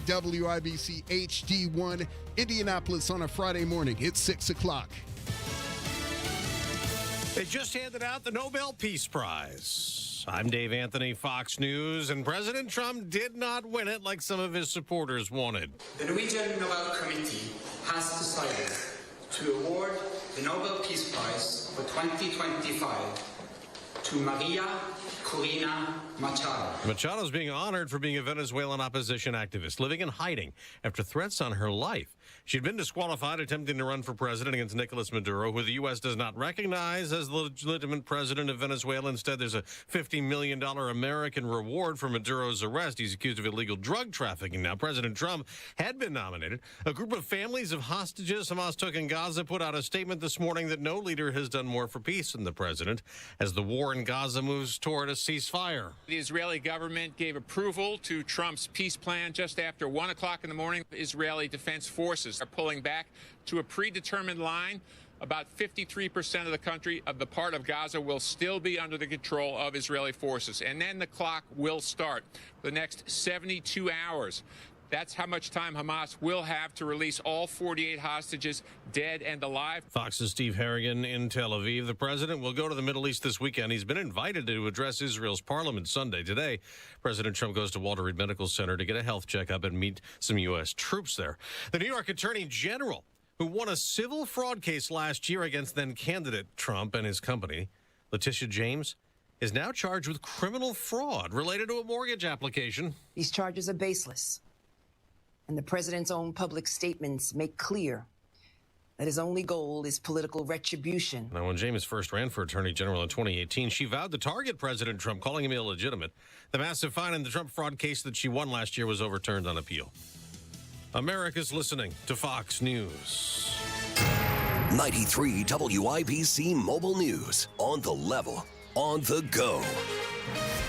WIBC HD1 Indianapolis on a Friday morning. It's 6 o'clock. They just handed out the Nobel Peace Prize. I'm Dave Anthony, Fox News, and President Trump did not win it like some of his supporters wanted. The Norwegian Nobel Committee has decided to award the Nobel Peace Prize for 2025 to Maria Corina Machado. Machado is being honored for being a Venezuelan opposition activist living in hiding after threats on her life. She'd been disqualified attempting to run for president against Nicolas Maduro, who the U.S. does not recognize as the legitimate president of Venezuela. Instead, there's a $50 million American reward for Maduro's arrest. He's accused of illegal drug trafficking. Now, President Trump had been nominated. A group of families of hostages Hamas took in Gaza put out a statement this morning that no leader has done more for peace than the president as the war in Gaza moves toward a ceasefire. The Israeli government gave approval to Trump's peace plan just after 1 o'clock in the morning. Israeli Defense Forces are pulling back to a predetermined line. About 53% of the country, of the part of Gaza, will still be under the control of Israeli forces. And then the clock will start for the next 72 hours. That's how much time Hamas will have to release all 48 hostages, dead and alive. Fox's Steve Harrigan in Tel Aviv. The president will go to the Middle East this weekend. He's been invited to address Israel's parliament Sunday. Today, President Trump goes to Walter Reed Medical Center to get a health checkup and meet some U.S. troops there. The New York Attorney General, who won a civil fraud case last year against then-candidate Trump and his company, Letitia James, is now charged with criminal fraud related to a mortgage application. These charges are baseless. And the president's own public statements make clear that his only goal is political retribution. Now, when James first ran for attorney general in 2018, she vowed to target President Trump, calling him illegitimate. The massive fine in the Trump fraud case that she won last year was overturned on appeal. America's listening to Fox News. 93 WIBC Mobile News. On the level, on the go.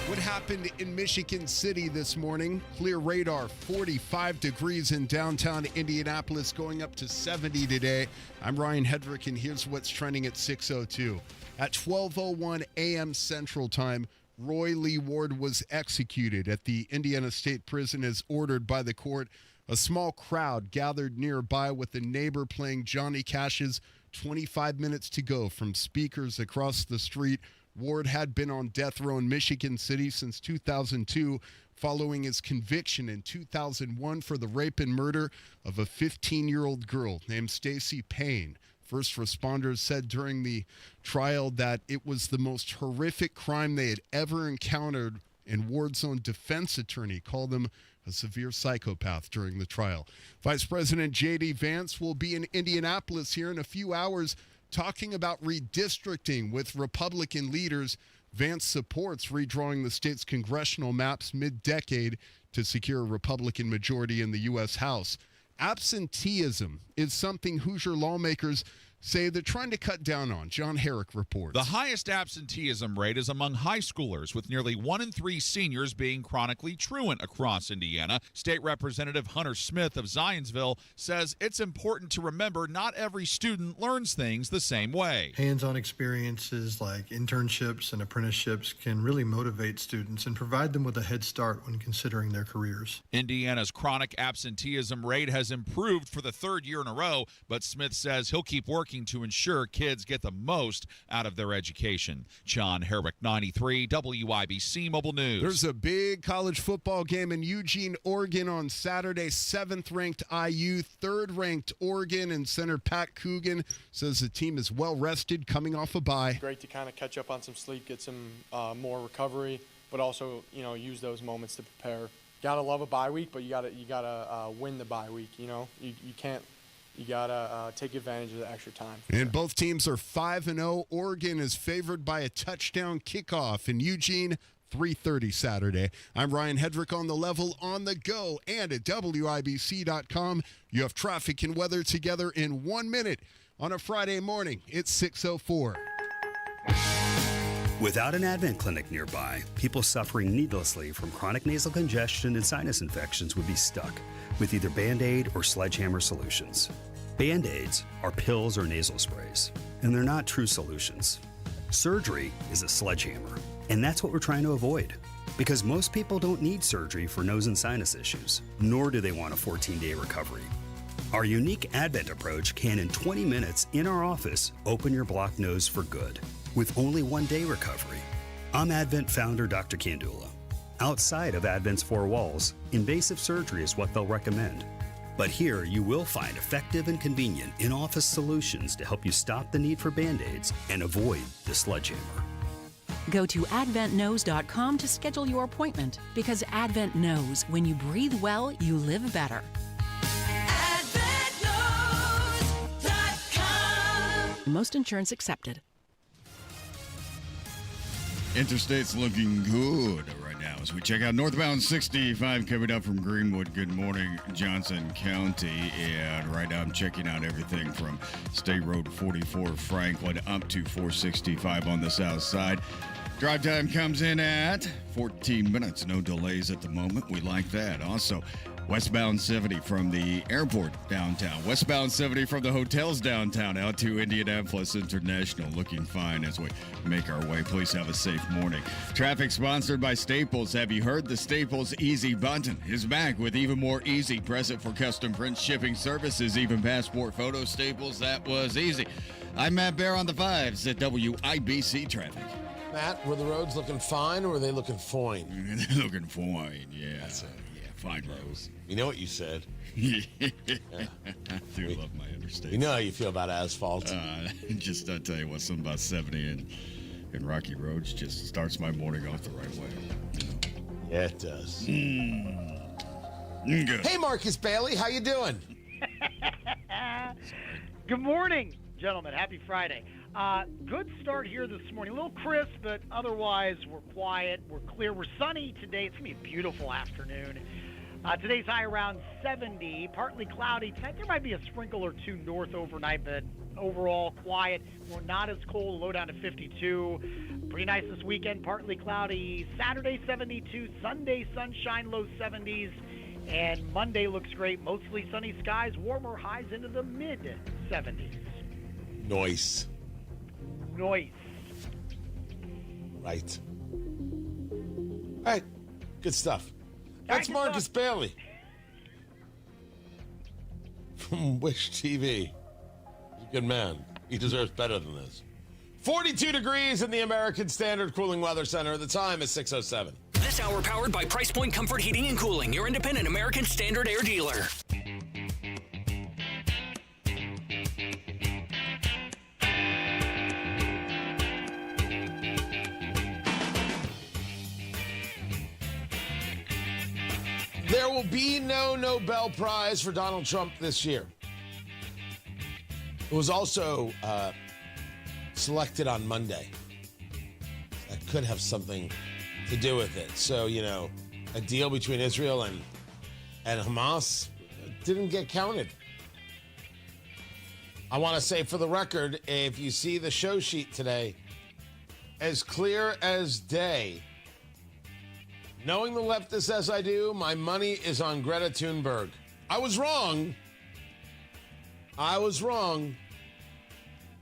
What happened in Michigan City this morning? Clear radar, 45 degrees in downtown Indianapolis, going up to 70 today. I'm Ryan Hedrick, and here's what's trending at 6:02. At 12:01 a.m. Central Time, Roy Lee Ward was executed at the Indiana State Prison as ordered by the court. A small crowd gathered nearby with a neighbor playing Johnny Cash's 25 Minutes to Go from speakers across the street. Ward had been on death row in Michigan City since 2002, following his conviction in 2001 for the rape and murder of a 15-year-old girl named Stacy Payne. First responders said during the trial that it was the most horrific crime they had ever encountered, and Ward's own defense attorney called him a severe psychopath during the trial. Vice President J.D. Vance will be in Indianapolis here in a few hours, talking about redistricting with Republican leaders. Vance supports redrawing the state's congressional maps mid-decade to secure a Republican majority in the U.S. House. Absenteeism is something Hoosier lawmakers say they're trying to cut down on. John Herrick reports. The highest absenteeism rate is among high schoolers, with nearly 1 in 3 seniors being chronically truant across Indiana. State Representative Hunter Smith of Zionsville says it's important to remember not every student learns things the same way. Hands-on experiences like internships and apprenticeships can really motivate students and provide them with a head start when considering their careers. Indiana's chronic absenteeism rate has improved for the 3rd year in a row, but Smith says he'll keep working to ensure kids get the most out of their education. John Herrick, 93 WIBC Mobile News. There's a big college football game in Eugene, Oregon on Saturday. 7th-ranked IU, 3rd-ranked Oregon, and center Pat Coogan says the team is well-rested coming off a bye. Great to kind of catch up on some sleep, get some more recovery, but also, use those moments to prepare. Gotta love a bye week, but you gotta win the bye week. You can't. You got to take advantage of the extra time. And both teams are 5-0. Oregon is favored by a touchdown kickoff in Eugene, 3:30 Saturday. I'm Ryan Hedrick on the level, on the go, and at WIBC.com. You have traffic and weather together in 1 minute on a Friday morning. It's 6:04. Without an Advent clinic nearby, people suffering needlessly from chronic nasal congestion and sinus infections would be stuck with either Band-Aid or Sledgehammer solutions. Band-Aids are pills or nasal sprays, and they're not true solutions. Surgery is a sledgehammer, and that's what we're trying to avoid. Because most people don't need surgery for nose and sinus issues, nor do they want a 14-day recovery. Our unique Advent approach can, in 20 minutes in our office, open your blocked nose for good, with only 1-day recovery. I'm Advent founder Dr. Kandula. Outside of Advent's four walls, invasive surgery is what they'll recommend. But here you will find effective and convenient in-office solutions to help you stop the need for Band-Aids and avoid the sledgehammer. Go to adventknows.com to schedule your appointment, because Advent knows when you breathe well, you live better. AdventKnows.com. Most insurance accepted. Interstate's looking good right now as we check out northbound 65 coming up from Greenwood. Good morning, Johnson County. And right now I'm checking out everything from State Road 44 Franklin up to 465 on the south side. Drive time comes in at 14 minutes. No delays at the moment. We like that. Also, westbound 70 from the airport downtown. Westbound 70 from the hotels downtown out to Indianapolis International. Looking fine as we make our way. Please have a safe morning. Traffic sponsored by Staples. Have you heard the Staples Easy button is back with even more easy present for custom print shipping services, even passport photo Staples. That was easy. I'm Matt Bear on the 5s at WIBC Traffic. Matt, were the roads looking fine or were they looking fine? They're looking fine, yeah. That's it. Yeah, fine roads. You know what you said. Yeah. I do love my interstates. You know how you feel about asphalt. Just I'll tell you what, something about 70 and Rocky Roads just starts my morning off the right way. You know? Yeah, it does. Good. Hey, Marcus Bailey, how you doing? Good morning, gentlemen. Happy Friday. Good start here this morning. A little crisp, but otherwise we're quiet. We're clear. We're sunny today. It's going to be a beautiful afternoon. Today's high around 70, partly cloudy. Tonight there might be a sprinkle or two north overnight, but overall quiet. We're not as cold, low down to 52. Pretty nice this weekend, partly cloudy. Saturday 72, Sunday sunshine, low 70s. And Monday looks great, mostly sunny skies, warmer highs into the mid-70s. Nice. Right. All right. Good stuff. That's Marcus Bailey from Wish TV. He's a good man. He deserves better than this. 42 degrees in the American Standard Cooling Weather Center. The time is 6:07. This hour powered by Price Point Comfort Heating and Cooling, your independent American Standard Air dealer. There will be no Nobel Prize for Donald Trump this year. It was also selected on Monday. That could have something to do with it. So, you know, a deal between Israel and Hamas didn't get counted. I want to say for the record, if you see the show sheet today, as clear as day, knowing the leftists as I do, my money is on Greta Thunberg. I was wrong. I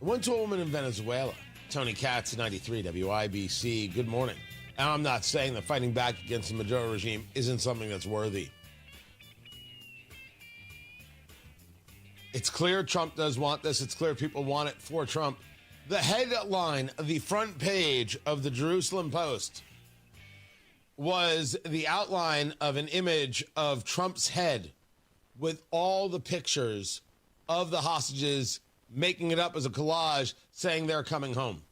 went to a woman in Venezuela. Tony Katz, 93 WIBC. Good morning. And I'm not saying that fighting back against the Maduro regime isn't something that's worthy. It's clear Trump does want this. It's clear people want it for Trump. The headline of the front page of the Jerusalem Post was the outline of an image of Trump's head with all the pictures of the hostages, making it up as a collage, saying they're coming home.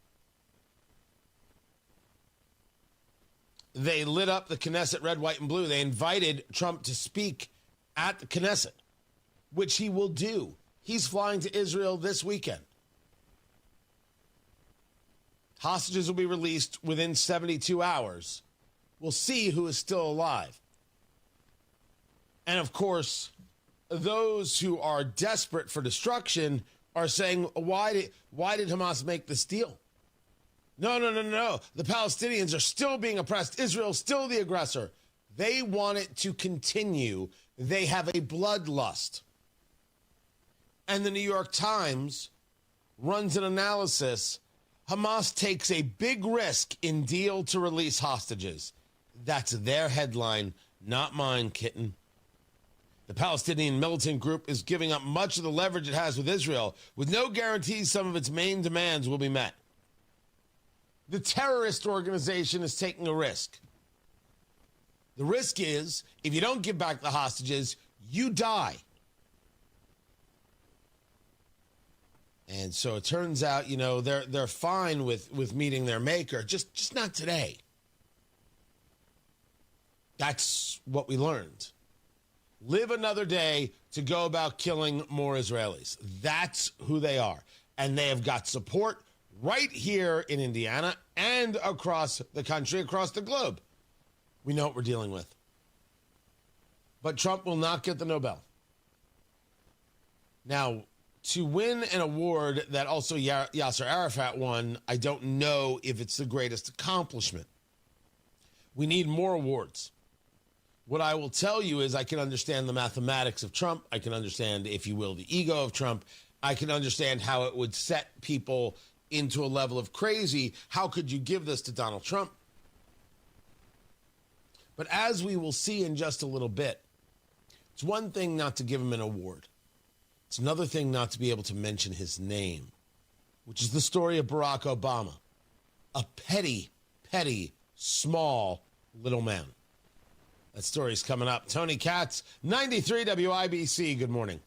They lit up the Knesset red, white, and blue. They invited Trump to speak at the Knesset, which he will do. He's flying to Israel this weekend. Hostages will be released within 72 hours. We'll see who is still alive. And of course, those who are desperate for destruction are saying, why did Hamas make this deal? No. The Palestinians are still being oppressed. Israel's still the aggressor. They want it to continue. They have a bloodlust. And the New York Times runs an analysis. Hamas takes a big risk in deal to release hostages. That's their headline, not mine, kitten. The Palestinian militant group is giving up much of the leverage it has with Israel, with no guarantees some of its main demands will be met. The terrorist organization is taking a risk. The risk is, if you don't give back the hostages, you die. And so it turns out, they're fine with meeting their maker, just not today. That's what we learned. Live another day to go about killing more Israelis. That's who they are. And they have got support right here in Indiana and across the country, across the globe. We know what we're dealing with. But Trump will not get the Nobel. Now, to win an award that also Yasser Arafat won, I don't know if it's the greatest accomplishment. We need more awards. What I will tell you is I can understand the mathematics of Trump. I can understand, if you will, the ego of Trump. I can understand how it would set people into a level of crazy. How could you give this to Donald Trump? But as we will see in just a little bit, it's one thing not to give him an award. It's another thing not to be able to mention his name, which is the story of Barack Obama, a petty, small little man. That story's coming up. Tony Katz, 93 WIBC. Good morning.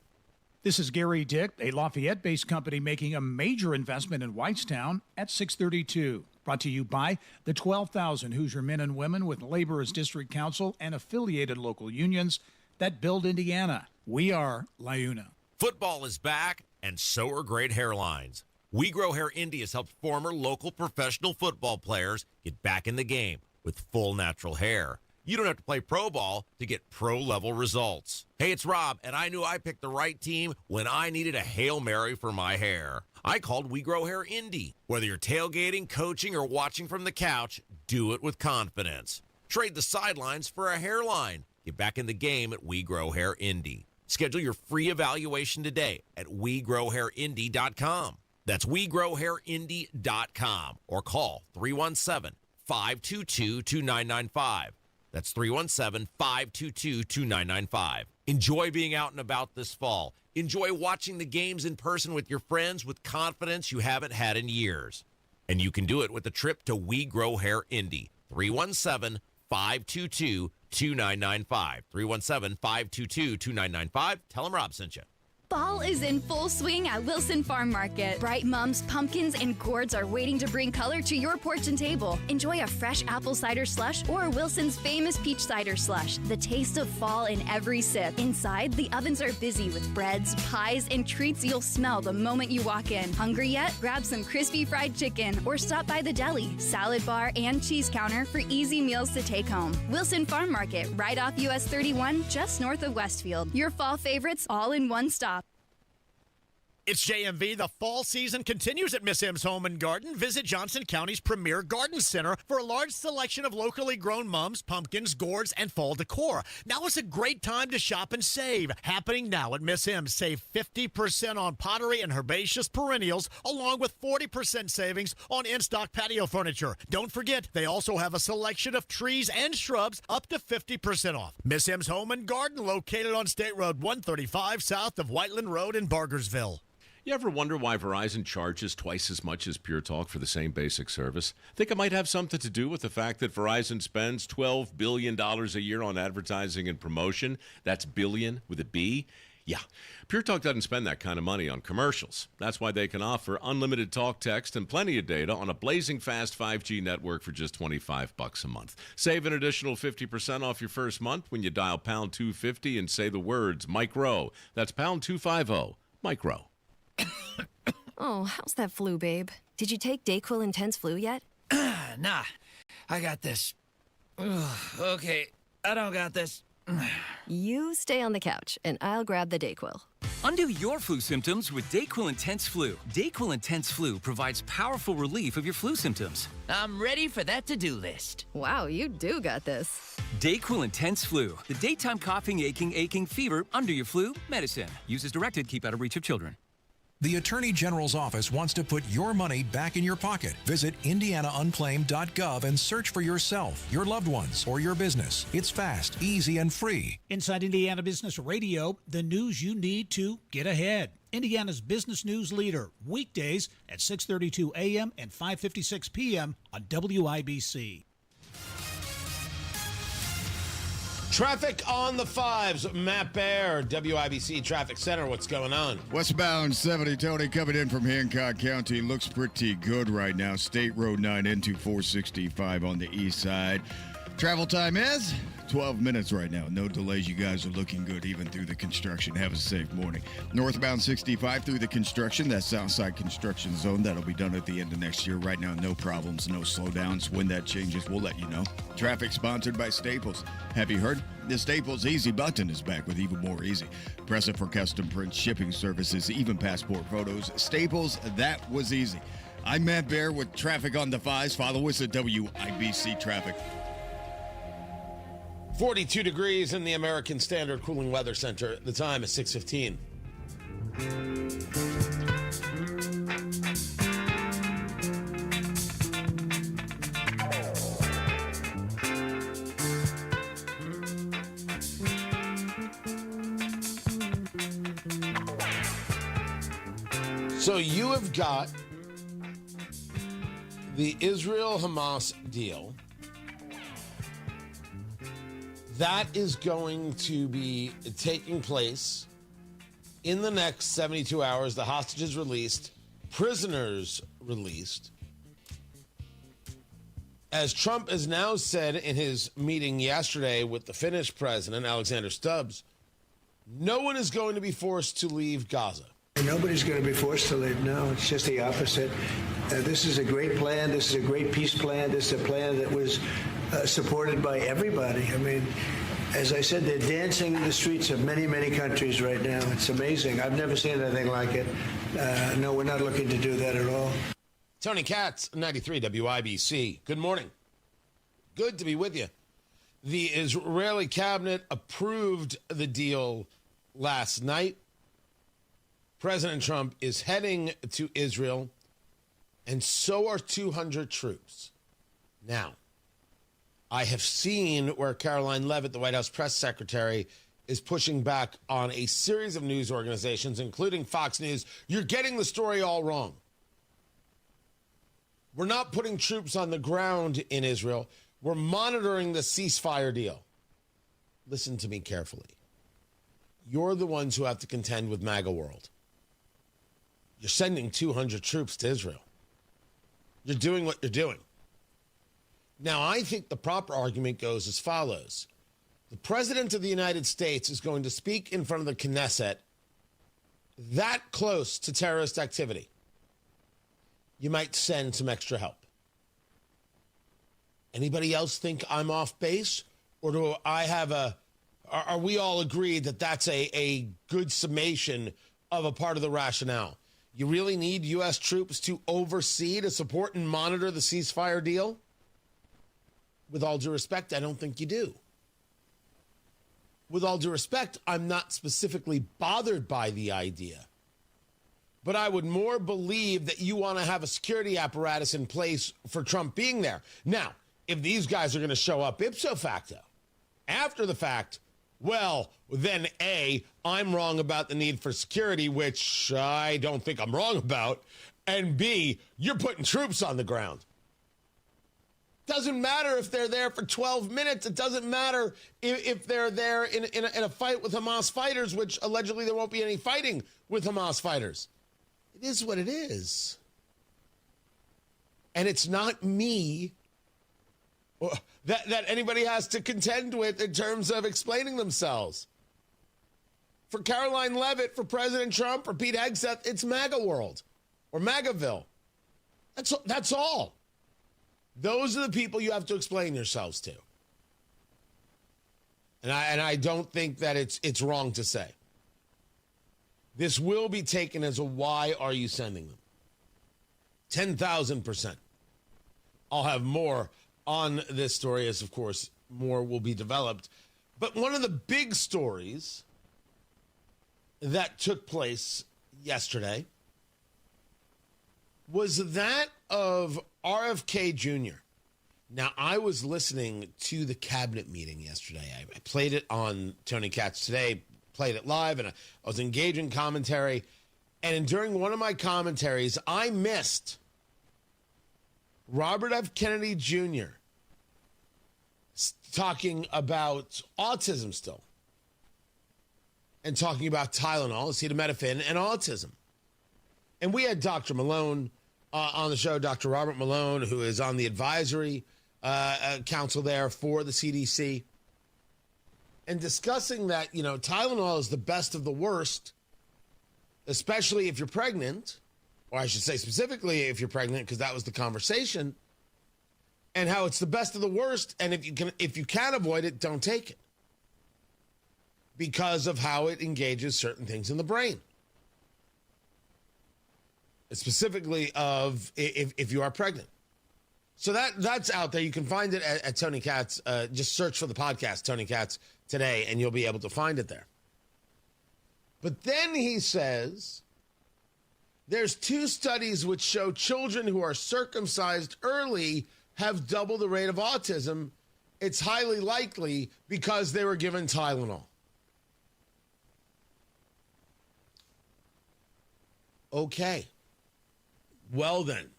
This is Gary Dick, a Lafayette-based company making a major investment in Whitestown at 632. Brought to you by the 12,000 Hoosier men and women with labor as district council and affiliated local unions that build Indiana. We are LiUNA. Football is back, and so are great hairlines. We Grow Hair Indy has helped former local professional football players get back in the game with full natural hair. You don't have to play pro ball to get pro-level results. Hey, it's Rob, and I knew I picked the right team when I needed a Hail Mary for my hair. I called We Grow Hair Indy. Whether you're tailgating, coaching, or watching from the couch, do it with confidence. Trade the sidelines for a hairline. Get back in the game at We Grow Hair Indy. Schedule your free evaluation today at WeGrowHairIndy.com. That's WeGrowHairIndy.com. Or call 317-522-2995. That's 317-522-2995. Enjoy being out and about this fall. Enjoy watching the games in person with your friends with confidence you haven't had in years. And you can do it with a trip to We Grow Hair Indy. 317-522-2995. 317-522-2995. Tell them Rob sent you. Fall is in full swing at Wilson Farm Market. Bright mums, pumpkins, and gourds are waiting to bring color to your porch and table. Enjoy a fresh apple cider slush or Wilson's famous peach cider slush. The taste of fall in every sip. Inside, the ovens are busy with breads, pies, and treats you'll smell the moment you walk in. Hungry yet? Grab some crispy fried chicken or stop by the deli, salad bar, and cheese counter for easy meals to take home. Wilson Farm Market, right off US 31, just north of Westfield. Your fall favorites all in one stop. It's JMV. The fall season continues at Miss M's Home and Garden. Visit Johnson County's premier garden center for a large selection of locally grown mums, pumpkins, gourds, and fall decor. Now is a great time to shop and save. Happening now at Miss M's. Save 50% on pottery and herbaceous perennials, along with 40% savings on in-stock patio furniture. Don't forget, they also have a selection of trees and shrubs up to 50% off. Miss M's Home and Garden, located on State Road 135, south of Whiteland Road in Bargersville. You ever wonder why Verizon charges twice as much as Pure Talk for the same basic service? Think it might have something to do with the fact that Verizon spends $12 billion a year on advertising and promotion. That's billion with a B. Yeah, Pure Talk doesn't spend that kind of money on commercials. That's why they can offer unlimited talk, text, and plenty of data on a blazing fast 5G network for just $25 a month. Save an additional 50% off your first month when you dial pound 250 and say the words micro. That's pound 250, micro. Oh, how's that flu, babe? Did you take Dayquil Intense Flu yet? Nah, I got this. Ugh, okay, I don't got this. You stay on the couch, and I'll grab the Dayquil. Undo your flu symptoms with Dayquil Intense Flu. Dayquil Intense Flu provides powerful relief of your flu symptoms. I'm ready for that to-do list. Wow, you do got this. Dayquil Intense Flu. The daytime coughing, aching fever, under your flu medicine. Use as directed, keep out of reach of children. The Attorney General's office wants to put your money back in your pocket. Visit indianaunclaimed.gov and search for yourself, your loved ones, or your business. It's fast, easy, and free. Inside Indiana Business Radio, the news you need to get ahead. Indiana's business news leader, weekdays at 6:32 a.m. and 5:56 p.m. on WIBC. Traffic on the fives. Matt Baer, WIBC Traffic Center. What's going on? Westbound 70, Tony, coming in from Hancock County. Looks pretty good right now. State Road 9 into 465 on the east side. Travel time is 12 minutes right now. No delays. You guys are looking good even through the construction. Have a safe morning. Northbound 65 through the construction. That Southside construction zone. That'll be done at the end of next year. Right now, no problems, no slowdowns. When that changes, we'll let you know. Traffic sponsored by Staples. Have you heard? The Staples Easy button is back with even more easy. Press it for custom print shipping services, even passport photos. Staples, that was easy. I'm Matt Baer with Traffic on the Fives. Follow us at WIBC Traffic. 42 degrees in the American Standard Cooling Weather Center. The time is 6:15. So you have got the Israel-Hamas deal. That is going to be taking place in the next 72 hours. The hostages released, prisoners released. As Trump has now said in his meeting yesterday with the Finnish president, Alexander Stubbs, no one is going to be forced to leave Gaza. Nobody's going to be forced to leave. No, it's just the opposite. This is a great plan. This is a great peace plan. This is a plan that was supported by everybody. I mean, as I said, they're dancing in the streets of many, many countries right now. It's amazing. I've never seen anything like it. No, we're not looking to do that at all. Tony Katz, 93 WIBC. Good morning. Good to be with you. The Israeli cabinet approved the deal last night. President Trump is heading to Israel, and so are 200 troops. Now, I have seen where Caroline Leavitt, the White House press secretary, is pushing back on a series of news organizations, including Fox News. You're getting the story all wrong. We're not putting troops on the ground in Israel. We're monitoring the ceasefire deal. Listen to me carefully. You're the ones who have to contend with MAGA world. You're sending 200 troops to Israel. You're doing what you're doing. Now, I think the proper argument goes as follows. The President of the United States is going to speak in front of the Knesset that close to terrorist activity. You might send some extra help. Anybody else think I'm off base? Or do I have are we all agreed that that's a good summation of a part of the rationale? You really need U.S. troops to oversee, to support and monitor the ceasefire deal? With all due respect, I don't think you do. With all due respect, I'm not specifically bothered by the idea. But I would more believe that you want to have a security apparatus in place for Trump being there. Now, if these guys are going to show up ipso facto, after the fact, well, then A, I'm wrong about the need for security, which I don't think I'm wrong about. And B, you're putting troops on the ground. Doesn't matter if they're there for 12 minutes. It doesn't matter if they're there in a fight with Hamas fighters, which allegedly there won't be any fighting with Hamas fighters. It is what it is. And it's not me that anybody has to contend with in terms of explaining themselves. For Caroline Leavitt, for President Trump, for Pete Hegseth, it's MAGA world or MAGAville. That's all. Those are the people you have to explain yourselves to. And I don't think that it's wrong to say. This will be taken as a why are you sending them? 10,000%. I'll have more on this story as, of course, more will be developed. But one of the big stories that took place yesterday was that of RFK Jr. Now, I was listening to the cabinet meeting yesterday. I played it on Tony Katz Today, played it live, and I was engaging commentary. And during one of my commentaries, I missed Robert F. Kennedy Jr. talking about autism still and talking about Tylenol, acetaminophen, and autism. And we had Dr. Malone on the show, Dr. Robert Malone, who is on the advisory council there for the CDC, and discussing that, Tylenol is the best of the worst, especially if you're pregnant, or I should say specifically if you're pregnant, because that was the conversation, and how it's the best of the worst, and if you can avoid it, don't take it, because of how it engages certain things in the brain. Specifically of if you are pregnant. So that's out there. You can find it at Tony Katz. Just search for the podcast, Tony Katz Today, and you'll be able to find it there. But then he says, there's 2 studies which show children who are circumcised early have double the rate of autism. It's highly likely because they were given Tylenol. Okay. Well, then.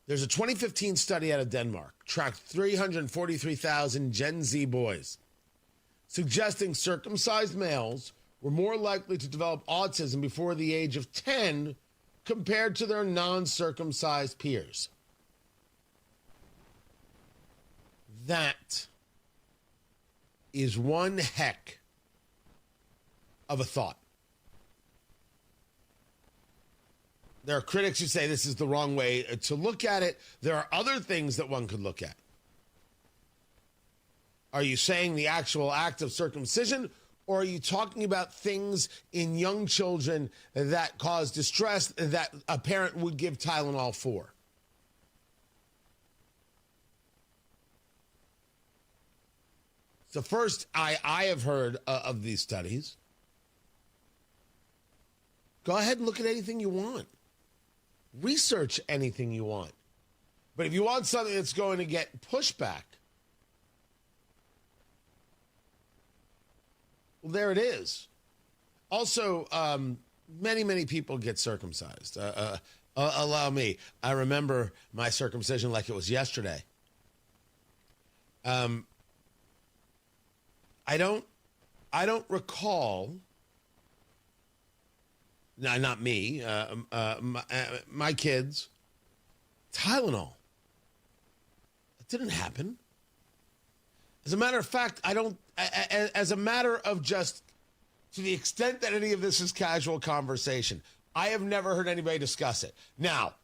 There's a 2015 study out of Denmark, tracked 343,000 Gen Z boys, suggesting circumcised males were more likely to develop autism before the age of 10 compared to their non-circumcised peers. That is one heck of a thought. There are critics who say this is the wrong way to look at it. There are other things that one could look at. Are you saying the actual act of circumcision, or are you talking about things in young children that cause distress that a parent would give Tylenol for? So first, I have heard of these studies. Go ahead and look at anything you want. Research anything you want. But if you want something that's going to get pushback, well, there it is. Also, many people get circumcised. Allow me. I remember my circumcision like it was yesterday. I don't recall. No, not me. My kids. Tylenol. It didn't happen. As a matter of fact, as a matter of just to the extent that any of this is casual conversation, I have never heard anybody discuss it. Now,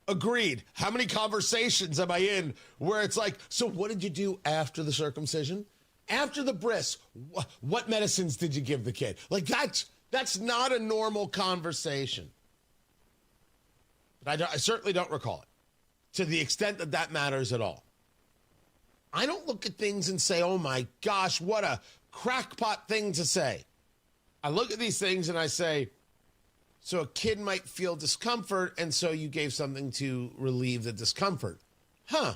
agreed. How many conversations am I in where it's like, so what did you do after the circumcision? After the bris, what medicines did you give the kid? Like that's not a normal conversation. But I certainly don't recall it to the extent that matters at all. I don't look at things and say, oh my gosh, what a crackpot thing to say. I look at these things and I say, so a kid might feel discomfort, and so you gave something to relieve the discomfort. Huh.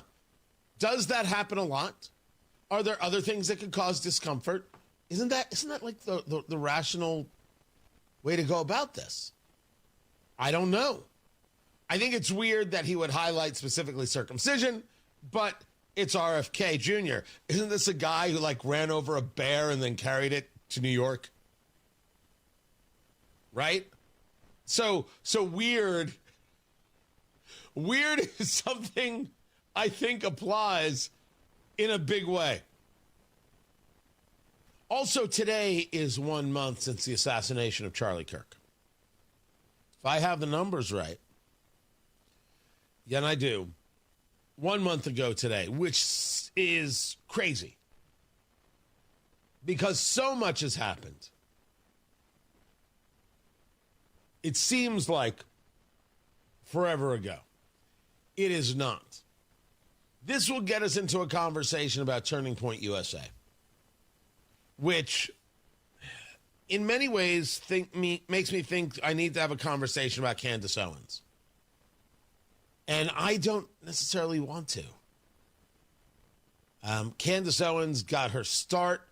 Does that happen a lot? Are there other things that could cause discomfort? Isn't that like the rational way to go about this? I don't know. I think it's weird that he would highlight specifically circumcision, but it's RFK Jr. Isn't this a guy who ran over a bear and then carried it to New York? Right? So weird. Weird is something I think applies in a big way. Also, today is 1 month since the assassination of Charlie Kirk. If I have the numbers right, yeah, and I do, 1 month ago today, which is crazy because so much has happened. It seems like forever ago. It is not. This will get us into a conversation about Turning Point USA, which in many ways, makes me think I need to have a conversation about Candace Owens. And I don't necessarily want to. Candace Owens got her start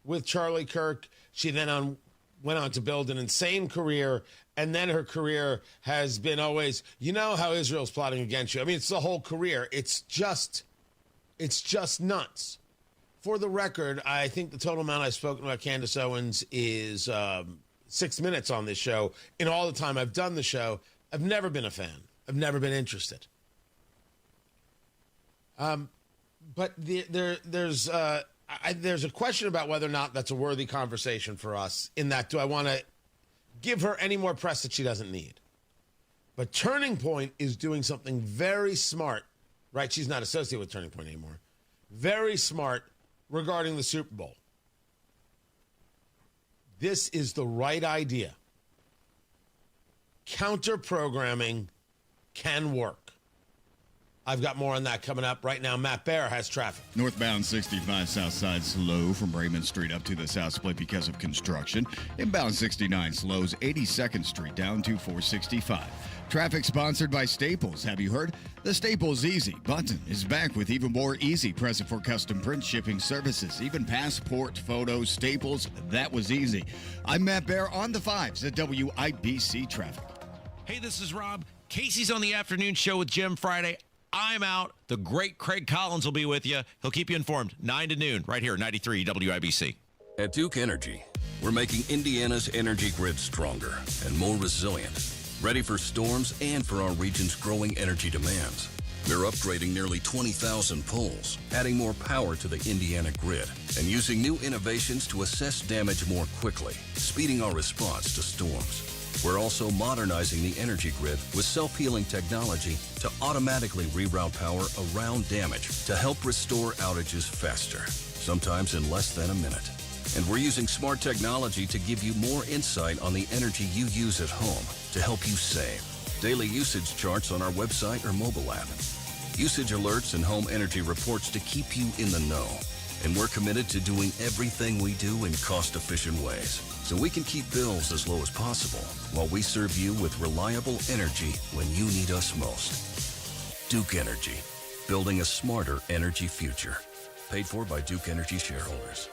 with Charlie Kirk. She then went on to build an insane career, and then her career has been always, you know how Israel's plotting against you. I mean, it's the whole career. It's just nuts. For the record, I think the total amount I've spoken about Candace Owens is 6 minutes on this show. In all the time I've done the show, I've never been a fan. I've never been interested. But there's a question about whether or not that's a worthy conversation for us, in that, do I want to give her any more press that she doesn't need? But Turning Point is doing something very smart, right? She's not associated with Turning Point anymore. Very smart regarding the Super Bowl. This is the right idea. Counter-programming can work. I've got more on that coming up. Right now, Matt Bear has traffic. Northbound 65 south side slow from Raymond Street up to the South Split because of construction. Inbound 69 slows 82nd Street down to 465. Traffic sponsored by Staples. Have you heard? The Staples Easy button is back with even more easy present for custom print shipping services. Even passport, photos, Staples, that was easy. I'm Matt Bear on the 5s at WIBC Traffic. Hey, this is Rob. Casey's on the afternoon show with Jim Friday. I'm out. The great Craig Collins will be with you. He'll keep you informed 9 to noon right here, 93 WIBC. At Duke Energy, we're making Indiana's energy grid stronger and more resilient, ready for storms and for our region's growing energy demands. We're upgrading nearly 20,000 poles, adding more power to the Indiana grid, and using new innovations to assess damage more quickly, speeding our response to storms. We're also modernizing the energy grid with self-healing technology to automatically reroute power around damage to help restore outages faster, sometimes in less than a minute. And we're using smart technology to give you more insight on the energy you use at home to help you save. Daily usage charts on our website or mobile app. Usage alerts and home energy reports to keep you in the know. And we're committed to doing everything we do in cost-efficient ways, so we can keep bills as low as possible while we serve you with reliable energy when you need us most. Duke Energy, building a smarter energy future. Paid for by Duke Energy shareholders.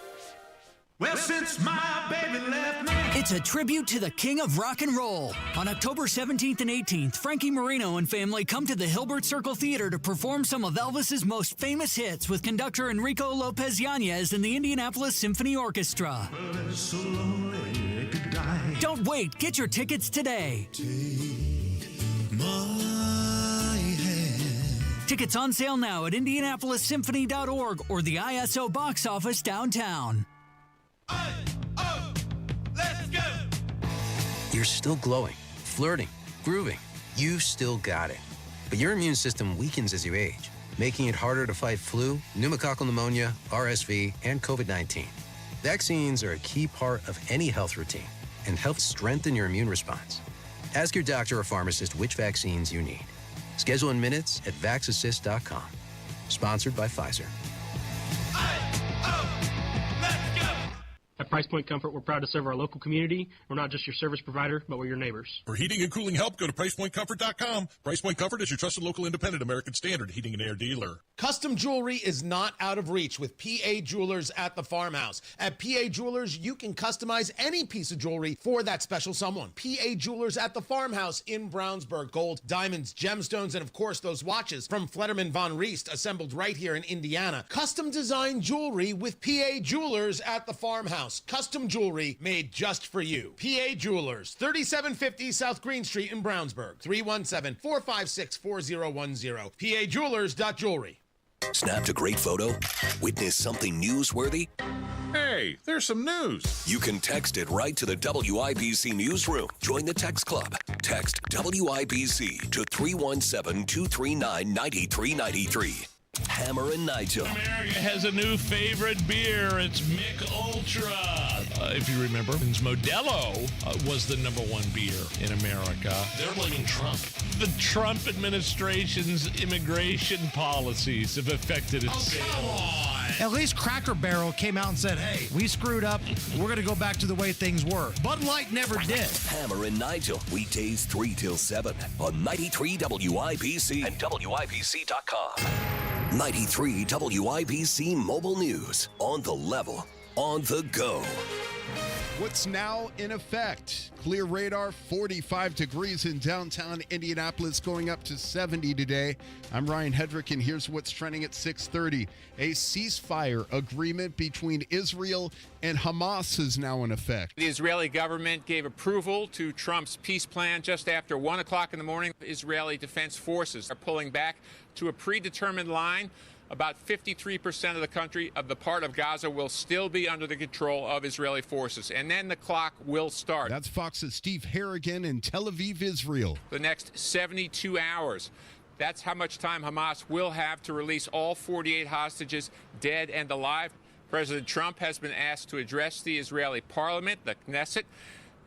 Well, since my baby left me. It's a tribute to the king of rock and roll. On October 17th and 18th, Frankie Marino and family come to the Hilbert Circle Theater to perform some of Elvis's most famous hits with conductor Enrico Lopez Yanez and the Indianapolis Symphony Orchestra. Well, it's so lonely it could die. Don't wait. Get your tickets today. Take my hand. Tickets on sale now at IndianapolisSymphony.org or the ISO box office downtown. Let's go! You're still glowing, flirting, grooving. You still got it. But your immune system weakens as you age, making it harder to fight flu, pneumococcal pneumonia, RSV, and COVID-19. Vaccines are a key part of any health routine and help strengthen your immune response. Ask your doctor or pharmacist which vaccines you need. Schedule in minutes at VaxAssist.com. Sponsored by Pfizer. At Price Point Comfort, we're proud to serve our local community. We're not just your service provider, but we're your neighbors. For heating and cooling help, go to PricePointComfort.com. Price Point Comfort is your trusted local independent American Standard heating and air dealer. Custom jewelry is not out of reach with PA Jewelers at the Farmhouse. At PA Jewelers, you can customize any piece of jewelry for that special someone. PA Jewelers at the Farmhouse in Brownsburg. Gold, diamonds, gemstones, and of course those watches from Flederman Von Riest, assembled right here in Indiana. Custom designed jewelry with PA Jewelers at the Farmhouse. Custom jewelry made just for you. PA Jewelers, 3750 South Green Street in Brownsburg. 317-456-4010. PAJewelers.jewelry. Snapped a great photo? Witnessed something newsworthy? Hey, there's some news. You can text it right to the WIBC newsroom. Join the text club. Text WIBC to 317-239-9393. Hammer and Nigel. America has a new favorite beer. It's Mick Ultra. If you remember, Modelo was the #1 beer in America. They're blaming Trump. The Trump administration's immigration policies have affected its sales. Come on. At least Cracker Barrel came out and said, hey, we screwed up. We're going to go back to the way things were. Bud Light never did. Hammer and Nigel, weekdays 3 till 7 on 93 WIBC and WIBC.com. 93 WIBC Mobile News. On the level, on the go. What's now in effect? Clear radar, 45 degrees in downtown Indianapolis, going up to 70 today. I'm Ryan Hedrick, and here's what's trending at 6:30. A ceasefire agreement between Israel and Hamas is now in effect. The Israeli government gave approval to Trump's peace plan just after 1 o'clock in the morning. Israeli Defense Forces are pulling back to a predetermined line. About 53% of the country, of the part of Gaza, will still be under the control of Israeli forces. And then the clock will start. That's Fox's Steve Harrigan in Tel Aviv, Israel. The next 72 hours. That's how much time Hamas will have to release all 48 hostages, dead and alive. President Trump has been asked to address the Israeli parliament, the Knesset.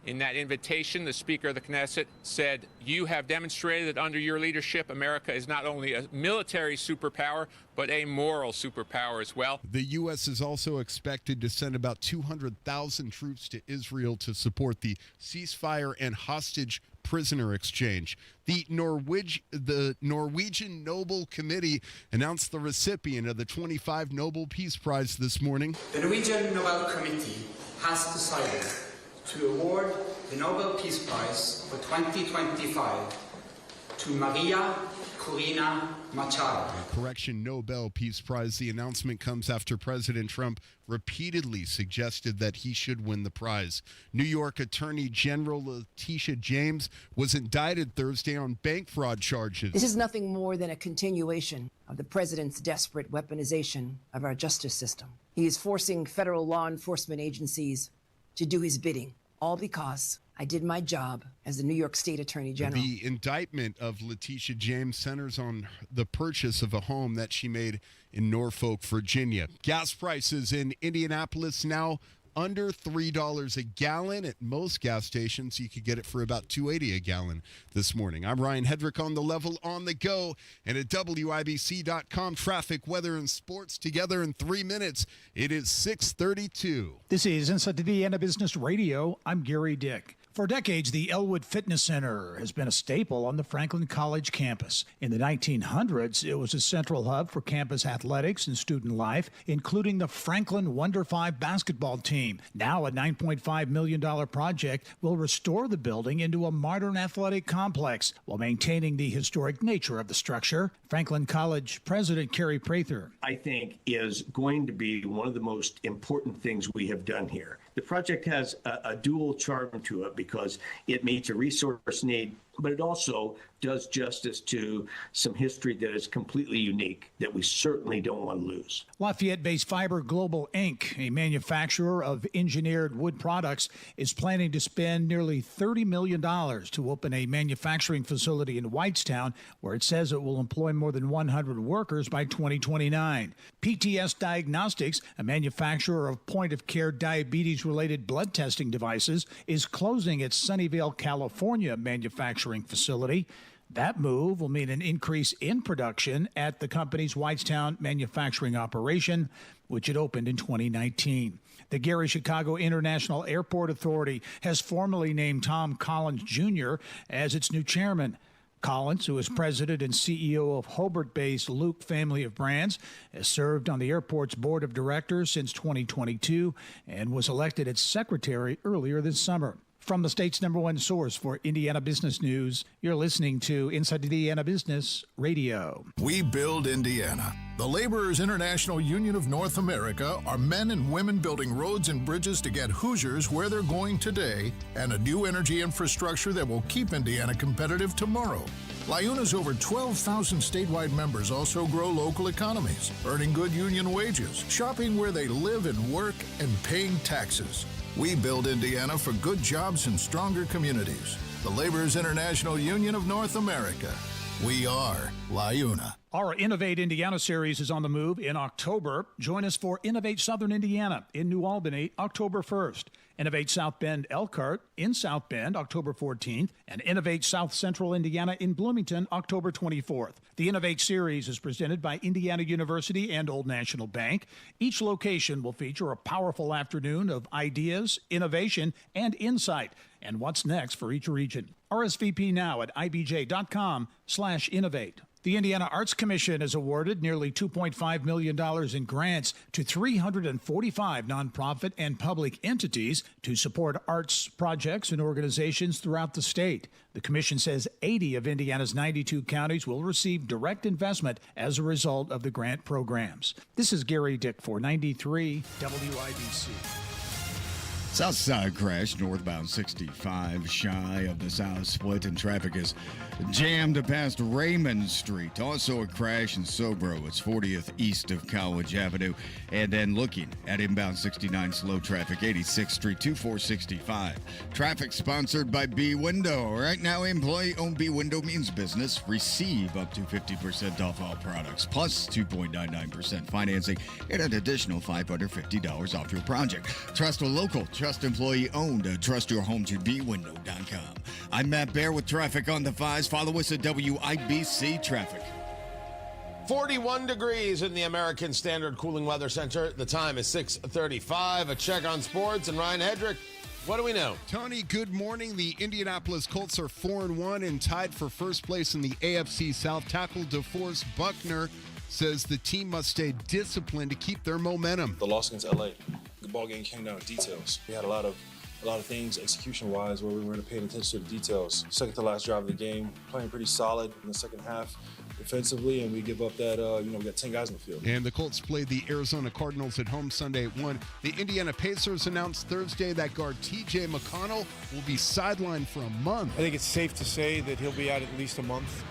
In that invitation, the Speaker of the Knesset said, "You have demonstrated that under your leadership, America is not only a military superpower, but a moral superpower as well." The U.S. is also expected to send about 200,000 troops to Israel to support the ceasefire and hostage prisoner exchange. The Norwegian Nobel Committee announced the recipient of the 25 Nobel Peace Prize this morning. The Norwegian Nobel Committee has decided to award the Nobel Peace Prize for 2025 to Maria Corina Machado. Correction, Nobel Peace Prize. The announcement comes after President Trump repeatedly suggested that he should win the prize. New York Attorney General Letitia James was indicted Thursday on bank fraud charges. This is nothing more than a continuation of the president's desperate weaponization of our justice system. He is forcing federal law enforcement agencies to do his bidding, all because I did my job as the New York State Attorney General. The indictment of Letitia James centers on the purchase of a home that she made in Norfolk, Virginia. Gas prices in Indianapolis now under $3 a gallon. At most gas stations, you could get it for about $2.80 a gallon this morning. I'm Ryan Hedrick on the level, on the go, and at WIBC.com. Traffic, weather, and sports together in 3 minutes. It is 6:32. This is Inside Indiana Business Radio. I'm Gary Dick. For decades, the Elwood Fitness Center has been a staple on the Franklin College campus. In the 1900s, it was a central hub for campus athletics and student life, including the Franklin Wonder 5 basketball team. Now, a $9.5 million project will restore the building into a modern athletic complex while maintaining the historic nature of the structure. Franklin College President Kerry Prather, I think, is going to be one of the most important things we have done here. The project has a dual charm to it because it meets a resource need, but it also does justice to some history that is completely unique that we certainly don't want to lose. Lafayette-based Fiber Global Inc., a manufacturer of engineered wood products, is planning to spend nearly $30 million to open a manufacturing facility in Whitestown, where it says it will employ more than 100 workers by 2029. PTS Diagnostics, a manufacturer of point-of-care diabetes-related blood testing devices, is closing its Sunnyvale, California manufacturing facility. That move will mean an increase in production at the company's Whitestown manufacturing operation, which it opened in 2019. The Gary Chicago International Airport Authority has formally named Tom Collins Jr. as its new chairman. Collins, who is president and CEO of Hobart-based Luke Family of Brands, has served on the airport's board of directors since 2022 and was elected its secretary earlier this summer. From the state's #1 source for Indiana business news, you're listening to Inside Indiana Business Radio. We build Indiana. The Laborers International Union of North America are men and women building roads and bridges to get Hoosiers where they're going today and a new energy infrastructure that will keep Indiana competitive tomorrow. LIUNA's over 12,000 statewide members also grow local economies, earning good union wages, shopping where they live and work, and paying taxes. We build Indiana for good jobs and stronger communities. The Laborers International Union of North America. We are LIUNA. Our Innovate Indiana series is on the move in October. Join us for Innovate Southern Indiana in New Albany, October 1st. Innovate South Bend Elkhart in South Bend, October 14th. And Innovate South Central Indiana in Bloomington, October 24th. The Innovate series is presented by Indiana University and Old National Bank. Each location will feature a powerful afternoon of ideas, innovation, and insight. And what's next for each region. RSVP now at ibj.com/innovate. The Indiana Arts Commission has awarded nearly $2.5 million in grants to 345 nonprofit and public entities to support arts projects and organizations throughout the state. The commission says 80 of Indiana's 92 counties will receive direct investment as a result of the grant programs. This is Gary Dick for 93 WIBC. Southside crash, northbound 65, shy of the south split, and traffic is jammed past Raymond Street. Also a crash in Sobro. It's 40th east of College Avenue. And then looking at inbound 69 slow traffic, 86th Street to 465. Traffic sponsored by B Window. Right now, employee-owned B Window means business. Receive up to 50% off all products, plus 2.99% financing and an additional $550 off your project. Trust a local, trust employee-owned. Trust your home to bwindow.com. I'm Matt Bear with traffic on the 5s. Follow us at WIBC Traffic. 41 degrees in the American Standard Cooling Weather Center. The time is 6:35. A check on sports. And Ryan Hedrick, what do we know? Tony, good morning. The Indianapolis Colts are 4-1 and tied for first place in the AFC South. Tackle DeForest Buckner says the team must stay disciplined to keep their momentum. The loss against LA, the ball game came down to details. We had a lot of things execution-wise where we weren't paying attention to the details. Second to last drive of the game, playing pretty solid in the second half defensively, and we give up that, we got 10 guys in the field. And the Colts played the Arizona Cardinals at home Sunday at 1. The Indiana Pacers announced Thursday that guard T.J. McConnell will be sidelined for a month. I think it's safe to say that he'll be out at least a month.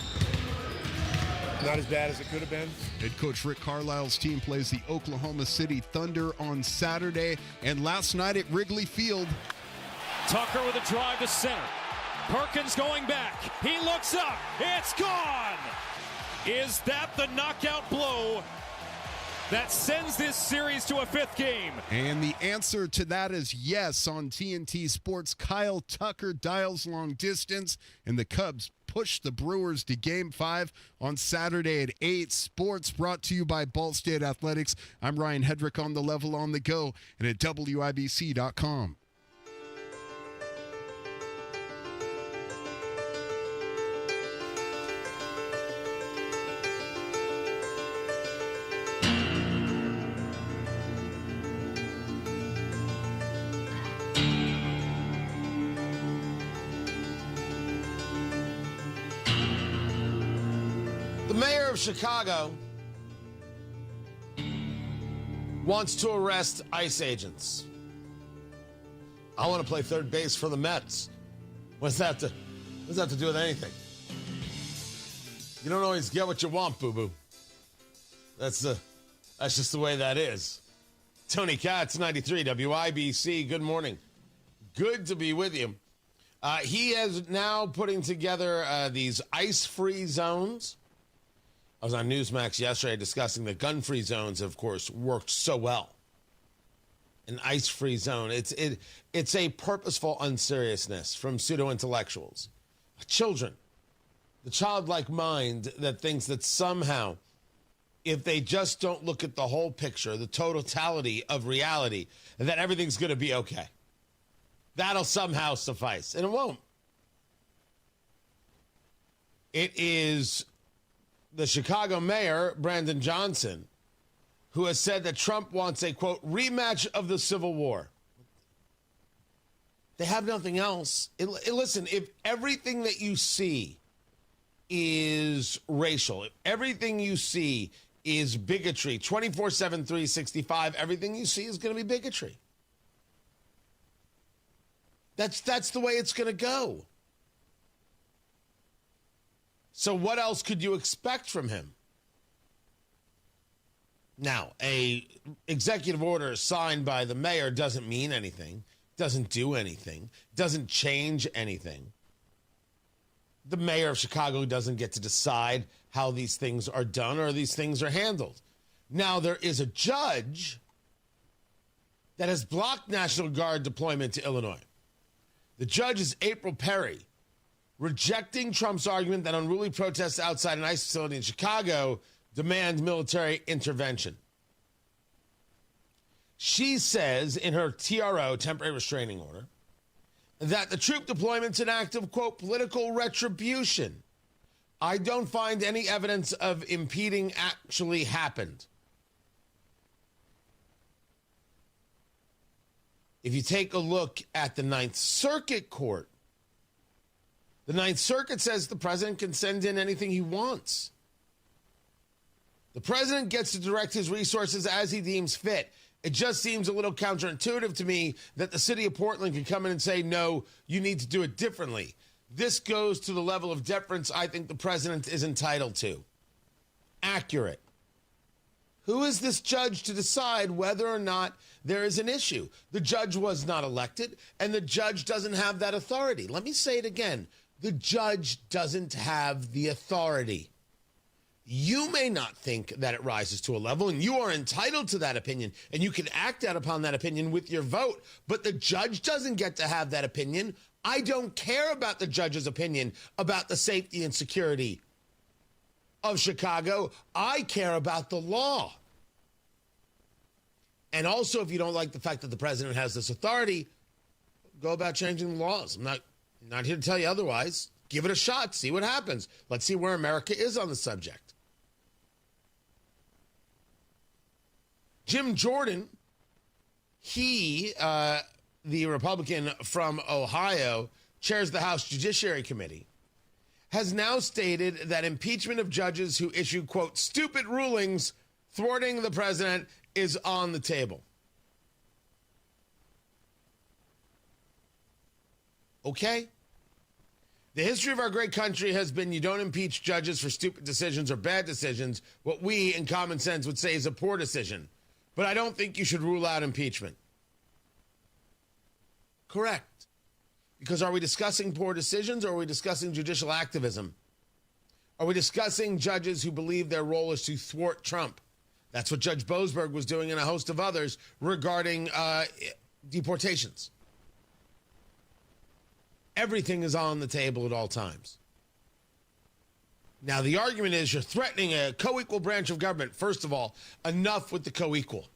Not as bad as it could have been. Head coach Rick Carlisle's team plays the Oklahoma City Thunder on Saturday. And last night at Wrigley Field, Tucker with a drive to center. Perkins going back. He looks up. It's gone. Is that the knockout blow that sends this series to a fifth game? And the answer to that is yes. On TNT Sports, Kyle Tucker dials long distance, and the Cubs push the Brewers to Game 5 on Saturday at 8. Sports brought to you by Ball State Athletics. I'm Ryan Hedrick on the level on the go and at WIBC.com. The mayor of Chicago wants to arrest ICE agents. I want to play third base for the Mets. What's that to do with anything? You don't always get what you want, boo-boo. That's just the way that is. Tony Katz, 93 WIBC. Good morning. Good to be with you. He is now putting together these ice-free zones. I was on Newsmax yesterday discussing that gun-free zones, of course, worked so well. An ice-free zone. It's a purposeful unseriousness from pseudo-intellectuals. Children. The childlike mind that thinks that somehow, if they just don't look at the whole picture, the totality of reality, that everything's going to be okay. That'll somehow suffice. And it won't. It is the Chicago mayor, Brandon Johnson, who has said that Trump wants a, quote, rematch of the Civil War. They have nothing else. Listen, if everything that you see is racial, if everything you see is bigotry, 24/7, 365, everything you see is going to be bigotry. That's the way it's going to go. So what else could you expect from him? Now, a executive order signed by the mayor doesn't mean anything, doesn't do anything, doesn't change anything. the mayor of Chicago doesn't get to decide how these things are done or these things are handled. Now, there is a judge that has blocked National Guard deployment to Illinois. The judge is April Perry, rejecting Trump's argument that unruly protests outside an ICE facility in Chicago demand military intervention. She says in her TRO, temporary restraining order, that the troop deployment's an act of, quote, political retribution. I don't find any evidence of impeding actually happened. If you take a look at the Ninth Circuit Court, the Ninth Circuit says the president can send in anything he wants. The president gets to direct his resources as he deems fit. It just seems a little counterintuitive to me that the city of Portland could come in and say, no, you need to do it differently. This goes to the level of deference I think the president is entitled to. Accurate. Who is this judge to decide whether or not there is an issue? The judge was not elected, and the judge doesn't have that authority. Let me say it again. The judge doesn't have the authority. You may not think that it rises to a level, and you are entitled to that opinion, and you can act out upon that opinion with your vote, but the judge doesn't get to have that opinion. I don't care about the judge's opinion about the safety and security of Chicago. I care about the law. And also, if you don't like the fact that the president has this authority, go about changing the laws. I'm not here to tell you otherwise. Give it a shot. See what happens. Let's see where America is on the subject. Jim Jordan, he, the Republican from Ohio, chairs the House Judiciary Committee, has now stated that impeachment of judges who issue, quote, stupid rulings thwarting the president is on the table. Okay? The history of our great country has been you don't impeach judges for stupid decisions or bad decisions. What we, in common sense, would say is a poor decision. But I don't think you should rule out impeachment. Correct. Because are we discussing poor decisions or are we discussing judicial activism? Are we discussing judges who believe their role is to thwart Trump? That's what Judge Boasberg was doing and a host of others regarding deportations. Everything is on the table at all times. Now, the argument is you're threatening a co-equal branch of government. First of all, enough with the co-equal.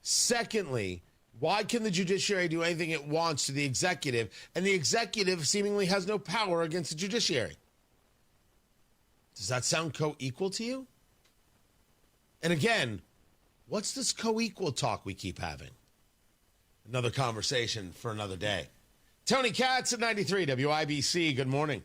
Secondly, why can the judiciary do anything it wants to the executive, and the executive seemingly has no power against the judiciary? Does that sound co-equal to you? And again, what's this co-equal talk we keep having? Another conversation for another day. Tony Katz at 93 WIBC. Good morning.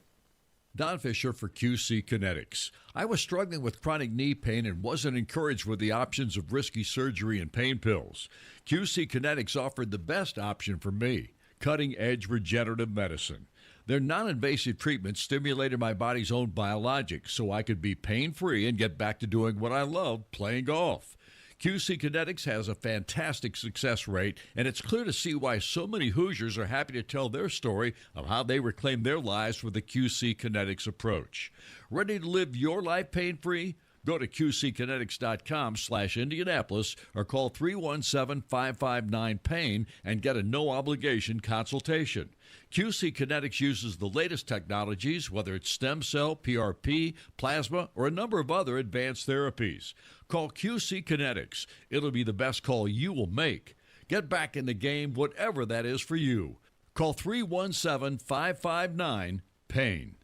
Don Fisher for QC Kinetics. I was struggling with chronic knee pain and wasn't encouraged with the options of risky surgery and pain pills. QC Kinetics offered the best option for me, cutting-edge regenerative medicine. Their non-invasive treatment stimulated my body's own biologics so I could be pain-free and get back to doing what I love, playing golf. QC Kinetics has a fantastic success rate, and it's clear to see why so many Hoosiers are happy to tell their story of how they reclaimed their lives with the QC Kinetics approach. Ready to live your life pain-free? Go to qckinetics.com/Indianapolis or call 317-559-PAIN and get a no-obligation consultation. QC Kinetics uses the latest technologies, whether it's stem cell, PRP, plasma, or a number of other advanced therapies. Call QC Kinetics. It'll be the best call you will make. Get back in the game, whatever that is for you. Call 317-559-PAIN.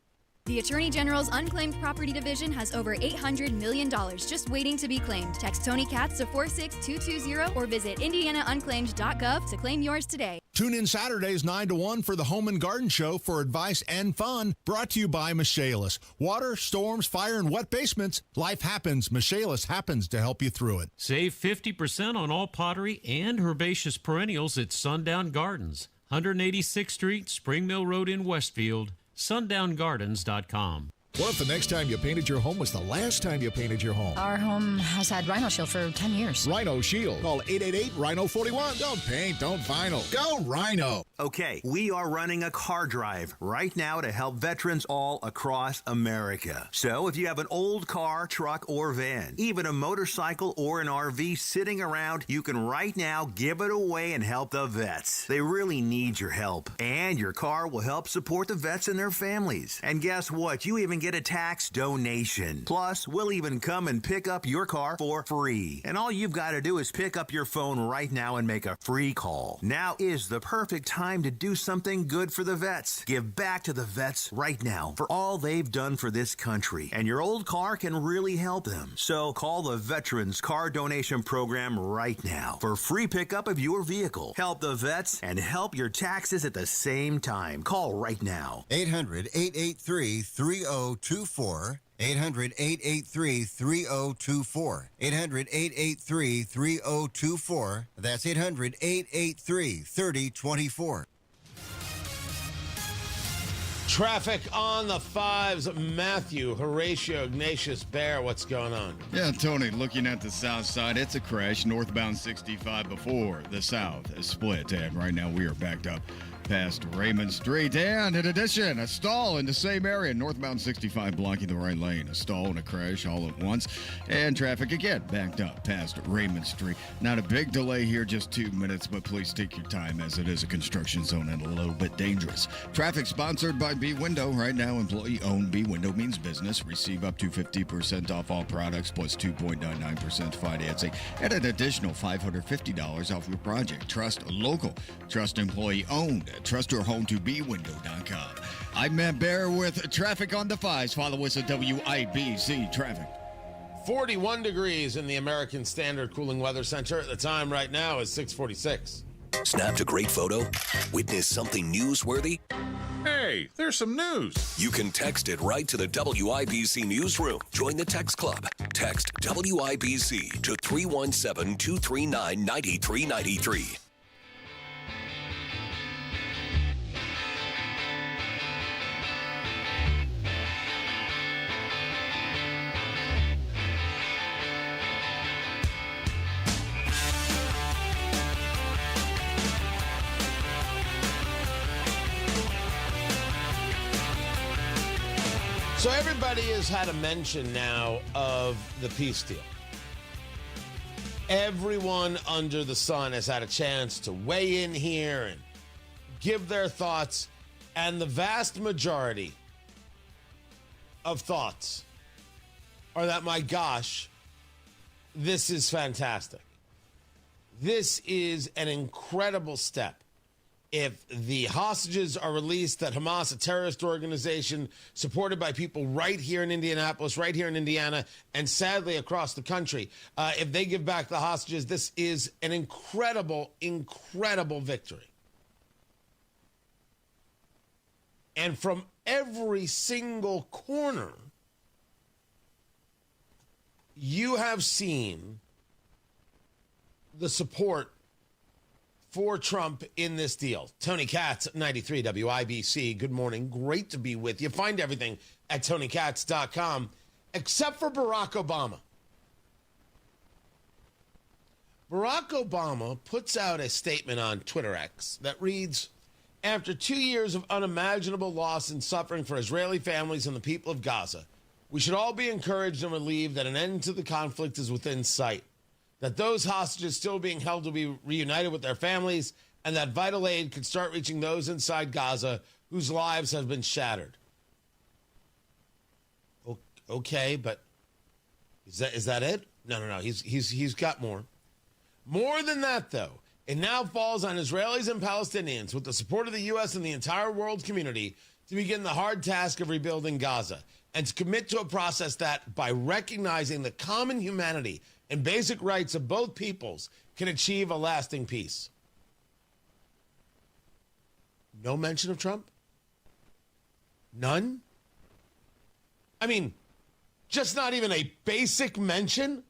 The Attorney General's Unclaimed Property Division has over $800 million just waiting to be claimed. Text Tony Katz to 46220 or visit indianaunclaimed.gov to claim yours today. Tune in Saturdays 9 to 1 for the Home and Garden Show for advice and fun. Brought to you by Michaelis. Water, storms, fire, and wet basements. Life happens. Michaelis happens to help you through it. Save 50% on all pottery and herbaceous perennials at Sundown Gardens. 186th Street, Spring Mill Road in Westfield. SundownGardens.com. What if the next time you painted your home was the last time you painted your home? Our home has had Rhino Shield for 10 years. Rhino Shield. Call 888-RHINO-41. Don't paint, don't vinyl. Go Rhino. Okay, we are running a car drive right now to help veterans all across America. So if you have an old car, truck, or van, even a motorcycle or an RV sitting around, you can right now give it away and help the vets. They really need your help. And your car will help support the vets and their families. And guess what? You even get a tax donation. Plus, we'll even come and pick up your car for free. And all you've got to do is pick up your phone right now and make a free call. Now is the perfect time to do something good for the vets. Give back to the vets right now for all they've done for this country. And your old car can really help them. So call the Veterans Car Donation Program right now for free pickup of your vehicle. Help the vets and help your taxes at the same time. Call right now. 800-883-3024. 800-883-3024. 800-883-3024. That's 800-883-3024. Traffic on the fives. Matthew, Horatio, Ignatius, Bear, what's going on? Yeah, Tony, looking at the south side, it's a crash northbound 65 before the south is split. And right now we are backed up past Raymond Street. And in addition, a stall in the same area, northbound 65 blocking the right lane. A stall and a crash all at once. And traffic again backed up past Raymond Street. Not a big delay here, just 2 minutes, but please take your time as it is a construction zone and a little bit dangerous. Traffic sponsored by B Window. Right now, employee-owned B Window means business. Receive up to 50% off all products plus 2.99% financing and an additional $550 off your project. Trust local. Trust employee-owned. Trust your home to bwindow.com. I'm Matt Bear with traffic on the fives. Follow us at WIBC Traffic. 41 degrees in the American Standard Cooling Weather Center. The time right now is 6:46. Snapped a great photo? Witness something newsworthy? Hey, there's some news. You can text it right to the WIBC newsroom. Join the text club. Text WIBC to 317-239-9393. So everybody has had a mention now of the peace deal. Everyone under the sun has had a chance to weigh in here and give their thoughts. And the vast majority of thoughts are that, my gosh, this is fantastic. This is an incredible step. If the hostages are released, that Hamas, a terrorist organization supported by people right here in Indianapolis, right here in Indiana, and sadly across the country, if they give back the hostages, this is an incredible, incredible victory. And from every single corner, you have seen the support for Trump in this deal. Tony Katz, 93 WIBC. Good morning. Great to be with you. Find everything at TonyKatz.com, except for Barack Obama. Barack Obama puts out a statement on Twitter X that reads, after 2 years of unimaginable loss and suffering for Israeli families and the people of Gaza, we should all be encouraged and relieved that an end to the conflict is within sight, that those hostages still being held will be reunited with their families, and that vital aid could start reaching those inside Gaza whose lives have been shattered. Okay, but is that it? No. He's got more. More than that, though. It now falls on Israelis and Palestinians, with the support of the U.S. and the entire world community, to begin the hard task of rebuilding Gaza and to commit to a process that, by recognizing the common humanity and basic rights of both peoples, can achieve a lasting peace. No mention of Trump? None? I mean, just not even a basic mention?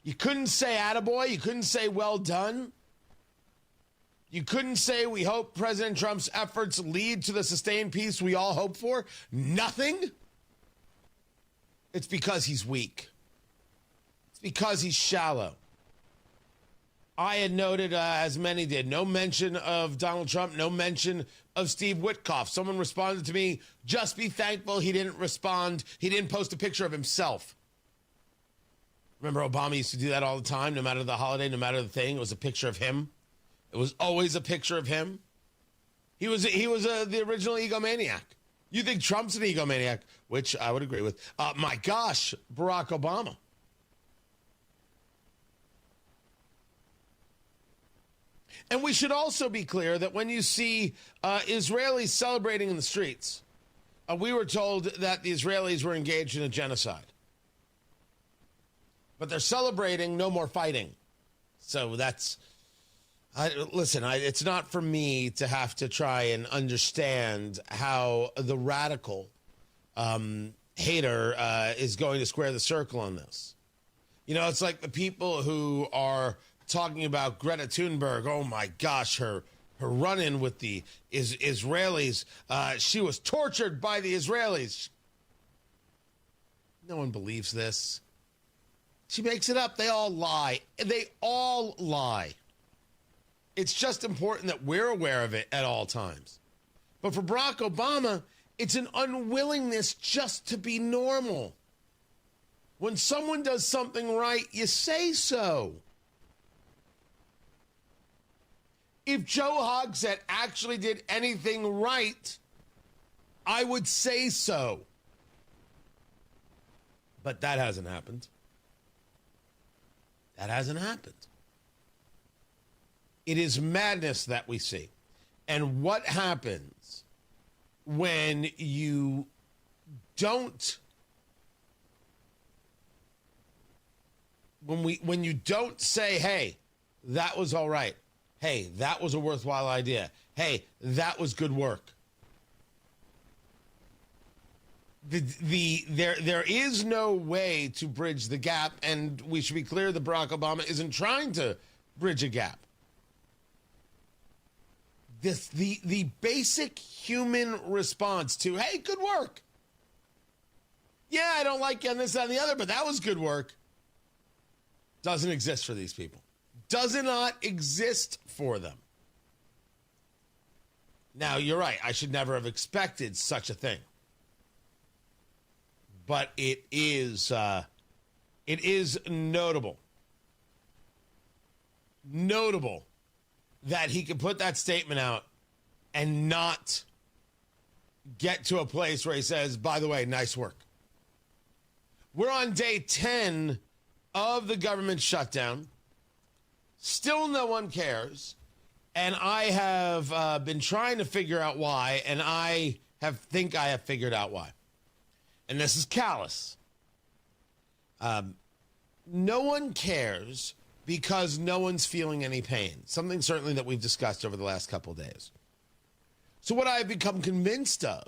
You couldn't say attaboy? You couldn't say well done? You couldn't say we hope President Trump's efforts lead to the sustained peace we all hope for? Nothing? It's because he's weak. It's because he's shallow. I had noted, as many did, no mention of Donald Trump, no mention of Steve Witkoff. Someone responded to me, just be thankful he didn't respond. He didn't post a picture of himself. Remember Obama used to do that all the time, no matter the holiday, no matter the thing. It was a picture of him. It was always a picture of him. He was the original egomaniac. You think Trump's an egomaniac, which I would agree with. My gosh, Barack Obama. And we should also be clear that when you see Israelis celebrating in the streets, we were told that the Israelis were engaged in a genocide. But they're celebrating no more fighting. So that's... it's not for me to have to try and understand how the radical hater is going to square the circle on this. You know, it's like the people who are talking about Greta Thunberg. Oh, my gosh, her run-in with the Israelis. She was tortured by the Israelis. No one believes this. She makes it up. They all lie. They all lie. It's just important that we're aware of it at all times. But for Barack Obama, it's an unwillingness just to be normal. When someone does something right, you say so. If Joe Hogsett actually did anything right, I would say so. But that hasn't happened. That hasn't happened. It is madness that we see. And what happens when you don't when you don't say, hey, that was all right. Hey, that was a worthwhile idea. Hey, that was good work. There is no way to bridge the gap, and we should be clear that Barack Obama isn't trying to bridge a gap. The basic human response to, hey, good work. Yeah, I don't like you on this, that, and the other, but that was good work. Doesn't exist for these people. Does not exist for them. Now, you're right. I should never have expected such a thing. But it is notable that he could put that statement out and not get to a place where he says, by the way, nice work. We're on day 10 of the government shutdown. Still no one cares. And I have been trying to figure out why, and I think I have figured out why. And this is callous. No one cares because no one's feeling any pain. Something certainly that we've discussed over the last couple of days. So what I've become convinced of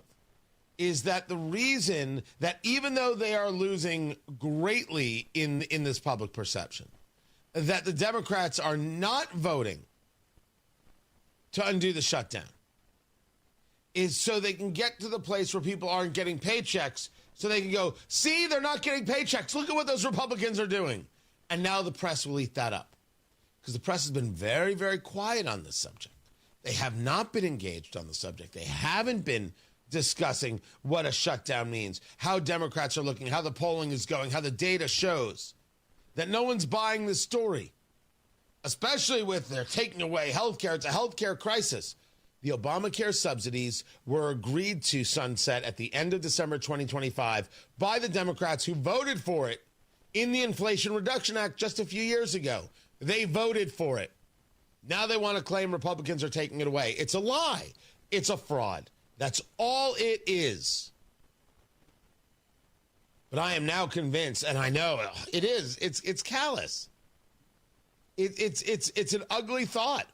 is that the reason that even though they are losing greatly in this public perception, that the Democrats are not voting to undo the shutdown is so they can get to the place where people aren't getting paychecks, so they can go, see, they're not getting paychecks. Look at what those Republicans are doing. And now the press will eat that up. Because the press has been very, very quiet on this subject. They have not been engaged on the subject. They haven't been discussing what a shutdown means, how Democrats are looking, how the polling is going, how the data shows that no one's buying this story, especially with they're taking away health care. It's a health care crisis. The Obamacare subsidies were agreed to sunset at the end of December 2025 by the Democrats who voted for it in the Inflation Reduction Act just a few years ago. They voted for it. Now they want to claim Republicans are taking it away. It's a lie. It's a fraud. That's all it is. But I am now convinced, and I know it is. It's callous. It's an ugly thought.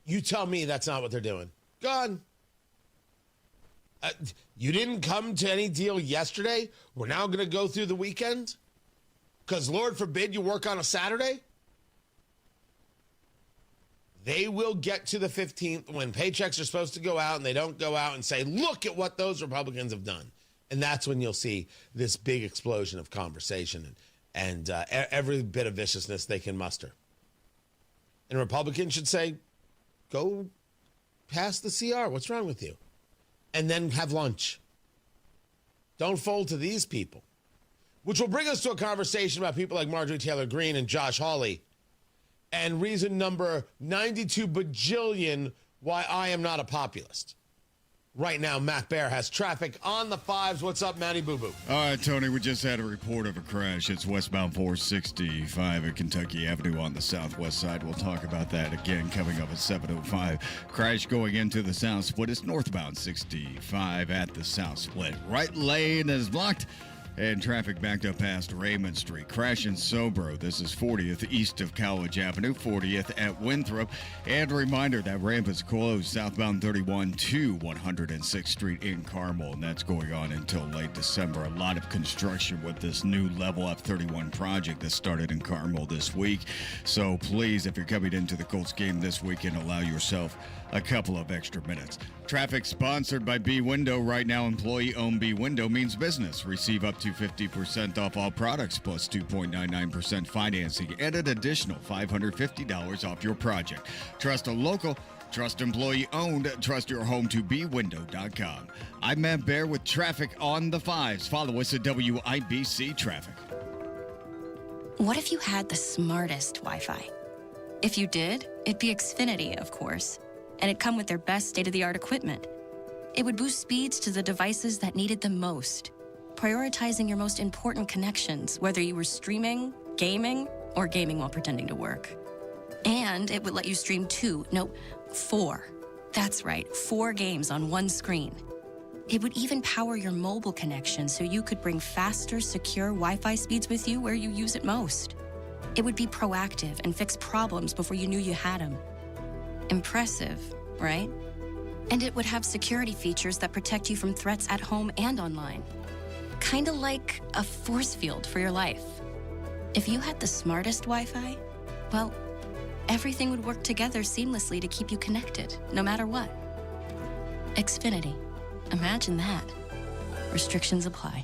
You tell me that's not what they're doing. Gone. You didn't come to any deal yesterday. We're now going to go through the weekend? Because Lord forbid you work on a Saturday? They will get to the 15th when paychecks are supposed to go out and they don't go out and say, look at what those Republicans have done. And that's when you'll see this big explosion of conversation and every bit of viciousness they can muster. And Republicans should say, go pass the CR. What's wrong with you? And then have lunch. Don't fold to these people. Which will bring us to a conversation about people like Marjorie Taylor Greene and Josh Hawley. And reason number 92 bajillion why I am not a populist. Right now, Matt Bear has traffic on the 5s. What's up, Matty Boo Boo? All right, Tony, we just had a report of a crash. It's westbound 465 at Kentucky Avenue on the southwest side. We'll talk about that again coming up at 7:05. Crash going into the south split. It's northbound 65 at the south split. Right lane is blocked. And traffic backed up past Raymond Street. Crash in Sobro. This is 40th east of College Avenue, 40th at Winthrop. And a reminder that ramp is closed southbound 31 to 106th Street in Carmel. And that's going on until late December. A lot of construction with this new Level Up 31 project that started in Carmel this week. So please, if you're coming into the Colts game this weekend, allow yourself a couple of extra minutes. Traffic sponsored by B Window. Right now, employee-owned B Window means business. Receive up to 50% off all products plus 2.99% financing and an additional $550 off your project. Trust a local, trust employee-owned, trust your home to bwindow.com. I'm Matt Bear with traffic on the 5s. Follow us at WIBC Traffic. What if you had the smartest Wi-Fi? If you did, it'd be Xfinity, of course. And it'd come with their best state-of-the-art equipment. It would boost speeds to the devices that needed them most, prioritizing your most important connections, whether you were streaming, gaming, or gaming while pretending to work. And it would let you stream 4. That's right, 4 games on one screen. It would even power your mobile connection so you could bring faster, secure Wi-Fi speeds with you where you use it most. It would be proactive and fix problems before you knew you had them. Impressive, right? And it would have security features that protect you from threats at home and online. Kinda like a force field for your life. If you had the smartest Wi-Fi, well, everything would work together seamlessly to keep you connected, no matter what. Xfinity. Imagine that. Restrictions apply.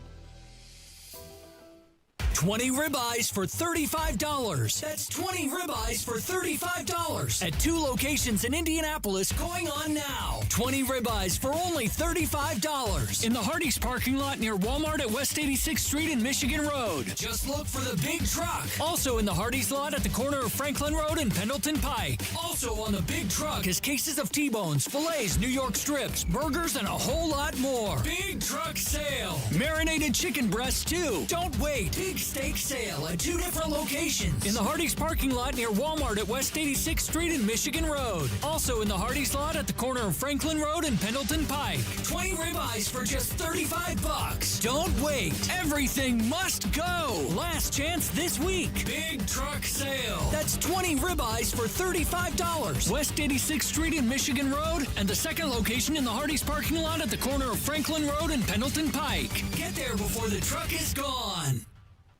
20 ribeyes for $35. That's 20 ribeyes for $35 at 2 locations in Indianapolis going on now. 20 ribeyes for only $35 in the Hardee's parking lot near Walmart at West 86th Street and Michigan Road. Just look for the big truck. Also in the Hardee's lot at the corner of Franklin Road and Pendleton Pike. Also on the big truck is cases of T-bones, fillets, New York strips, burgers, and a whole lot more. Big truck sale. Marinated chicken breasts too. Don't wait. Big steak sale at 2 different locations. In the Hardee's parking lot near Walmart at West 86th Street and Michigan Road. Also in the Hardee's lot at the corner of Franklin Road and Pendleton Pike. 20 ribeyes for just $35. Don't wait. Everything must go. Last chance this week. Big truck sale. That's 20 ribeyes for $35. West 86th Street and Michigan Road, and the second location in the Hardee's parking lot at the corner of Franklin Road and Pendleton Pike. Get there before the truck is gone.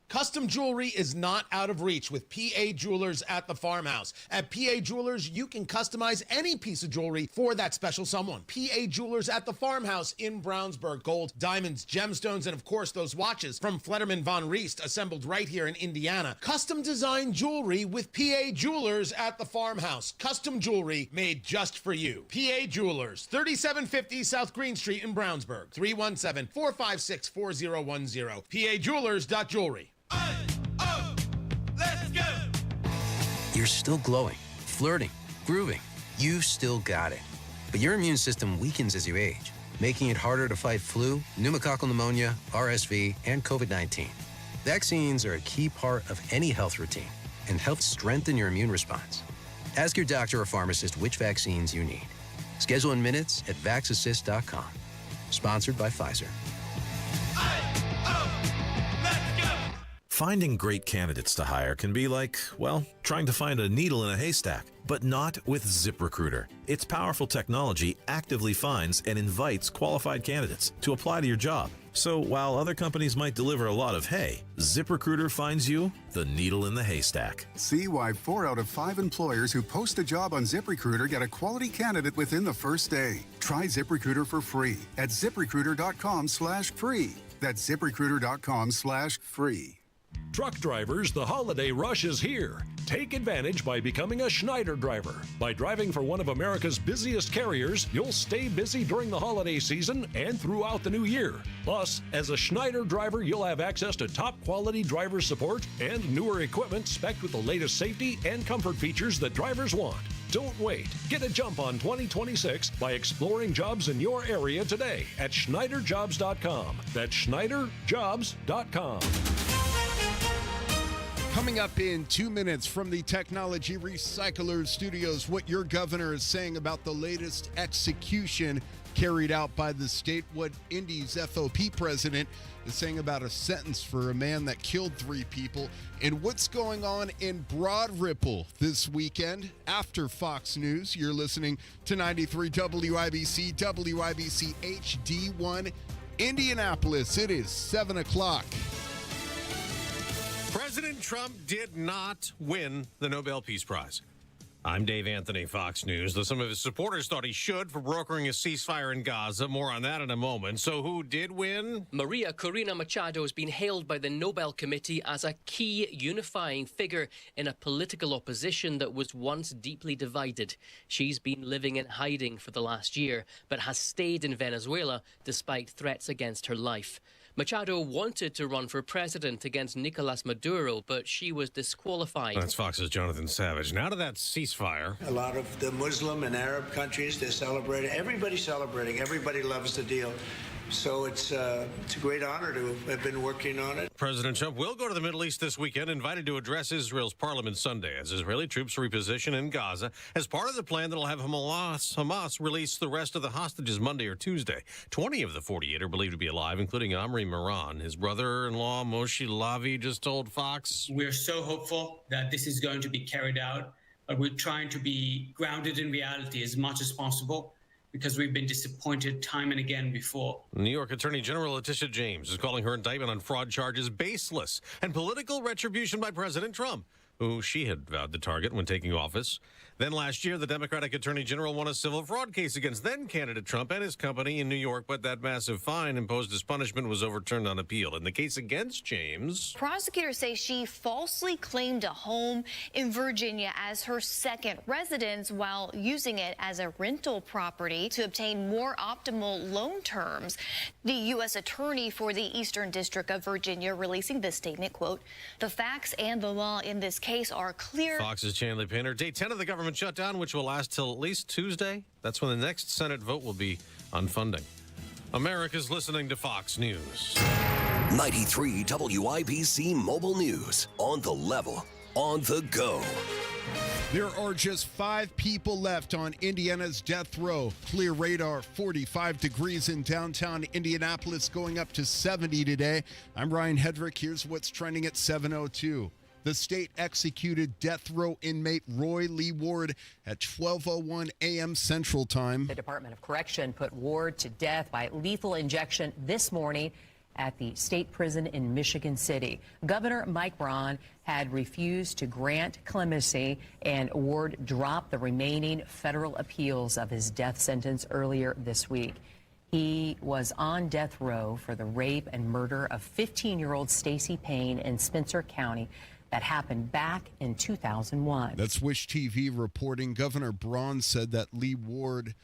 Custom jewelry is not out of reach with PA Jewelers at the Farmhouse. At PA Jewelers, you can customize any piece of jewelry for that special someone. PA Jewelers at the Farmhouse in Brownsburg. Gold, diamonds, gemstones, and of course those watches from Flederman Von Riest, assembled right here in Indiana. Custom designed jewelry with PA Jewelers at the Farmhouse. Custom jewelry made just for you. PA Jewelers, 3750 South Green Street in Brownsburg. 317-456-4010. PAJewelers.jewelry. Let's go! You're still glowing, flirting, grooving. You've still got it. But your immune system weakens as you age, making it harder to fight flu, pneumococcal pneumonia, RSV, and COVID-19. Vaccines are a key part of any health routine and help strengthen your immune response. Ask your doctor or pharmacist which vaccines you need. Schedule in minutes at vaxassist.com. Sponsored by Pfizer. Finding great candidates to hire can be like, well, trying to find a needle in a haystack, but not with ZipRecruiter. Its powerful technology actively finds and invites qualified candidates to apply to your job. So while other companies might deliver a lot of hay, ZipRecruiter finds you the needle in the haystack. See why 4 out of 5 employers who post a job on ZipRecruiter get a quality candidate within the first day. Try ZipRecruiter for free at ZipRecruiter.com/free. That's ZipRecruiter.com/free. Truck drivers, the holiday rush is here. Take advantage by becoming a Schneider driver. By driving for one of America's busiest carriers, you'll stay busy during the holiday season and throughout the new year. Plus, as a Schneider driver, you'll have access to top quality driver support and newer equipment spec'd with the latest safety and comfort features that drivers want. Don't wait. Get a jump on 2026 by exploring jobs in your area today at SchneiderJobs.com. That's SchneiderJobs.com. Coming up in 2 minutes from the Technology Recyclers Studios, what your governor is saying about the latest execution carried out by the state, what Indy's FOP president is saying about a sentence for a man that killed 3 people, and what's going on in Broad Ripple this weekend. After Fox News, you're listening to 93 WIBC, WIBC HD1 Indianapolis. It is 7 o'clock. President Trump did not win the Nobel Peace Prize. I'm Dave Anthony, Fox News. Though some of his supporters thought he should for brokering a ceasefire in Gaza. More on that in a moment. So who did win? Maria Corina Machado has been hailed by the Nobel Committee as a key unifying figure in a political opposition that was once deeply divided. She's been living in hiding for the last year, but has stayed in Venezuela despite threats against her life. Machado wanted to run for president against Nicolas Maduro, but she was disqualified. That's Fox's Jonathan Savage. Now to that ceasefire. A lot of the Muslim and Arab countries, they're celebrating. Everybody's celebrating. Everybody loves the deal. So it's a great honor to have been working on it. President Trump will go to the Middle East this weekend, invited to address Israel's parliament Sunday as Israeli troops reposition in Gaza as part of the plan that'll have Hamas release the rest of the hostages Monday or Tuesday. 20 of the 48 are believed to be alive, including Amri Moran. His brother-in-law, Moshe Lavi, just told Fox. We're so hopeful that this is going to be carried out, but we're trying to be grounded in reality as much as possible, because we've been disappointed time and again before. New York Attorney General Letitia James is calling her indictment on fraud charges baseless and political retribution by President Trump, who she had vowed to target when taking office. Then last year, the Democratic Attorney General won a civil fraud case against then-candidate Trump and his company in New York, but that massive fine imposed as punishment was overturned on appeal. In the case against James, prosecutors say she falsely claimed a home in Virginia as her second residence while using it as a rental property to obtain more optimal loan terms. The U.S. Attorney for the Eastern District of Virginia releasing this statement, quote, "The facts and the law in this case are clear." Fox's Chandler Painter. Day 10 of the government shutdown, which will last till at least Tuesday. That's when the next Senate vote will be on funding. America's listening to Fox News. 93 WIBC Mobile News. On the level, on the go. There are just 5 people left on Indiana's death row. Clear radar, 45 degrees in downtown Indianapolis, going up to 70 today. I'm Ryan Hedrick. Here's what's trending at 7:02. The state executed death row inmate Roy Lee Ward at 12:01 a.m. Central Time. The Department of Correction put Ward to death by lethal injection this morning at the state prison in Michigan City. Governor Mike Braun had refused to grant clemency, and Ward dropped the remaining federal appeals of his death sentence earlier this week. He was on death row for the rape and murder of 15-year-old Stacey Payne in Spencer County. That happened back in 2001. That's Wish TV reporting. Governor Braun said that Lee Ward's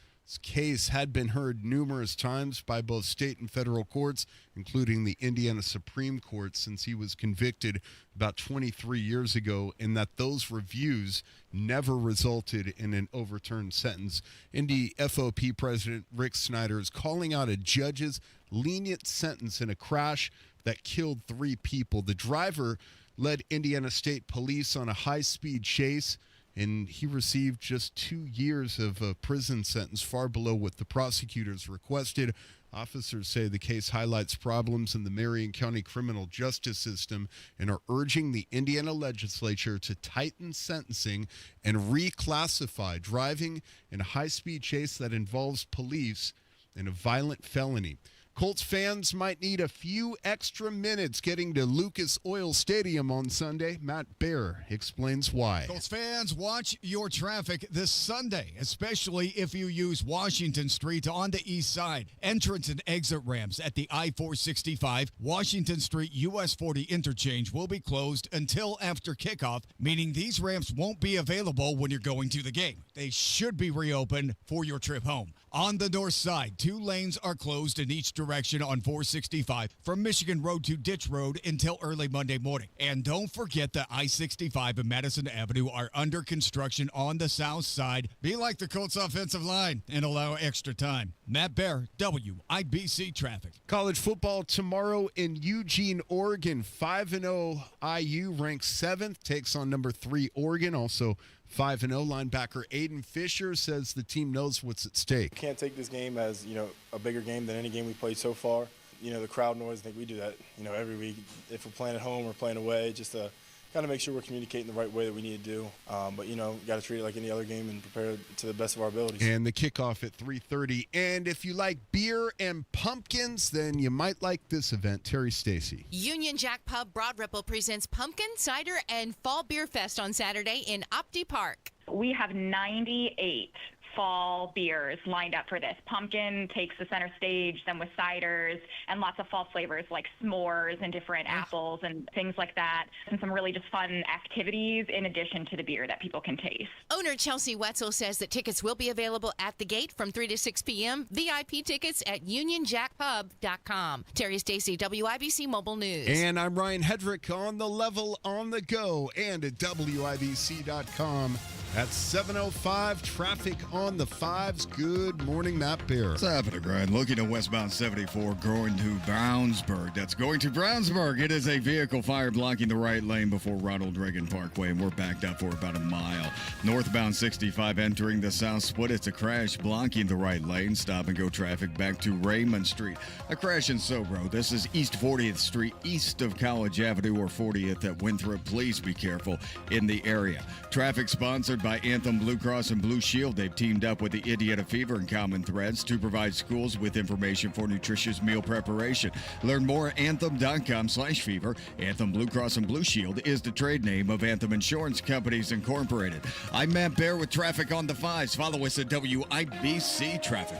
case had been heard numerous times by both state and federal courts, including the Indiana Supreme Court, since he was convicted about 23 years ago, and that those reviews never resulted in an overturned sentence. Indy FOP President Rick Snyder is calling out a judge's lenient sentence in a crash that killed 3 people. The driver led Indiana State Police on a high-speed chase, and he received just 2 years of a prison sentence, far below what the prosecutors requested. Officers say the case highlights problems in the Marion County criminal justice system and are urging the Indiana legislature to tighten sentencing and reclassify driving in a high-speed chase that involves police in a violent felony. Colts fans might need a few extra minutes getting to Lucas Oil Stadium on Sunday. Matt Baer explains why. Colts fans, watch your traffic this Sunday, especially if you use Washington Street on the east side. Entrance and exit ramps at the I-465 Washington Street US 40 interchange will be closed until after kickoff, meaning these ramps won't be available when you're going to the game. They should be reopened for your trip home. On the north side, 2 lanes are closed in each direction on 465 from Michigan Road to Ditch Road until early Monday morning. And don't forget the I-65 and Madison Avenue are under construction on the south side. Be like the Colts offensive line and allow extra time. Matt Baer, WIBC Traffic. College football tomorrow in Eugene, Oregon. 5-0 IU ranks 7th, takes on number 3 Oregon. Also 5-0 linebacker Aiden Fisher says the team knows what's at stake. Can't take this game as, a bigger game than any game we played so far. The crowd noise, I think we do that, every week. If we're playing at home or playing away, just to kind of make sure we're communicating the right way that we need to do. But, got to treat it like any other game and prepare it to the best of our abilities. And the kickoff at 3:30. And if you like beer and pumpkins, then you might like this event. Terry Stacy. Union Jack Pub Broad Ripple presents Pumpkin, Cider, and Fall Beer Fest on Saturday in Opti Park. We have 98 fall beers lined up for this. Pumpkin takes the center stage, then with ciders and lots of fall flavors like s'mores and different apples and things like that, and some really just fun activities in addition to the beer that people can taste. Owner Chelsea Wetzel says that tickets will be available at the gate from 3 to 6 p.m. VIP tickets at unionjackpub.com. Terry Stacy, WIBC Mobile News. And I'm Ryan Hedrick on the level, on the go, and at WIBC.com. At 7:05, traffic on the 5s. Good morning, Matt Baer. What's happening, Brian? Looking at westbound 74, going to Brownsburg. That's going to Brownsburg. It is a vehicle fire blocking the right lane before Ronald Reagan Parkway, and we're backed up for about a mile. Northbound 65 entering the south split. It's a crash blocking the right lane. Stop and go traffic back to Raymond Street. A crash in Sobro. This is East 40th Street, east of College Avenue or 40th at Winthrop. Please be careful in the area. Traffic sponsored by Anthem Blue Cross and Blue Shield. They've teamed up with the Indiana Fever and Common Threads to provide schools with information for nutritious meal preparation. Learn more at anthem.com/fever. Anthem Blue Cross and Blue Shield is the trade name of Anthem Insurance Companies Incorporated. I'm Matt Baer with traffic on the 5s. Follow us at WIBC Traffic.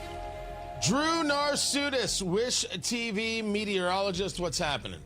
Drew Narsutis, Wish TV meteorologist. What's happening?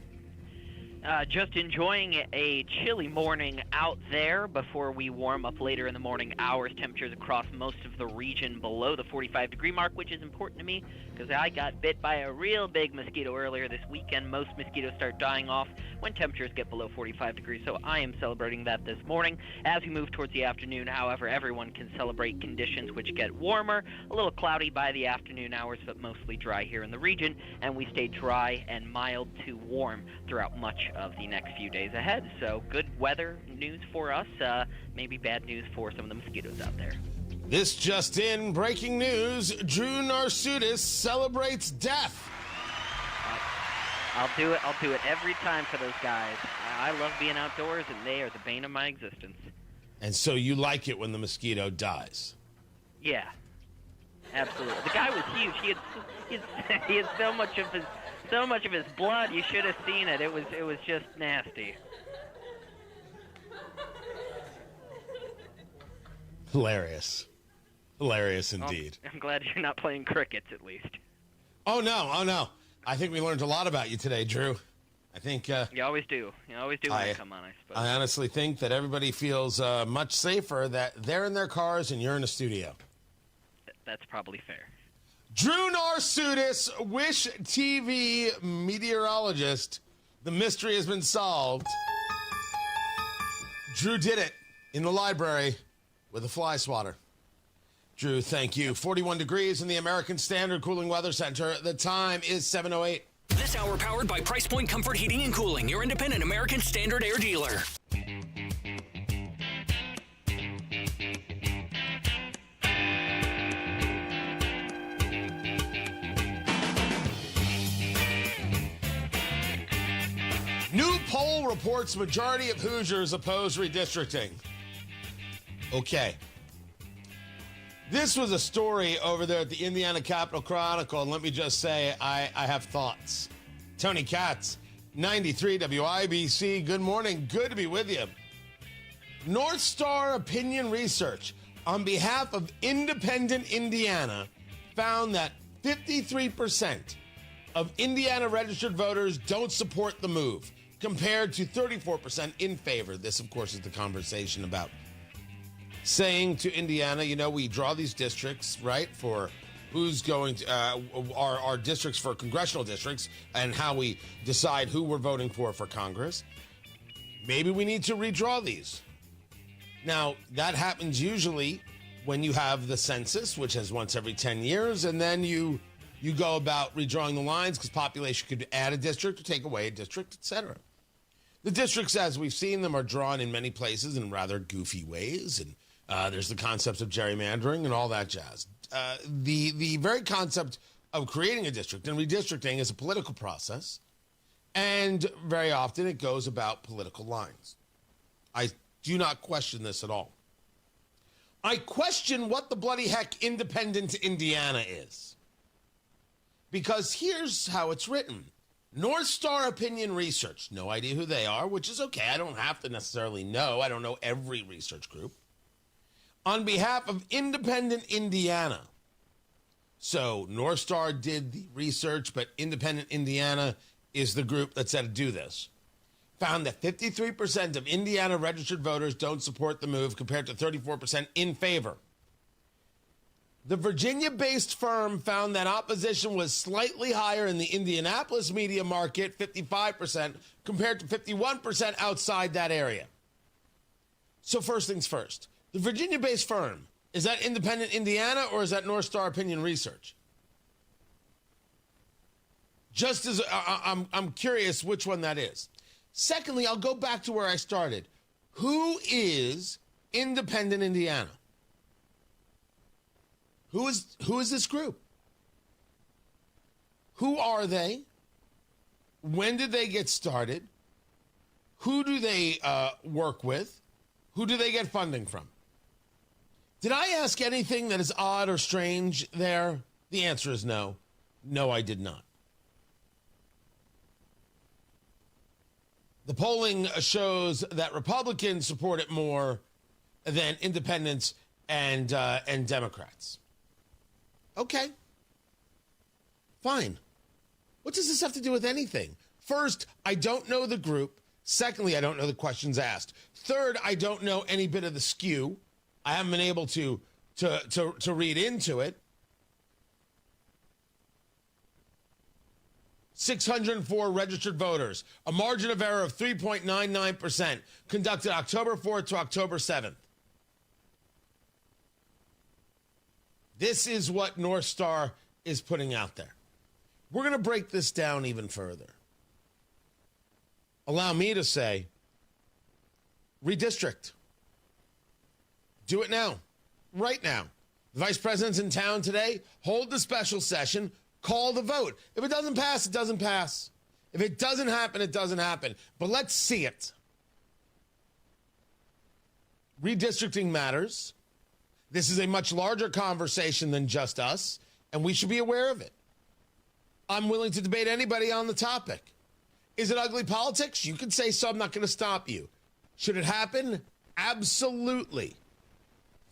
Just enjoying a chilly morning out there before we warm up later in the morning hours. Temperatures across most of the region below the 45-degree mark, which is important to me because I got bit by a real big mosquito earlier this weekend. Most mosquitoes start dying off when temperatures get below 45 degrees, so I am celebrating that this morning. As we move towards the afternoon, however, everyone can celebrate conditions which get warmer, a little cloudy by the afternoon hours, but mostly dry here in the region, and we stay dry and mild to warm throughout much of the next few days ahead. So good weather news for us, maybe bad news for some of the mosquitoes out there. This just in, breaking news, Drew Narsutis celebrates death. I'll do it every time for those guys. I love being outdoors, and they are the bane of my existence. And so you like it when the mosquito dies? Yeah, absolutely. The guy was huge. He had so much of his blood. You should have seen it. It was just nasty. Hilarious indeed. I'm glad you're not playing crickets, at least. Oh no. I think we learned a lot about you today, Drew. I think you always do. You always do when you come on, I suppose. I honestly think that everybody feels much safer that they're in their cars and you're in a studio. That's probably fair. Drew Narsutis, Wish TV meteorologist. The mystery has been solved. Drew did it in the library with a fly swatter. Drew, thank you. 41 degrees in the American Standard Cooling Weather Center. The time is 7:08. This hour powered by Price Point Comfort Heating and Cooling, your independent American Standard Air dealer. New poll reports majority of Hoosiers oppose redistricting. Okay. This was a story over there at the Indiana Capital Chronicle, and let me just say, I have thoughts. Tony Katz, 93 WIBC. Good morning. Good to be with you. North Star Opinion Research, on behalf of Independent Indiana, found that 53% of Indiana registered voters don't support the move, compared to 34% in favor. This, of course, is the conversation about saying to Indiana, you know, we draw these districts, right, for who's going to, our districts for congressional districts and how we decide who we're voting for Congress. Maybe we need to redraw these. Now, that happens usually when you have the census, which is once every 10 years, and then you go about redrawing the lines because population could add a district or take away a district, etc. The districts, as we've seen them, are drawn in many places in rather goofy ways, and there's the concepts of gerrymandering and all that jazz. The very concept of creating a district and redistricting is a political process, and very often it goes about political lines. I do not question this at all. I question what the bloody heck Independent Indiana is. Because here's how it's written. North Star Opinion Research. No idea who they are, which is okay. I don't have to necessarily know. I don't know every research group. On behalf of Independent Indiana. So North Star did the research, but Independent Indiana is the group that said to do this. Found that 53% of Indiana registered voters don't support the move compared to 34% in favor. The Virginia-based firm found that opposition was slightly higher in the Indianapolis media market, 55%, compared to 51% outside that area. So first things first. The Virginia-based firm, is that Independent Indiana or is that North Star Opinion Research? Just as I'm curious which one that is. Secondly, I'll go back to where I started. Who is Independent Indiana? Who is this group? Who are they? When did they get started? Who do they work with? Who do they get funding from? Did I ask anything that is odd or strange there? The answer is no. No, I did not. The polling shows that Republicans support it more than independents and Democrats. Okay. Fine. What does this have to do with anything? First, I don't know the group. Secondly, I don't know the questions asked. Third, I don't know any bit of the skew. I haven't been able to read into it. 604 registered voters, a margin of error of 3.99%, conducted October 4th to October 7th. This is what North Star is putting out there. We're going to break this down even further. Allow me to say, redistrict. Do it now, right now. The vice president's in town today. Hold the special session. Call the vote. If it doesn't pass, it doesn't pass. If it doesn't happen, it doesn't happen. But let's see it. Redistricting matters. This is a much larger conversation than just us, and we should be aware of it. I'm willing to debate anybody on the topic. Is it ugly politics? You can say so. I'm not going to stop you. Should it happen? Absolutely.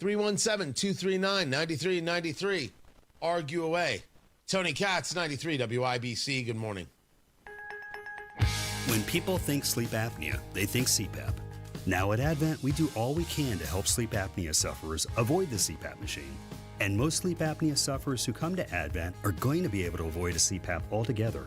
317-239-9393. Argue away. Tony Katz, 93 WIBC. Good morning. When people think sleep apnea, they think CPAP. Now at Advent, we do all we can to help sleep apnea sufferers avoid the CPAP machine. And most sleep apnea sufferers who come to Advent are going to be able to avoid a CPAP altogether.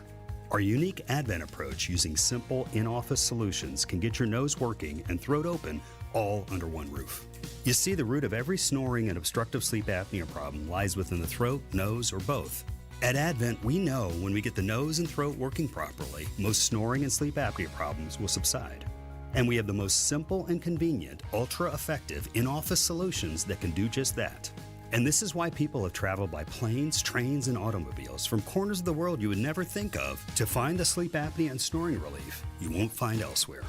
Our unique Advent approach using simple in-office solutions can get your nose working and throat open all under one roof. You see, the root of every snoring and obstructive sleep apnea problem lies within the throat, nose, or both. At Advent, we know when we get the nose and throat working properly, most snoring and sleep apnea problems will subside. And we have the most simple and convenient, ultra-effective in-office solutions that can do just that. And this is why people have traveled by planes, trains, and automobiles from corners of the world you would never think of to find the sleep apnea and snoring relief you won't find elsewhere.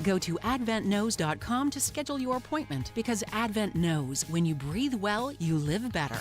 Go to adventknows.com to schedule your appointment because Advent knows when you breathe well, you live better.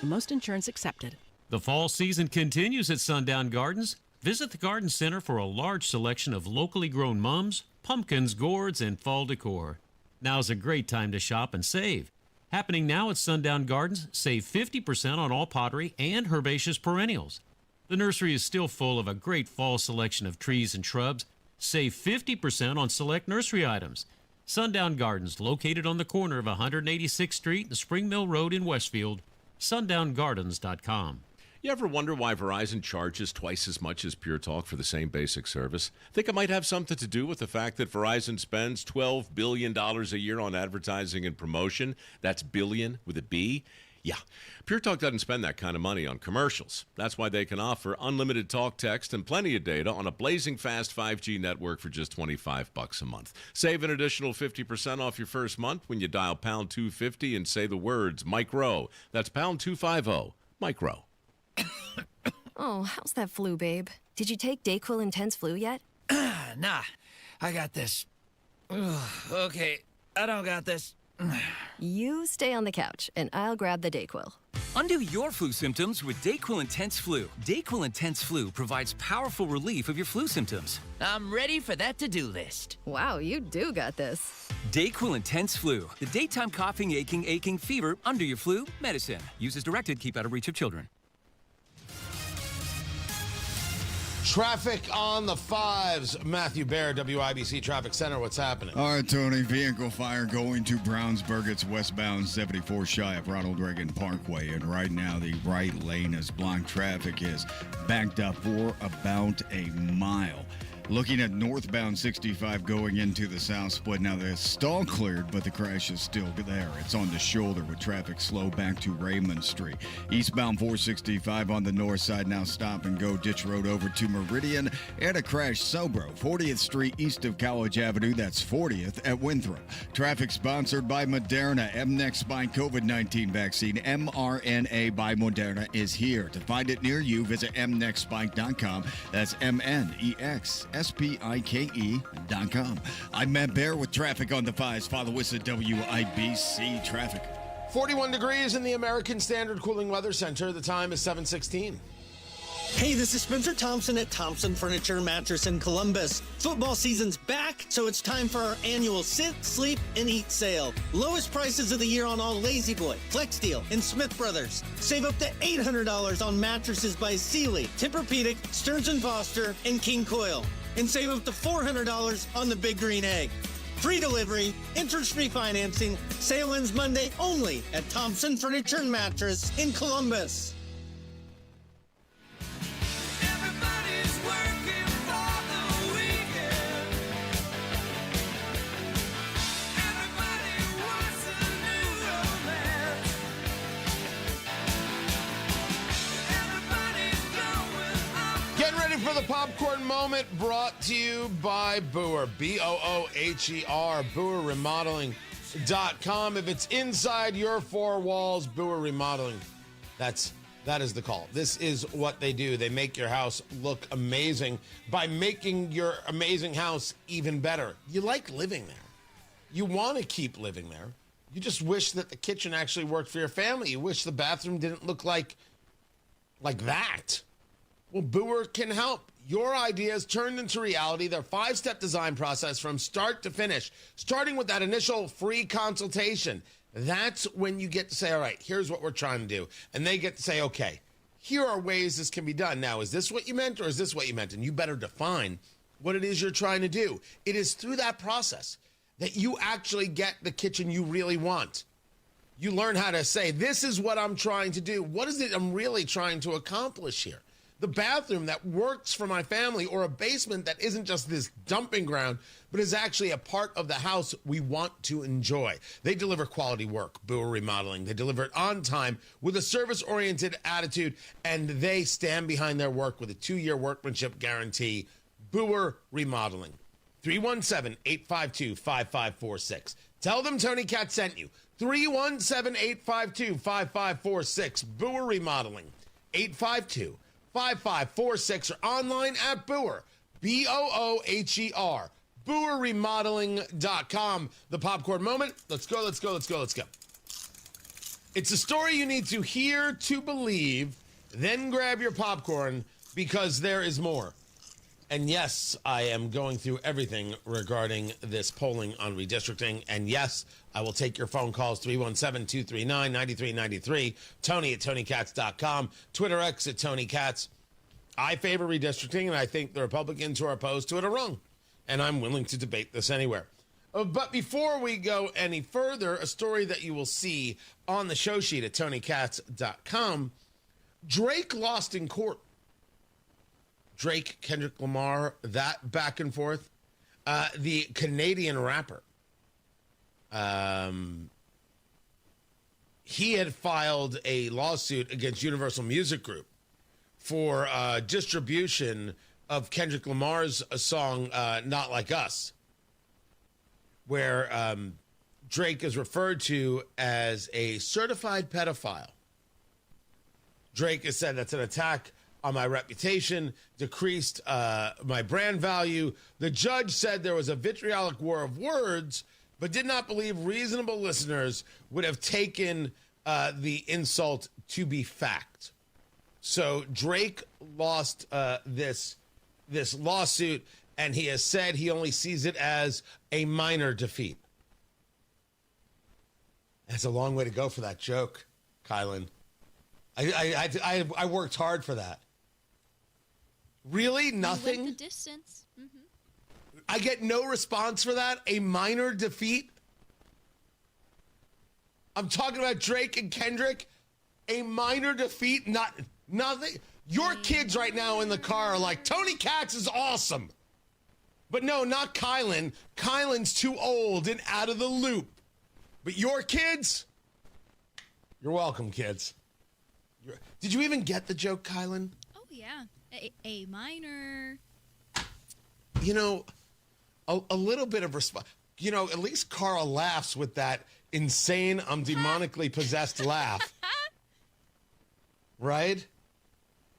Most insurance accepted. The fall season continues at Sundown Gardens. Visit the Garden Center for a large selection of locally grown mums, pumpkins, gourds, and fall decor. Now's a great time to shop and save. Happening now at Sundown Gardens, save 50% on all pottery and herbaceous perennials. The nursery is still full of a great fall selection of trees and shrubs. Save 50% on select nursery items. Sundown Gardens, located on the corner of 186th Street and Spring Mill Road in Westfield. SundownGardens.com. You ever wonder why Verizon charges twice as much as Pure Talk for the same basic service? Think it might have something to do with the fact that Verizon spends $12 billion a year on advertising and promotion. That's billion with a B. Yeah, Pure Talk doesn't spend that kind of money on commercials. That's why they can offer unlimited talk, text, and plenty of data on a blazing fast 5G network for just $25 a month. Save an additional 50% off your first month when you dial pound 250 and say the words Micro. That's pound 250, Micro. Oh, how's that flu, babe? Did you take Dayquil Intense Flu yet? Nah, I got this. Ugh, okay, I don't got this. You stay on the couch, and I'll grab the Dayquil. Undo your flu symptoms with Dayquil Intense Flu. Dayquil Intense Flu provides powerful relief of your flu symptoms. I'm ready for that to-do list. Wow, you do got this. Dayquil Intense Flu. The daytime coughing, aching, fever, under your flu, medicine. Use as directed, keep out of reach of children. Traffic on the 5s. Matthew Baer, WIBC Traffic Center. What's happening? All right, Tony. Vehicle fire going to Brownsburg. It's westbound 74 shy of Ronald Reagan Parkway. And right now, the right lane is blocked. Traffic is backed up for about a mile. Looking at northbound 65 going into the south split. Now, the stall cleared, but the crash is still there. It's on the shoulder with traffic slow back to Raymond Street. Eastbound 465 on the north side. Now stop and go ditch road over to Meridian. And a crash Sobro, 40th Street east of College Avenue. That's 40th at Winthrop. Traffic sponsored by Moderna. Mnex by COVID-19 vaccine. mRNA by Moderna is here. To find it near you, visit mnexspike.com. That's MNEXSPIKE.com. I'm Matt Bear with traffic on the 5s. Follow us at WIBC Traffic. 41 degrees in the American Standard Cooling Weather Center. The time is 7:16. Hey, this is Spencer Thompson at Thompson Furniture Mattress in Columbus. Football season's back, so it's time for our annual Sit, Sleep, and Eat sale. Lowest prices of the year on all Lazy Boy, Flex Steel, and Smith Brothers. Save up to $800 on mattresses by Sealy, Tempur-Pedic, Stearns & Foster, and King Coil. And save up to $400 on the Big Green Egg. Free delivery, interest-free financing. Sale ends Monday only at Thompson Furniture and Mattress in Columbus. Getting ready for the popcorn moment, brought to you by Booher, B-O-O-H-E-R, BooherRemodeling.com. If it's inside your four walls, Booher Remodeling, that is the call. This is what they do. They make your house look amazing by making your amazing house even better. You like living there. You want to keep living there. You just wish that the kitchen actually worked for your family. You wish the bathroom didn't look like that. Well, Booher can help. Your ideas turned into reality. Their 5-step design process from start to finish, starting with that initial free consultation. That's when you get to say, all right, here's what we're trying to do. And they get to say, okay, here are ways this can be done. Now, is this what you meant or is this what you meant? And you better define what it is you're trying to do. It is through that process that you actually get the kitchen you really want. You learn how to say, this is what I'm trying to do. What is it I'm really trying to accomplish here? The bathroom that works for my family, or a basement that isn't just this dumping ground, but is actually a part of the house we want to enjoy. They deliver quality work, Booher Remodeling. They deliver it on time with a service-oriented attitude, and they stand behind their work with a 2-year workmanship guarantee. Booher Remodeling. 317-852-5546. Tell them Tony Katz sent you. 317-852-5546. Booher Remodeling. 852 5546 or online at Booher, Booher, BooherRemodeling.com. The popcorn moment. Let's go. It's a story you need to hear to believe, then grab your popcorn because there is more. And yes, I am going through everything regarding this polling on redistricting. And yes, I will take your phone calls, 317-239-9393, Tony at TonyKatz.com, Twitter X at Tony Katz. I favor redistricting, and I think the Republicans who are opposed to it are wrong. And I'm willing to debate this anywhere. But before we go any further, a story that you will see on the show sheet at TonyKatz.com, Drake lost in court. Drake, Kendrick Lamar, that back and forth. The Canadian rapper, he had filed a lawsuit against Universal Music Group for distribution of Kendrick Lamar's song, Not Like Us, where Drake is referred to as a certified pedophile. Drake has said that's an attack on my reputation, decreased my brand value. The judge said there was a vitriolic war of words, but did not believe reasonable listeners would have taken the insult to be fact. So Drake lost this lawsuit, and he has said he only sees it as a minor defeat. That's a long way to go for that joke, Kylan. I worked hard for that. Really? Nothing? You went the distance. Mm-hmm. I get no response for that? A minor defeat? I'm talking about Drake and Kendrick. A minor defeat? Nothing? Your kids right now in the car are like, Tony Katz is awesome. But no, not Kylan. Kylan's too old and out of the loop. But your kids? You're welcome, kids. Did you even get the joke, Kylan? Oh, yeah. A minor. You know, a little bit of response. You know, at least Carl laughs with that insane, I'm demonically possessed laugh. Right?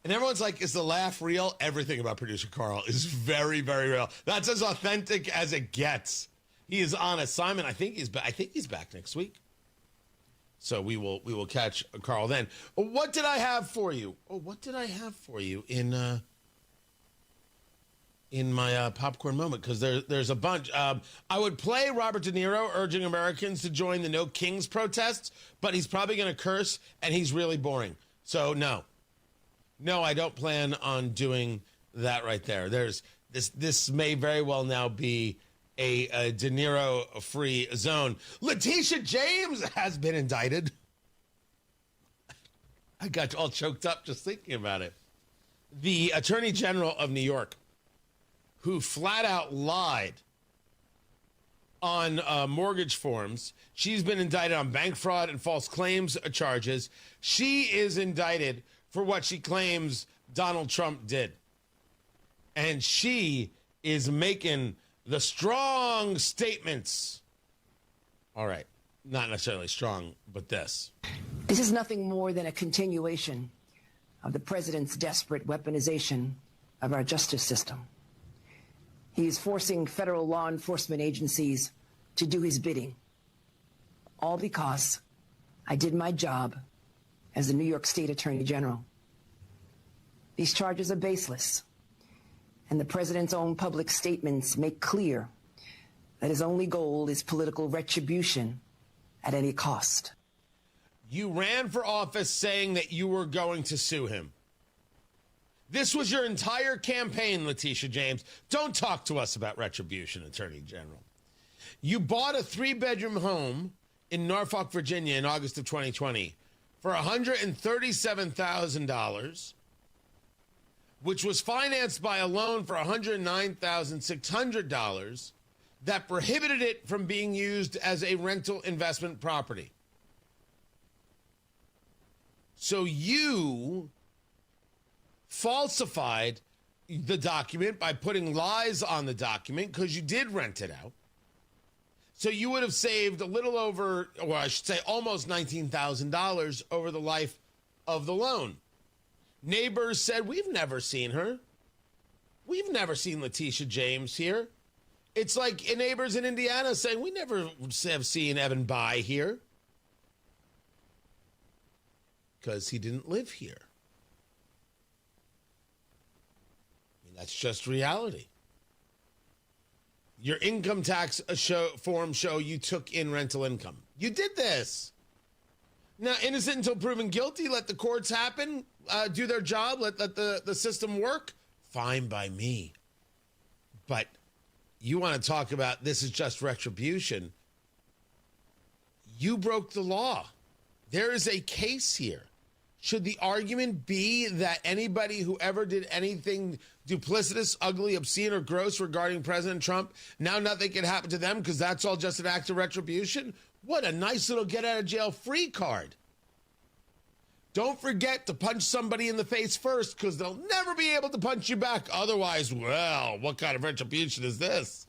And everyone's like, is the laugh real? Everything about producer Carl is very, very real. That's as authentic as it gets. He is on assignment. I think he's back next week. So we will catch Carl then. What did I have for you? In my popcorn moment? Because there's a bunch. I would play Robert De Niro urging Americans to join the No Kings protests, but he's probably going to curse, and he's really boring. So no, I don't plan on doing that right there. This may very well now be a De Niro free zone. Letitia James has been indicted. I got all choked up just thinking about it. The Attorney General of New York, who flat out lied on mortgage forms. She's been indicted on bank fraud and false claims charges. She is indicted for what she claims Donald Trump did. And she is making the strong statements. All right. Not necessarily strong, but this. This is nothing more than a continuation of the president's desperate weaponization of our justice system. He is forcing federal law enforcement agencies to do his bidding, all because I did my job as the New York State Attorney General. These charges are baseless, and the president's own public statements make clear that his only goal is political retribution at any cost. You ran for office saying that you were going to sue him. This was your entire campaign, Letitia James. Don't talk to us about retribution, Attorney General. You bought a 3-bedroom home in Norfolk, Virginia in August of 2020 for $137,000, which was financed by a loan for $109,600 that prohibited it from being used as a rental investment property. So you falsified the document by putting lies on the document because you did rent it out. So you would have saved a little over, or I should say almost $19,000 over the life of the loan. Neighbors said, we've never seen her. We've never seen Letitia James here. It's like neighbors in Indiana saying, we never have seen Evan Bayh here. Because he didn't live here. I mean, that's just reality. Your income tax form show you took in rental income. You did this. Now, innocent until proven guilty, let the courts happen, do their job, let the system work. Fine by me. But you want to talk about this is just retribution. You broke the law. There is a case here. Should the argument be that anybody who ever did anything duplicitous, ugly, obscene, or gross regarding President Trump, now nothing can happen to them because that's all just an act of retribution? What a nice little get-out-of-jail-free card. Don't forget to punch somebody in the face first because they'll never be able to punch you back. Otherwise, well, what kind of retribution is this?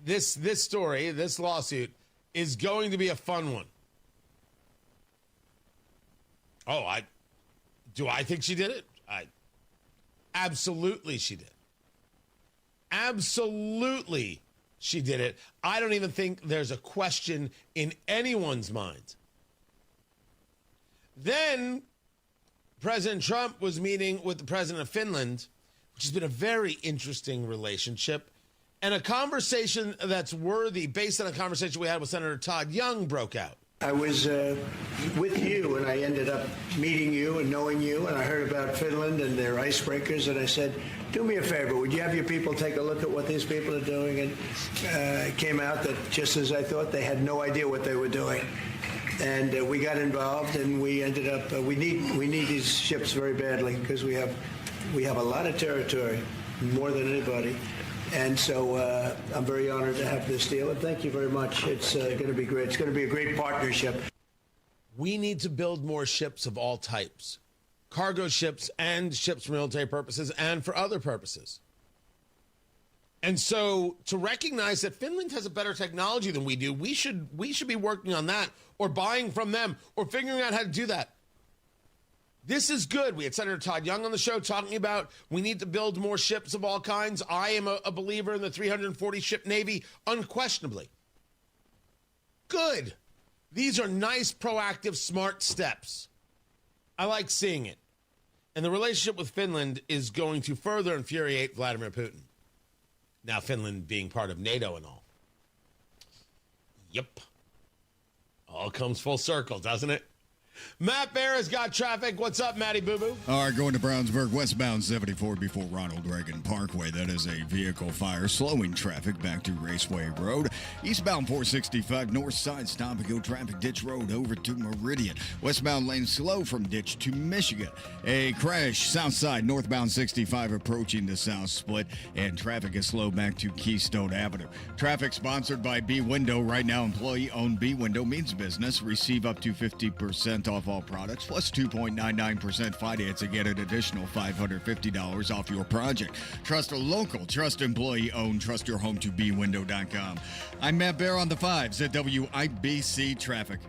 This story, this lawsuit, is going to be a fun one. Oh, do I think she did it? Absolutely she did. Absolutely she did it. I don't even think there's a question in anyone's mind. Then President Trump was meeting with the president of Finland, which has been a very interesting relationship. And a conversation that's worthy, based on a conversation we had with Senator Todd Young, broke out. I was with you, and I ended up meeting you and knowing you, and I heard about Finland and their icebreakers, and I said, do me a favor, would you have your people take a look at what these people are doing? And it came out that, just as I thought, they had no idea what they were doing. And we got involved, and we ended up, we need these ships very badly, because we have a lot of territory, more than anybody. And so I'm very honored to have this deal, and thank you very much. It's going to be great. It's going to be a great partnership. We need to build more ships of all types, cargo ships and ships for military purposes and for other purposes. And so to recognize that Finland has a better technology than we do, we should be working on that or buying from them or figuring out how to do that. This is good. We had Senator Todd Young on the show talking about we need to build more ships of all kinds. I am a believer in the 340-ship Navy, unquestionably. Good. These are nice, proactive, smart steps. I like seeing it. And the relationship with Finland is going to further infuriate Vladimir Putin. Now, Finland being part of NATO and all. Yep. All comes full circle, doesn't it? Matt Bear has got traffic. What's up, Matty Boo Boo? All right, going to Brownsburg, westbound 74 before Ronald Reagan Parkway. That is a vehicle fire slowing traffic back to Raceway Road. Eastbound 465 north side, stop and go traffic ditch road over to Meridian. Westbound lane slow from ditch to Michigan. A crash south side, northbound 65 approaching the south split, and traffic is slow back to Keystone Avenue. Traffic sponsored by B Window. Right now, employee-owned B Window means business. Receive up to 50% off all products, plus 2.99% finance and get an additional $550 off your project. Trust a local, trust employee-owned, trust your home to bwindow.com. I'm Matt Bear on the 5s at WIBC Traffic.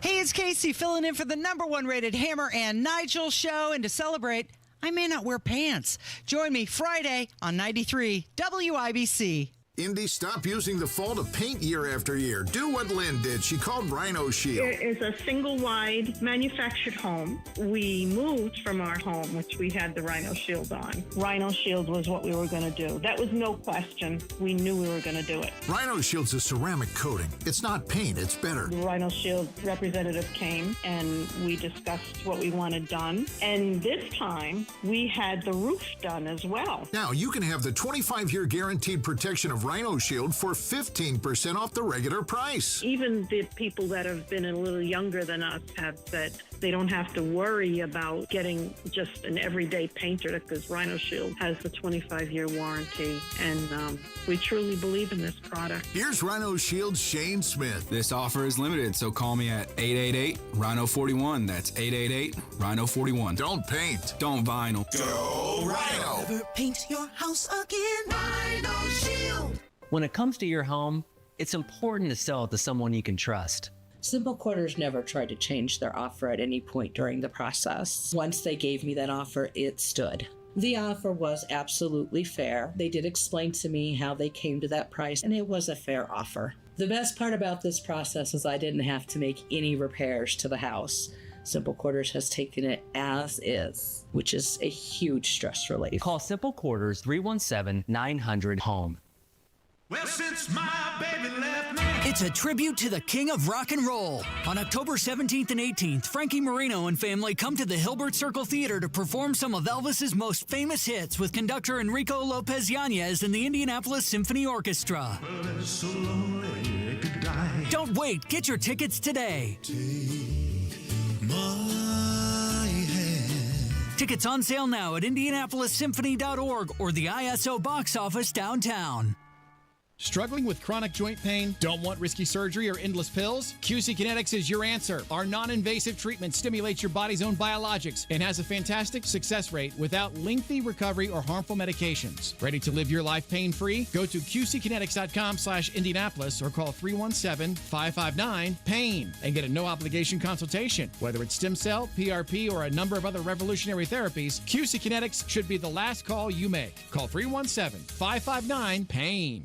Hey, it's Casey filling in for the #1 rated Hammer and Nigel show. And to celebrate, I may not wear pants. Join me Friday on 93 WIBC. Indy, stop using the fall to paint year after year. Do what Lynn did. She called Rhino Shield. It is a single-wide manufactured home. We moved from our home, which we had the Rhino Shield on. Rhino Shield was what we were going to do. That was no question. We knew we were going to do it. Rhino Shield's a ceramic coating. It's not paint, it's better. The Rhino Shield representative came, and we discussed what we wanted done. And this time, we had the roof done as well. Now, you can have the 25-year guaranteed protection of Rhino Shield for 15% off the regular price. Even the people that have been a little younger than us have said they don't have to worry about getting just an everyday painter because Rhino Shield has the 25-year warranty, and we truly believe in this product. Here's Rhino Shield's Shane Smith. This offer is limited, so call me at 888-RHINO-41. That's 888-RHINO-41. Don't paint. Don't vinyl. Go Rhino. Never paint your house again. Rhino Shield. When it comes to your home, it's important to sell it to someone you can trust. Simple Quarters never tried to change their offer at any point during the process. Once they gave me that offer, it stood. The offer was absolutely fair. They did explain to me how they came to that price, and it was a fair offer. The best part about this process is I didn't have to make any repairs to the house. Simple Quarters has taken it as is, which is a huge stress relief. Call Simple Quarters 317-900-HOME. Well, since my baby left me. It's a tribute to the king of rock and roll. On October 17th and 18th, Frankie Marino and family come to the Hilbert Circle Theater to perform some of Elvis's most famous hits with conductor Enrico Lopez Yanez and the Indianapolis Symphony Orchestra. Well, it's so lonely, goodbye. Don't wait. Get your tickets today. My hand. Tickets on sale now at IndianapolisSymphony.org or the ISO box office downtown. Struggling with chronic joint pain? Don't want risky surgery or endless pills? QC Kinetics is your answer. Our non-invasive treatment stimulates your body's own biologics and has a fantastic success rate without lengthy recovery or harmful medications. Ready to live your life pain-free? Go to qckinetics.com/Indianapolis or call 317-559-PAIN and get a no-obligation consultation. Whether it's stem cell, PRP, or a number of other revolutionary therapies, QC Kinetics should be the last call you make. Call 317-559-PAIN.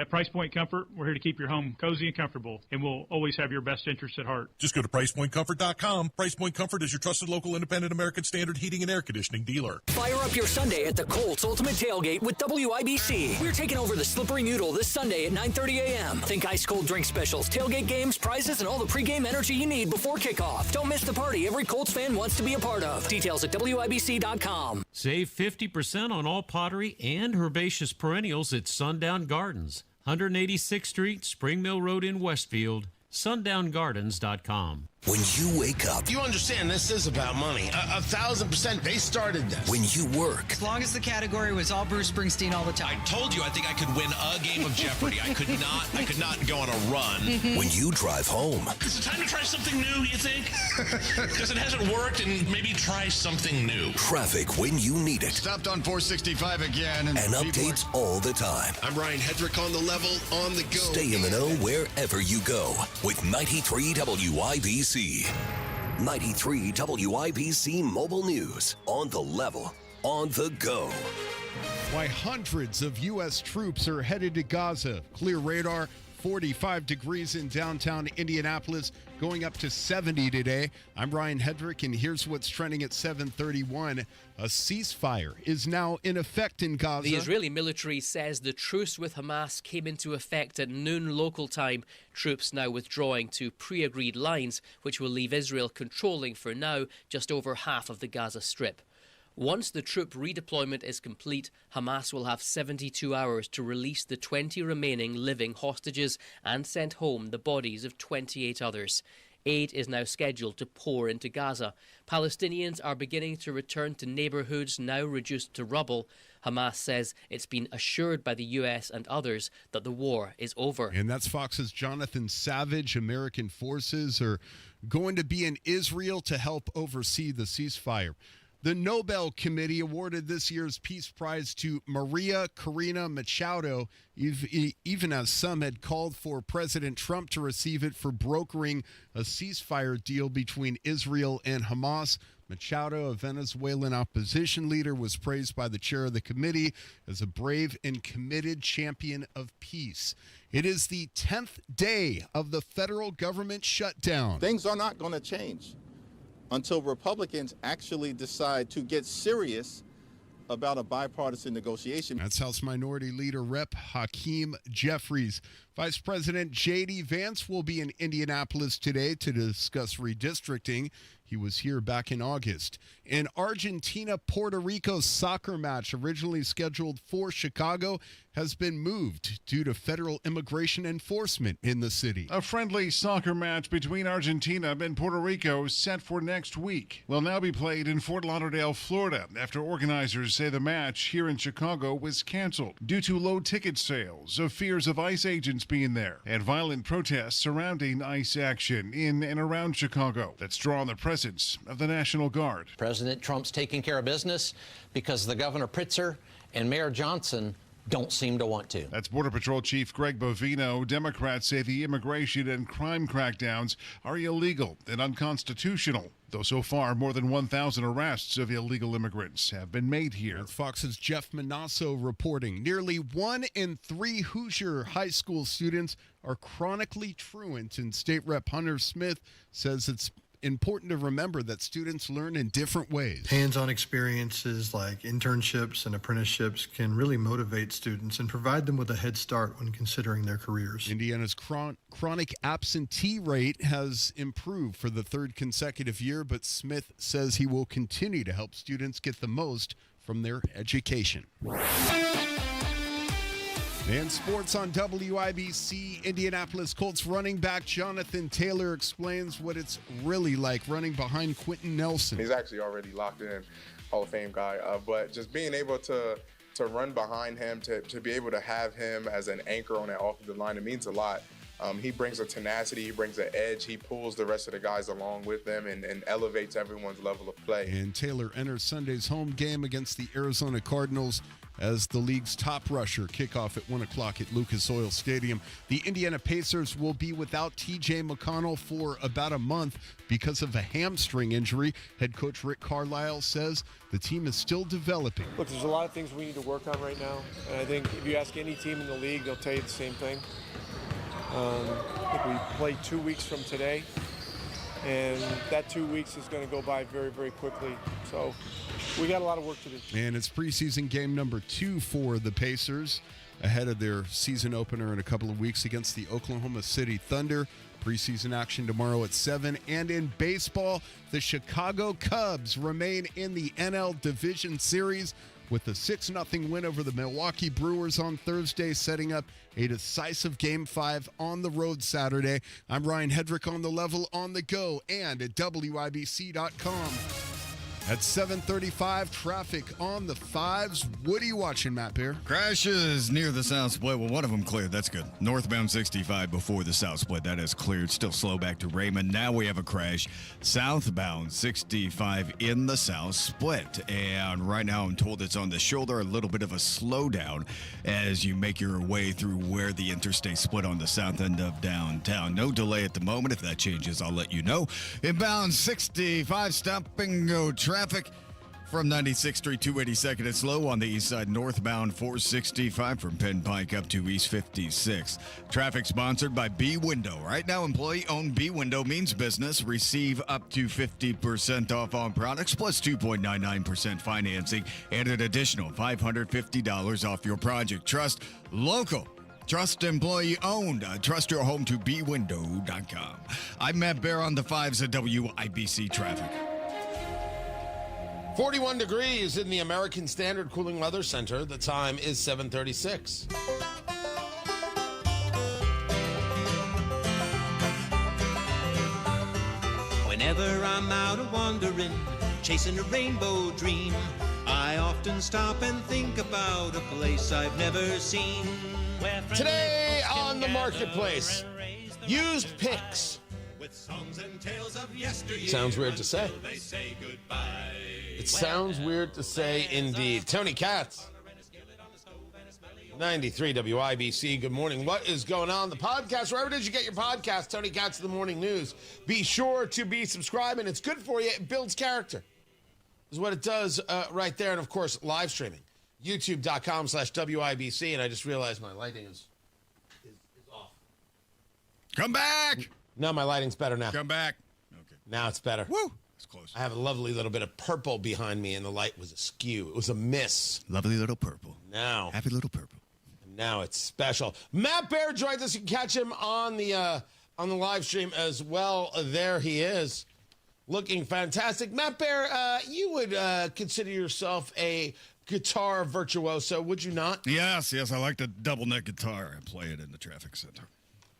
At Price Point Comfort, we're here to keep your home cozy and comfortable, and we'll always have your best interests at heart. Just go to PricePointComfort.com. Price Point Comfort is your trusted local independent American Standard heating and air conditioning dealer. Fire up your Sunday at the Colts Ultimate Tailgate with WIBC. We're taking over the Slippery Noodle this Sunday at 9:30 a.m. Think ice cold drink specials, tailgate games, prizes, and all the pregame energy you need before kickoff. Don't miss the party every Colts fan wants to be a part of. Details at WIBC.com. Save 50% on all pottery and herbaceous perennials at Sundown Gardens. 186th Street, Spring Mill Road in Westfield, sundowngardens.com. When you wake up, You understand this is about money. 1,000%. They started this. when you work, As long as the category was all Bruce Springsteen all the time. I told you I think I could win a game of Jeopardy. I could not go on a run. when you drive home, Is it time to try something new, you think? Because it hasn't worked, and maybe try something new. traffic when you need it, Stopped on 465 again. and updates all the time. I'm Ryan Hedrick on the level, on the go. Stay in the know wherever you go with 93 WIBC. 93 WIBC Mobile News. On the level, on the go. Why hundreds of U.S. troops are headed to Gaza. Clear radar, 45 degrees in downtown Indianapolis, going up to 70 today. I'm Ryan Hedrick, and here's what's trending at 7:31. A ceasefire is now in effect in Gaza. The Israeli military says the truce with Hamas came into effect at noon local time. Troops now withdrawing to pre-agreed lines, which will leave Israel controlling for now just over half of the Gaza Strip. Once the troop redeployment is complete, Hamas will have 72 hours to release the 20 remaining living hostages and send home the bodies of 28 others. Aid is now scheduled to pour into Gaza. Palestinians are beginning to return to neighborhoods now reduced to rubble. Hamas says it's been assured by the U.S. and others that the war is over. And that's Fox's Jonathan Savage. American forces are going to be in Israel to help oversee the ceasefire. The Nobel Committee awarded this year's Peace Prize to Maria Corina Machado, even as some had called for President Trump to receive it for brokering a ceasefire deal between Israel and Hamas. Machado, a Venezuelan opposition leader, was praised by the chair of the committee as a brave and committed champion of peace. It is the 10th day of the federal government shutdown. Things are not going to change until Republicans actually decide to get serious about a bipartisan negotiation. That's House Minority Leader Rep. Hakeem Jeffries. Vice President J.D. Vance will be in Indianapolis today to discuss redistricting. He was here back in August. An Argentina-Puerto Rico soccer match originally scheduled for Chicago has been moved due to federal immigration enforcement in the city. A friendly soccer match between Argentina and Puerto Rico set for next week will now be played in Fort Lauderdale, Florida, after organizers say the match here in Chicago was canceled due to low ticket sales, of fears of ICE agents being there, and violent protests surrounding ICE action in and around Chicago that's drawn the presence of the National Guard. President Trump's taking care of business because the Governor Pritzker and Mayor Johnson don't seem to want to. That's Border Patrol Chief Greg Bovino. Democrats say the immigration and crime crackdowns are illegal and unconstitutional. Though so far, more than 1,000 arrests of illegal immigrants have been made here. Fox's Jeff Manasso reporting nearly 1 in 3 Hoosier high school students are chronically truant, and State Rep Hunter Smith says it's important to remember that students learn in different ways. Hands-on experiences like internships and apprenticeships can really motivate students and provide them with a head start when considering their careers. Indiana's chronic absentee rate has improved for the 3rd consecutive year, but Smith says he will continue to help students get the most from their education. And sports on WIBC, Indianapolis Colts running back Jonathan Taylor explains what it's really like running behind Quentin Nelson. He's actually already locked in, Hall of Fame guy, but just being able to run behind him, to be able to have him as an anchor on that offensive line, it means a lot. He brings a tenacity, he brings an edge, he pulls the rest of the guys along with them and elevates everyone's level of play. And Taylor enters Sunday's home game against the Arizona Cardinals as the league's top rusher. Kickoff at 1 o'clock at Lucas Oil Stadium. The Indiana Pacers will be without T.J. McConnell for about a month because of a hamstring injury. Head coach Rick Carlisle says the team is still developing. Look, there's a lot of things we need to work on right now, and I think if you ask any team in the league, they'll tell you the same thing. I think we play 2 weeks from today, and that 2 weeks is going to go by very, very quickly. So we got a lot of work to do. And it's preseason game number 2 for the Pacers ahead of their season opener in a couple of weeks against the Oklahoma City Thunder. Preseason action tomorrow at 7. And in baseball, the Chicago Cubs remain in the NL Division Series with a 6-0 win over the Milwaukee Brewers on Thursday, setting up a decisive Game 5 on the road Saturday. I'm Ryan Hedrick on the level, on the go, and at WIBC.com. At 7:35, traffic on the 5s. What are you watching, Matt Bear? Crashes near the South Split. Well, one of them cleared. That's good. Northbound 65 before the South Split. That is cleared. Still slow back to Raymond. Now we have a crash. Southbound 65 in the South Split. And right now I'm told it's on the shoulder. A little bit of a slowdown as you make your way through where the interstate split on the south end of downtown. No delay at the moment. If that changes, I'll let you know. Inbound 65, stop and go traffic from 96th Street to 82nd. It's slow on the east side, northbound 465 from Penn Pike up to East 56. Traffic sponsored by B Window. Right now, employee-owned B Window means business. Receive up to 50% off on products plus 2.99% financing and an additional $550 off your project. Trust local. Trust employee-owned. Trust your home to bwindow.com. I'm Matt Bear on the 5s at WIBC Traffic. 41 degrees in the American Standard Cooling Weather Center. The time is 7:36. Whenever I'm out wandering, chasing a rainbow dream, I often stop and think about a place I've never seen. Today on the marketplace, used picks. Sounds weird to say. It sounds weird to say indeed. Tony Katz, 93 WIBC. Good morning. What is going on? The podcast, wherever did you get your podcast? Tony Katz, The Morning News. Be sure to be subscribing. It's good for you. It builds character. Is what it does right there. And, of course, live streaming. YouTube.com/WIBC. And I just realized my lighting is off. Come back. No, my lighting's better now. Come back. Okay. Now it's better. Woo. It's close. I have a lovely little bit of purple behind me, and the light was askew. It was a miss. Lovely little purple. Now. Happy little purple. Now it's special. Matt Bear joins us. You can catch him on the live stream as well. There he is, looking fantastic. Matt Bear, you would consider yourself a guitar virtuoso, would you not? Yes. I like the double neck guitar. I play it in the traffic center.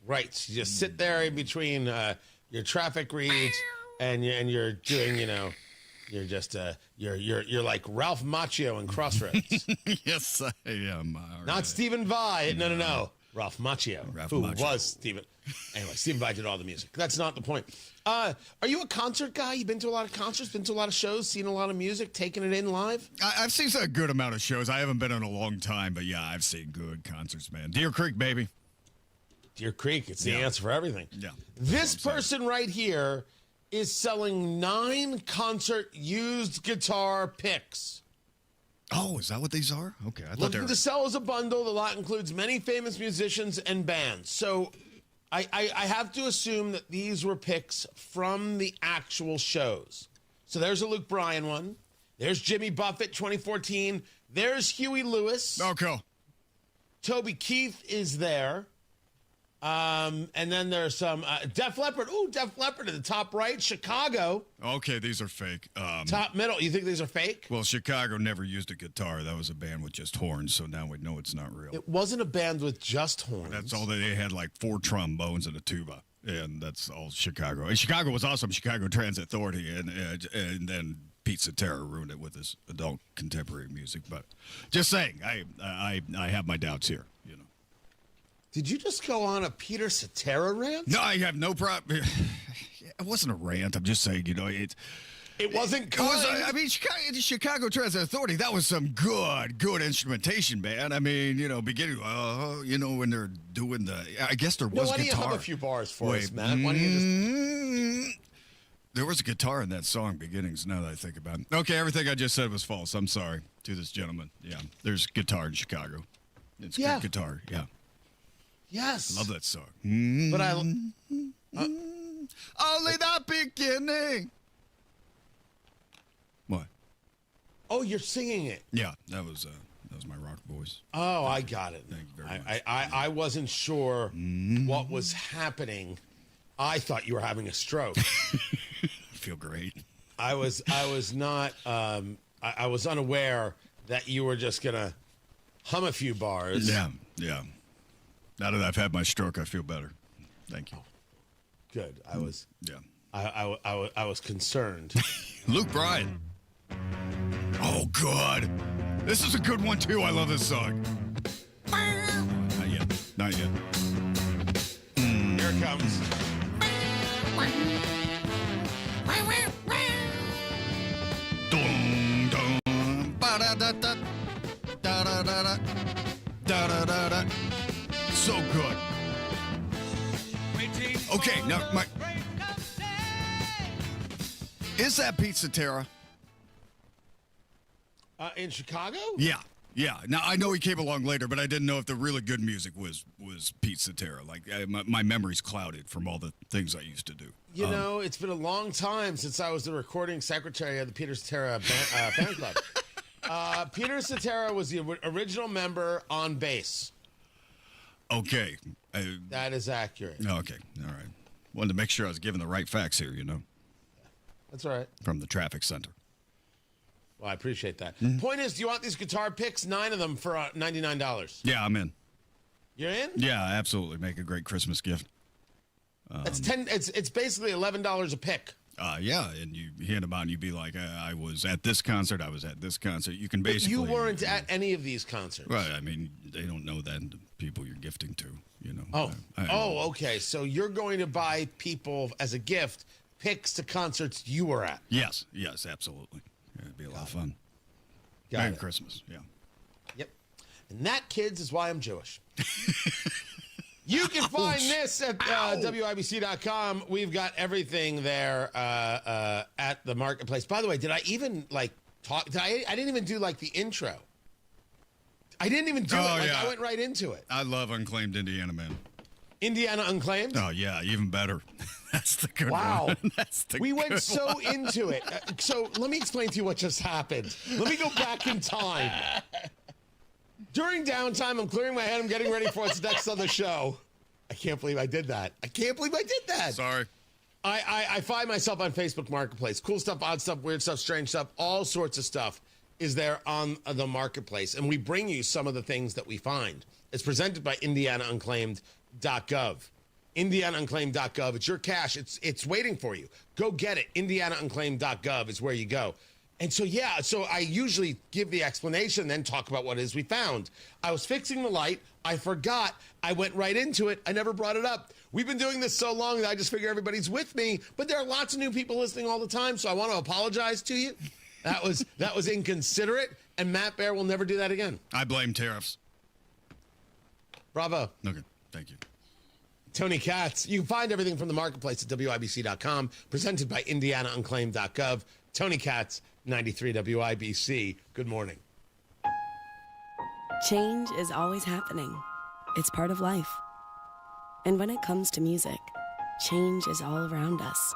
Right. You just sit there in between your traffic reads, and you're doing, you're just you're like Ralph Macchio in Crossroads. Yes, I am. Not Stephen Vai. No. Ralph Macchio, Ralph who Macchio. was Stephen. Anyway, Stephen Vai did all the music. That's not the point. Are you a concert guy? You've been to a lot of concerts, been to a lot of shows, seen a lot of music, taking it in live? I've seen a good amount of shows. I haven't been in a long time, but yeah, I've seen good concerts, man. Deer Creek, baby. Deer Creek, it's the answer for everything. Yeah. This person right here is selling 9 concert used guitar picks. Oh, is that what these are? Okay, I thought they Looking were. to sell as a bundle. The lot includes many famous musicians and bands. So I have to assume that these were picks from the actual shows. So there's a Luke Bryan one. There's Jimmy Buffett, 2014. There's Huey Lewis. Oh, cool. Toby Keith is there. And then there's some Def Leppard. Ooh, Def Leppard at the top right. Chicago. Okay, these are fake. Top middle. You think these are fake? Well, Chicago never used a guitar. That was a band with just horns, so now we know it's not real. It wasn't a band with just horns. That's all they had, like 4 trombones and a tuba, and that's all Chicago. And Chicago was awesome. Chicago Transit Authority, and then Pete Cetera ruined it with his adult contemporary music. But just saying, I have my doubts here. You know. Did you just go on a Peter Cetera rant? No, I have no problem. It wasn't a rant. I'm just saying, it wasn't kind. I mean, Chicago Transit Authority, that was some good instrumentation, man. I mean, beginning, when they're doing I guess there was why guitar. don't you have a few bars for us, Matt? Why don't you just... There was a guitar in that song, Beginnings, now that I think about it. Okay, everything I just said was false. I'm sorry to this gentleman. Yeah, there's guitar in Chicago. It's good guitar, yeah. Yes. Love that song. But only the beginning. What? Oh, you're singing it. Yeah, that was my rock voice. Oh, I got it. Thank you very much. I wasn't sure what was happening. I thought you were having a stroke. I feel great. I was not. I was unaware that you were just gonna hum a few bars. Yeah. Now that I've had my stroke, I feel better. Thank you. Good. I was. Yeah. I was concerned. Luke Bryan. Oh, good. This is a good one too. I love this song. Not yet. Here it comes. Dum dum ba da da da da da da da da da. So good. Okay, now is that Pete Cetera? In Chicago? Yeah. Now I know he came along later, but I didn't know if the really good music was Pete Cetera. Like my memory's clouded from all the things I used to do. It's been a long time since I was the recording secretary of the Peter Cetera fan club. Peter Cetera was the original member on bass. Okay. That is accurate. Okay. All right. Wanted to make sure I was giving the right facts here, That's all right. From the traffic center. Well, I appreciate that. Point is, do you want these guitar picks? 9 of them for $99. Yeah, I'm in. You're in? Yeah, absolutely. Make a great Christmas gift. That's It's basically $11 a pick. Yeah, and you hand them out and you'd be like, I was at this concert, I was at this concert. You can basically... You weren't at any of these concerts. Right, I mean, they don't know that, the people you're gifting to, Okay, so you're going to buy people, as a gift, picks to concerts you were at. Yes, absolutely. It'd be a lot of fun. Merry Christmas, yeah. Yep. And that, kids, is why I'm Jewish. You can find this at WIBC.com. We've got everything there at the marketplace. By the way, did I even talk? I didn't even do the intro. I didn't even do it. I went right into it. I love Unclaimed Indiana, man. Indiana Unclaimed? Oh, yeah, even better. That's the good wow. one. That's the we good went so one. into it. So let me explain to you what just happened. Let me go back in time. During downtime, I'm clearing my head. I'm getting ready for what's next on the show. I can't believe I did that. Sorry. I find myself on Facebook Marketplace. Cool stuff, odd stuff, weird stuff, strange stuff, all sorts of stuff is there on the Marketplace. And we bring you some of the things that we find. It's presented by IndianaUnclaimed.gov. IndianaUnclaimed.gov. It's your cash. It's waiting for you. Go get it. IndianaUnclaimed.gov is where you go. And so I usually give the explanation, then talk about what it is we found. I was fixing the light I forgot. I went right into it. I never brought it up. We've been doing this so long that I just figure everybody's with me, but there are lots of new people listening all the time, so I want to apologize to you. That was inconsiderate, and Matt Bear will never do that again. I blame tariffs. Bravo. Okay, thank you. Tony Katz. You can find everything from the marketplace at WIBC.com, presented by IndianaUnclaimed.gov. Tony Katz, 93 WIBC. Good morning. Change is always happening. It's part of life. And when it comes to music, change is all around us.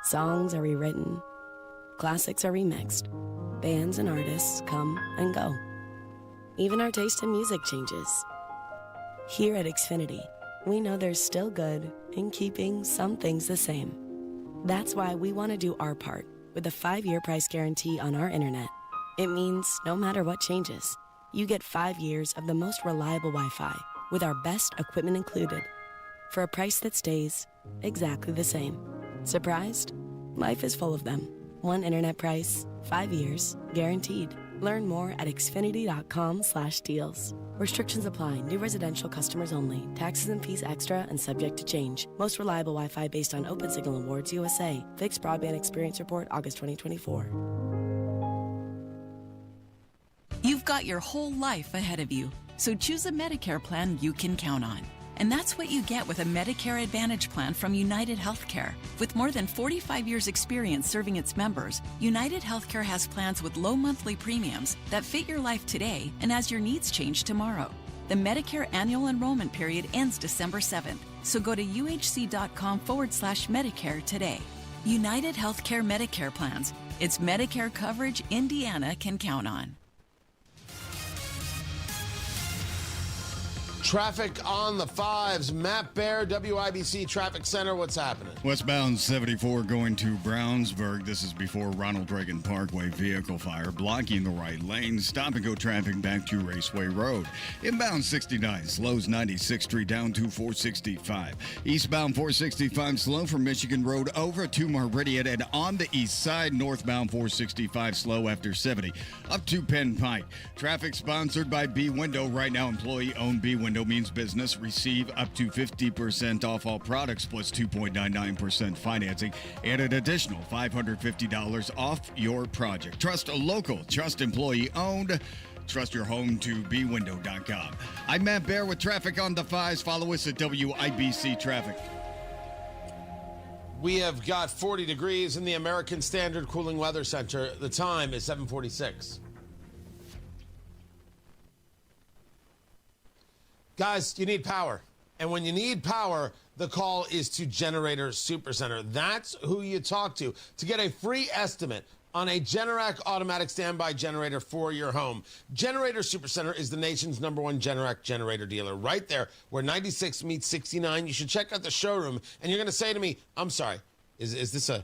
Songs are rewritten. Classics are remixed. Bands and artists come and go. Even our taste in music changes. Here at Xfinity, we know there's still good in keeping some things the same. That's why we want to do our part with a 5-year price guarantee on our internet. It means no matter what changes, you get 5 years of the most reliable Wi-Fi with our best equipment included for a price that stays exactly the same. Surprised? Life is full of them. One internet price, 5 years, guaranteed. Learn more at xfinity.com/deals. Restrictions apply. New residential customers only. Taxes and fees extra and subject to change. Most reliable Wi-Fi based on Open Signal Awards USA. Fixed Broadband Experience Report, August 2024. You've got your whole life ahead of you, so choose a Medicare plan you can count on. And that's what you get with a Medicare Advantage plan from United Healthcare. With more than 45 years' experience serving its members, United Healthcare has plans with low monthly premiums that fit your life today and as your needs change tomorrow. The Medicare annual enrollment period ends December 7th, so go to uhc.com/Medicare today. United Healthcare Medicare plans. It's Medicare coverage Indiana can count on. Traffic on the 5s. Matt Bear, WIBC Traffic Center. What's happening? Westbound 74 going to Brownsburg. This is before Ronald Reagan Parkway vehicle fire blocking the right lane. Stop and go traffic back to Raceway Road. Inbound 69 slows 96th Street down to 465. Eastbound 465 slow from Michigan Road over to Meridian, and on the east side northbound 465 slow after 70 up to Penn Pike. Traffic sponsored by B Window. Right now employee owned B Window means business. Receive up to 50% off all products plus 2.99% financing and an additional $550 off your project. Trust a local, trust employee owned. Trust your home to bwindow.com. I'm Matt Bear with traffic on the 5s. Follow us at WIBC Traffic. We have got 40 degrees in the American Standard Cooling Weather Center. The time is 7:46. Guys, you need power. And when you need power, the call is to Generator Supercenter. That's who you talk to get a free estimate on a Generac automatic standby generator for your home. Generator Supercenter is the nation's #1 Generac generator dealer. Right there where 96 meets 69. You should check out the showroom. And you're going to say to me, I'm sorry, is this an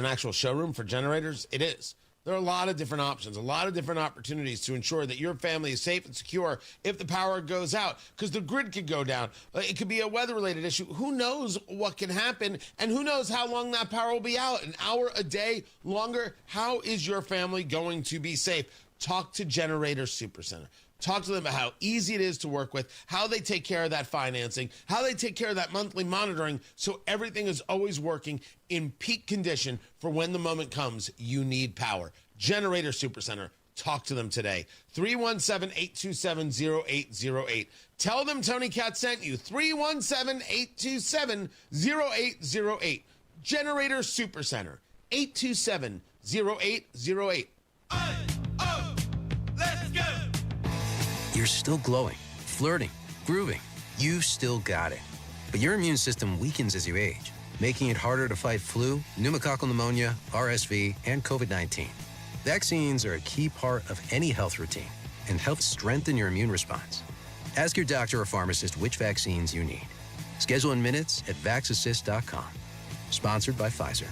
actual showroom for generators? It is. There are a lot of different options, a lot of different opportunities to ensure that your family is safe and secure if the power goes out, because the grid could go down. It could be a weather-related issue. Who knows what can happen, and who knows how long that power will be out? An hour, a day, longer? How is your family going to be safe? Talk to Generator Supercenter. Talk to them about how easy it is to work with, how they take care of that financing, how they take care of that monthly monitoring, so everything is always working in peak condition for when the moment comes you need power. Generator Supercenter. Talk to them today. 317-827-0808. Tell them Tony Katz sent you. 317-827-0808. Generator Supercenter. 827-0808. Let's go! You're still glowing, flirting, grooving. You still got it. But your immune system weakens as you age, making it harder to fight flu, pneumococcal pneumonia, RSV, and COVID-19. Vaccines are a key part of any health routine and help strengthen your immune response. Ask your doctor or pharmacist which vaccines you need. Schedule in minutes at vaxassist.com. Sponsored by Pfizer.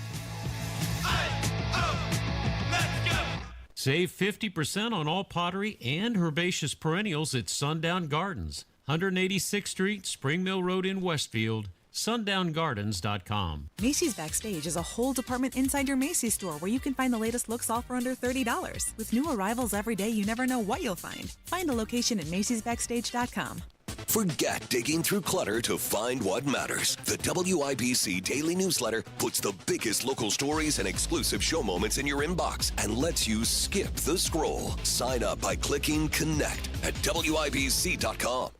Save 50% on all pottery and herbaceous perennials at Sundown Gardens, 186th Street, Spring Mill Road in Westfield. sundown.gardens.com. Macy's Backstage is a whole department inside your Macy's store where you can find the latest looks all for under $30. With new arrivals every day, you never know what you'll find. Find a location at macy'sbackstage.com. Forget digging through clutter to find what matters. The WIBC Daily Newsletter puts the biggest local stories and exclusive show moments in your inbox and lets you skip the scroll. Sign up by clicking Connect at WIBC.com.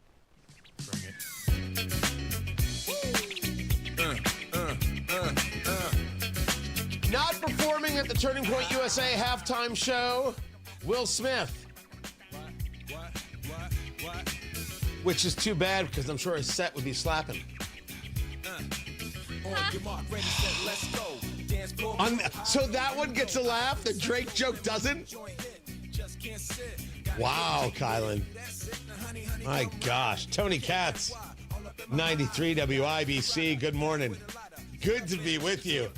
Not performing at the Turning Point USA halftime show, Will Smith. Which is too bad because I'm sure his set would be slapping. So that one gets a laugh, the Drake joke doesn't? Wow, Kylan. My gosh. Tony Katz, 93 WIBC. Good morning. Good to be with you.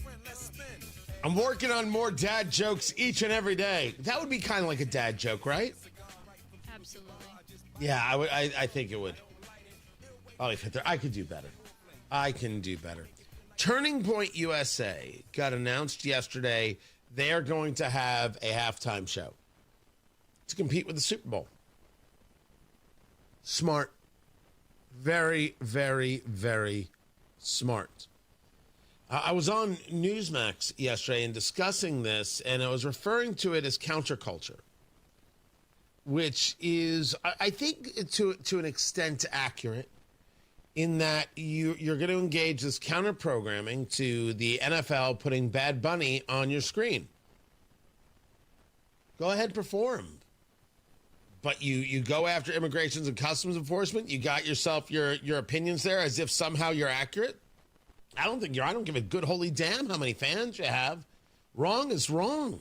I'm working on more dad jokes each and every day. That would be kind of like a dad joke, right? Absolutely. Yeah, I think it would. Probably fit there. I could do better. I can do better. Turning Point USA got announced yesterday. They are going to have a halftime show to compete with the Super Bowl. Smart. Very, very, very smart. I was on Newsmax yesterday and discussing this, and I was referring to it as counterculture, which is, I think, to an extent accurate, in that you're going to engage this counter programming to the NFL putting Bad Bunny on your screen. Go ahead, perform. But you go after Immigration and Customs Enforcement. You got yourself your opinions there as if somehow you're accurate. I don't give a good holy damn how many fans you have. Wrong is wrong.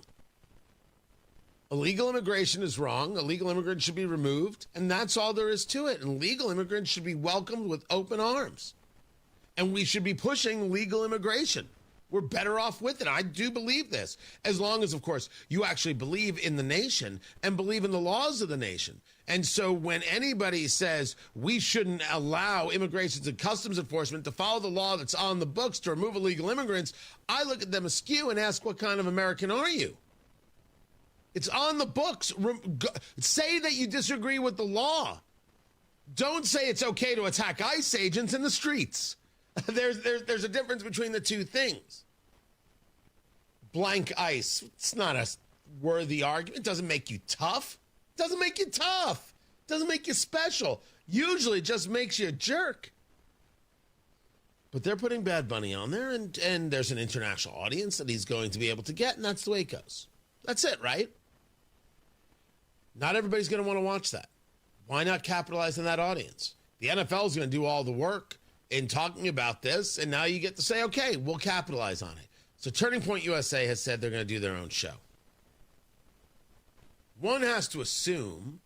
Illegal immigration is wrong. Illegal immigrants should be removed, and that's all there is to it. And legal immigrants should be welcomed with open arms. And we should be pushing legal immigration. We're better off with it. I do believe this. As long as, of course, you actually believe in the nation and believe in the laws of the nation. And so when anybody says we shouldn't allow Immigration and Customs Enforcement to follow the law that's on the books to remove illegal immigrants, I look at them askew and ask, what kind of American are you? It's on the books. Say that you disagree with the law. Don't say it's okay to attack ICE agents in the streets. There's a difference between the two things. Blank ICE. It's not a worthy argument. It doesn't make you tough. It doesn't make you tough. It doesn't make you special. Usually it just makes you a jerk. But they're putting Bad Bunny on there, and there's an international audience that he's going to be able to get, and that's the way it goes. That's it, right? Not everybody's going to want to watch that. Why not capitalize on that audience? The NFL is going to do all the work in talking about this, and now you get to say, okay, we'll capitalize on it. So Turning Point USA has said they're going to do their own show. One has to assume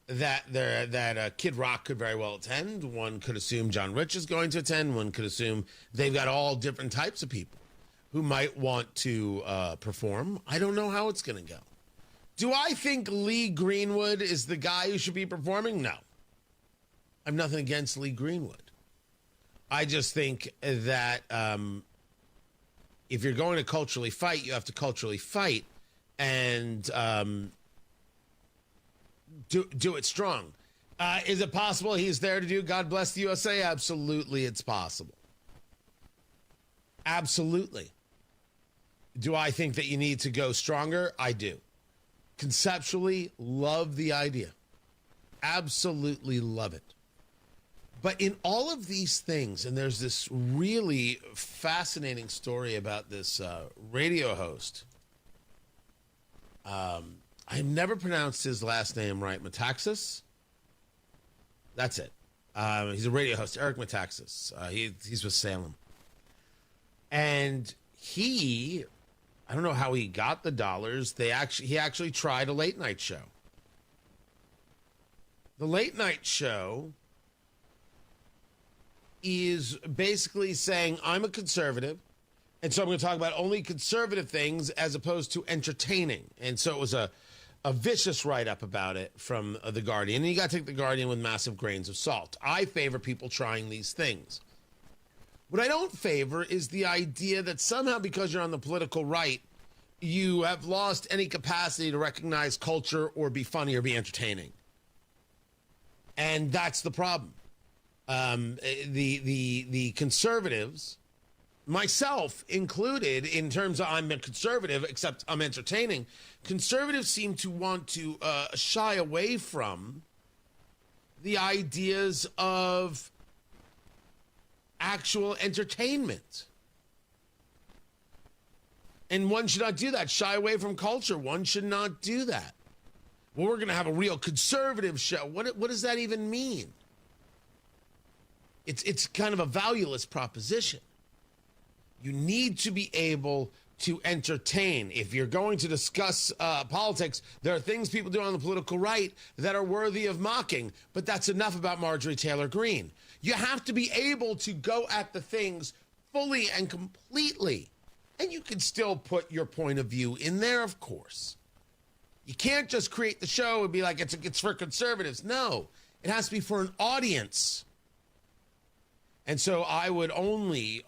that Kid Rock could very well attend. One could assume John Rich is going to attend. One could assume they've got all different types of people who might want to perform. I don't know how it's going to go. Do I think Lee Greenwood is the guy who should be performing? No. I have nothing against Lee Greenwood. I just think that if you're going to culturally fight, you have to culturally fight and do it strong. Is it possible he's there to do God Bless the USA? Absolutely, it's possible. Absolutely. Do I think that you need to go stronger? I do. Conceptually, love the idea. Absolutely love it. But in all of these things, and there's this really fascinating story about this radio host. I've never pronounced his last name right. Metaxas? That's it. He's a radio host, Eric Metaxas. He's with Salem. And I don't know how he got the dollars. He actually tried a late night show. The late night show is basically saying, I'm a conservative, and so I'm going to talk about only conservative things as opposed to entertaining. And so it was a vicious write-up about it from The Guardian. And you got to take The Guardian with massive grains of salt. I favor people trying these things. What I don't favor is the idea that somehow because you're on the political right, you have lost any capacity to recognize culture or be funny or be entertaining. And that's the problem. The conservatives, myself included, in terms of I'm a conservative, except I'm entertaining, conservatives seem to want to shy away from the ideas of actual entertainment. And one should not do that. Shy away from culture. One should not do that. Well, we're going to have a real conservative show. What does that even mean? It's kind of a valueless proposition. You need to be able to entertain. If you're going to discuss politics, there are things people do on the political right that are worthy of mocking, but that's enough about Marjorie Taylor Greene. You have to be able to go at the things fully and completely, and you can still put your point of view in there, of course. You can't just create the show and be like, it's for conservatives. No, it has to be for an audience. And so I would only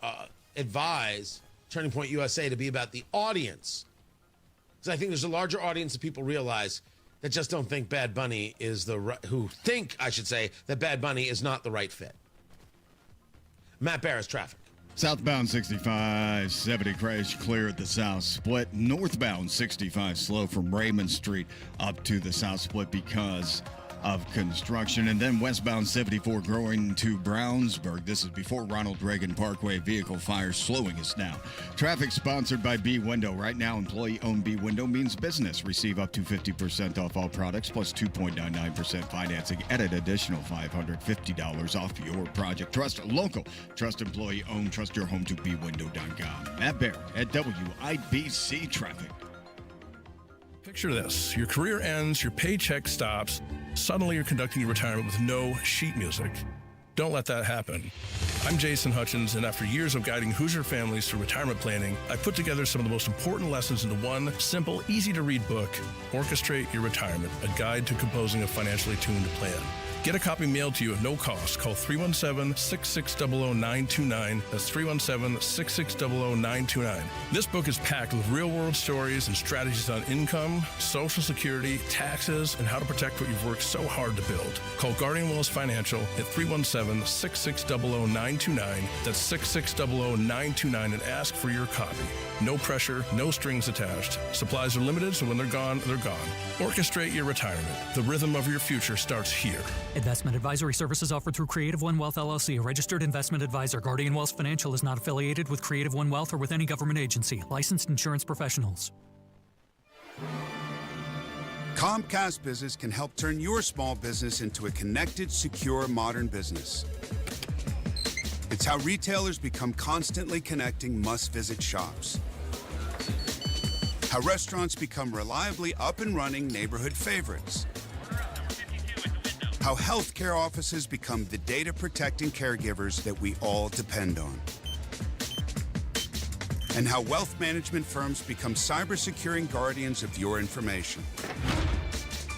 advise Turning Point USA to be about the audience. Because I think there's a larger audience of people realize that just don't think Bad Bunny is who think, I should say, that Bad Bunny is not the right fit. Matt Barris, traffic. Southbound 65, 70 crash clear at the South Split. Northbound 65 slow from Raymond Street up to the South Split because of construction. And then westbound 74 growing to Brownsburg. This is before Ronald Reagan Parkway. Vehicle fire slowing us down. Traffic sponsored by B Window. Right now, employee-owned B Window means business. Receive up to 50% off all products plus 2.99% financing at an additional $550 off your project. Trust local. Trust employee-owned. Trust your home to bwindow.com. Matt Barrett at WIBC Traffic. Picture this. Your career ends, your paycheck stops. Suddenly you're conducting your retirement with no sheet music. Don't let that happen. I'm Jason Hutchins, and after years of guiding Hoosier families through retirement planning, I put together some of the most important lessons into one simple, easy-to-read book, Orchestrate Your Retirement, a guide to composing a financially tuned plan. Get a copy mailed to you at no cost. Call 317-660-0929. That's 317-660-0929. This book is packed with real-world stories and strategies on income, Social Security, taxes, and how to protect what you've worked so hard to build. Call Guardian Wells Financial at 317-660-0929. That's 660-0929 and ask for your copy. No pressure, no strings attached. Supplies are limited, so when they're gone, they're gone. Orchestrate your retirement. The rhythm of your future starts here. Investment advisory services offered through Creative One Wealth LLC, a registered investment advisor. Guardian Wealth Financial is not affiliated with Creative One Wealth or with any government agency. Licensed insurance professionals. Comcast Business can help turn your small business into a connected, secure, modern business. It's how retailers become constantly connecting must-visit shops. How restaurants become reliably up and running neighborhood favorites. How healthcare offices become the data-protecting caregivers that we all depend on. And how wealth management firms become cyber-securing guardians of your information.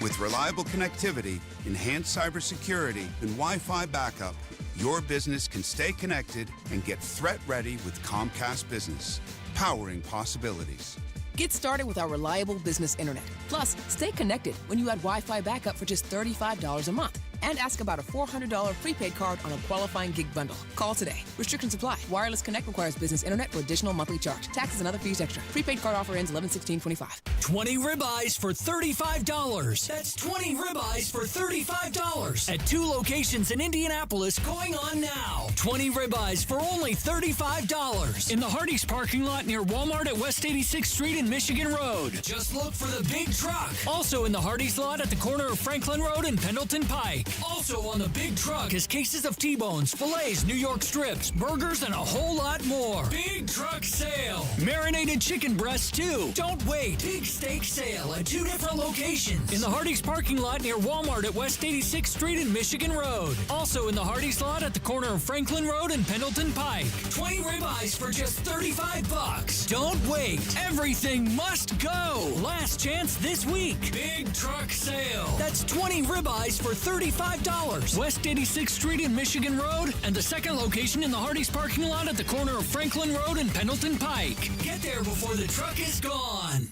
With reliable connectivity, enhanced cybersecurity, and Wi-Fi backup, your business can stay connected and get threat-ready with Comcast Business, powering possibilities. Get started with our reliable business internet. Plus, stay connected when you add Wi-Fi backup for just $35 a month. And ask about a $400 prepaid card on a qualifying gig bundle. Call today. Restrictions apply. Wireless Connect requires business internet for additional monthly charge. Taxes and other fees extra. Prepaid card offer ends 11/16/25. 20 ribeyes for $35. That's 20 ribeyes for $35 at 2 locations in Indianapolis going on now. 20 ribeyes for only $35 in the Hardee's parking lot near Walmart at West 86th Street and Michigan Road. Just look for the big truck. Also in the Hardee's lot at the corner of Franklin Road and Pendleton Pike. Also on the big truck is cases of T-bones, fillets, New York strips, burgers, and a whole lot more. Big truck sale. Marinated chicken breasts, too. Don't wait. Big steak sale at 2 different locations. In the Hardee's parking lot near Walmart at West 86th Street and Michigan Road. Also in the Hardee's lot at the corner of Franklin Road and Pendleton Pike. 20 ribeyes for just $35. Don't wait. Everything must go. Last chance this week. Big truck sale. That's 20 ribeyes for $35. $35. West 86th Street and Michigan Road, and the second location in the Hardee's parking lot at the corner of Franklin Road and Pendleton Pike. Get there before the truck is gone.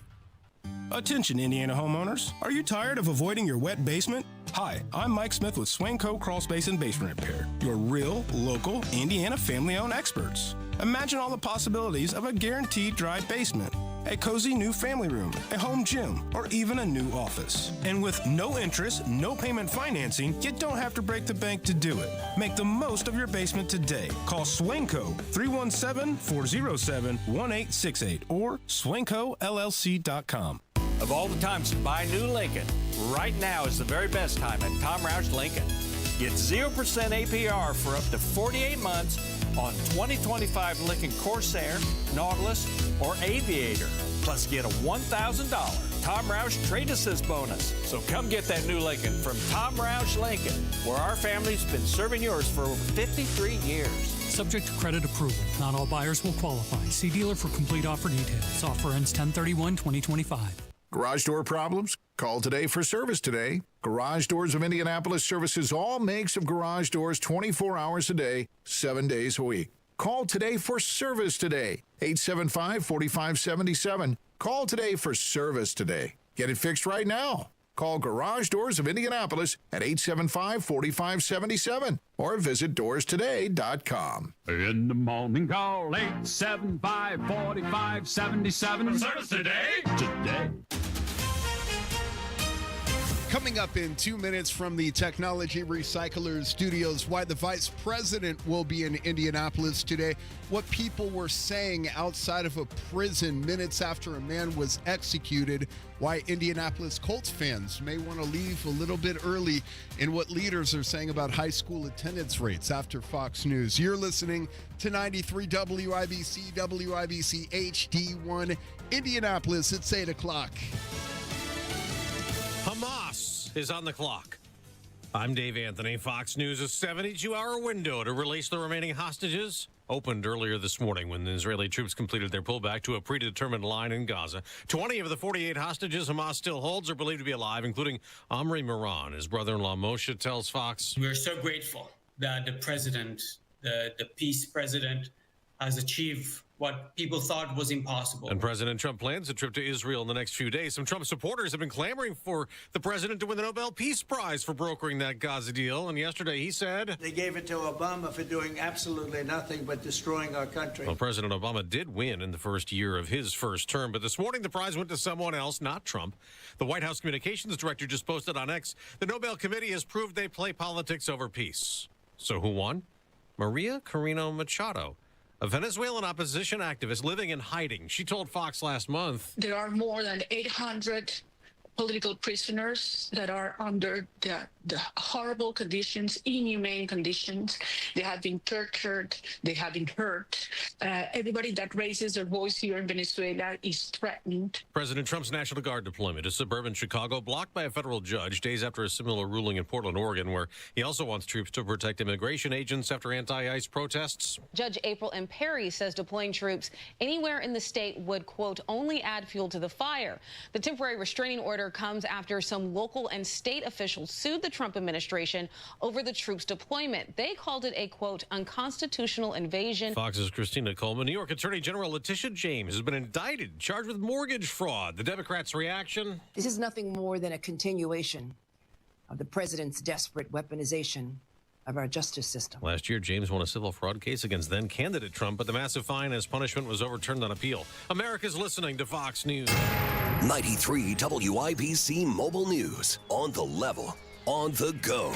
Attention, Indiana homeowners. Are you tired of avoiding your wet basement? Hi, I'm Mike Smith with Swanco Crawl Space and Basement Repair, your real, local, Indiana family-owned experts. Imagine all the possibilities of a guaranteed dry basement, a cozy new family room, a home gym, or even a new office. And with no interest, no payment financing, you don't have to break the bank to do it. Make the most of your basement today. Call Swanco 317-407-1868 or swancollc.com. Of all the times to buy a new Lincoln, right now is the very best time at Tom Roush Lincoln. Get 0% APR for up to 48 months on 2025 Lincoln Corsair, Nautilus, or Aviator. Plus get a $1,000 Tom Roush Trade Assist bonus. So come get that new Lincoln from Tom Roush Lincoln, where our family's been serving yours for over 53 years. Subject to credit approval. Not all buyers will qualify. See dealer for complete offer details. Offer ends 10/31/2025. Garage door problems? Call today for service today. Garage Doors of Indianapolis services all makes of garage doors 24 hours a day, 7 days a week. Call today for service today. 875-4577. Call today for service today. Get it fixed right now. Call Garage Doors of Indianapolis at 875-4577 or visit doorstoday.com. In the morning, call 875-4577. Service today? Today. Coming up in 2 minutes from the Technology Recyclers Studios, why the vice president will be in Indianapolis today, what people were saying outside of a prison minutes after a man was executed, why Indianapolis Colts fans may want to leave a little bit early, and what leaders are saying about high school attendance rates after Fox News. You're listening to 93 WIBC, WIBC HD1 Indianapolis. It's 8 o'clock. Hamas is on the clock. I'm Dave Anthony. Fox News' 72-hour window to release the remaining hostages opened earlier this morning when the Israeli troops completed their pullback to a predetermined line in Gaza. 20 of the 48 hostages Hamas still holds are believed to be alive, including Omri Moran. His brother-in-law Moshe tells Fox, "We're so grateful that the president, the peace president, has achieved what people thought was impossible." And President Trump plans a trip to Israel in the next few days. Some Trump supporters have been clamoring for the president to win the Nobel Peace Prize for brokering that Gaza deal. And yesterday he said, "They gave it to Obama for doing absolutely nothing but destroying our country." Well, President Obama did win in the first year of his first term, but this morning the prize went to someone else, not Trump. The White House communications director just posted on X, the Nobel Committee has proved they play politics over peace. So who won? Maria Corina Machado, a Venezuelan opposition activist living in hiding. She told Fox last month, "There are more than 800 political prisoners that are under the horrible conditions, inhumane conditions. They have been tortured. They have been hurt. Everybody that raises their voice here in Venezuela is threatened." President Trump's National Guard deployment to suburban Chicago blocked by a federal judge days after a similar ruling in Portland, Oregon, where he also wants troops to protect immigration agents after anti-ICE protests. Judge April M. Perry says deploying troops anywhere in the state would, quote, only add fuel to the fire. The temporary restraining order comes after some local and state officials sued the Trump administration over the troops' deployment. They called it a, quote, unconstitutional invasion. Fox's Christina Coleman. New York Attorney General Letitia James has been indicted, charged with mortgage fraud. The Democrats' reaction? This is nothing more than a continuation of the president's desperate weaponization of our justice system. Last year, James won a civil fraud case against then-candidate Trump, but the massive fine as punishment was overturned on appeal. America's listening to Fox News. 93 WIBC Mobile News. On the level, on the go.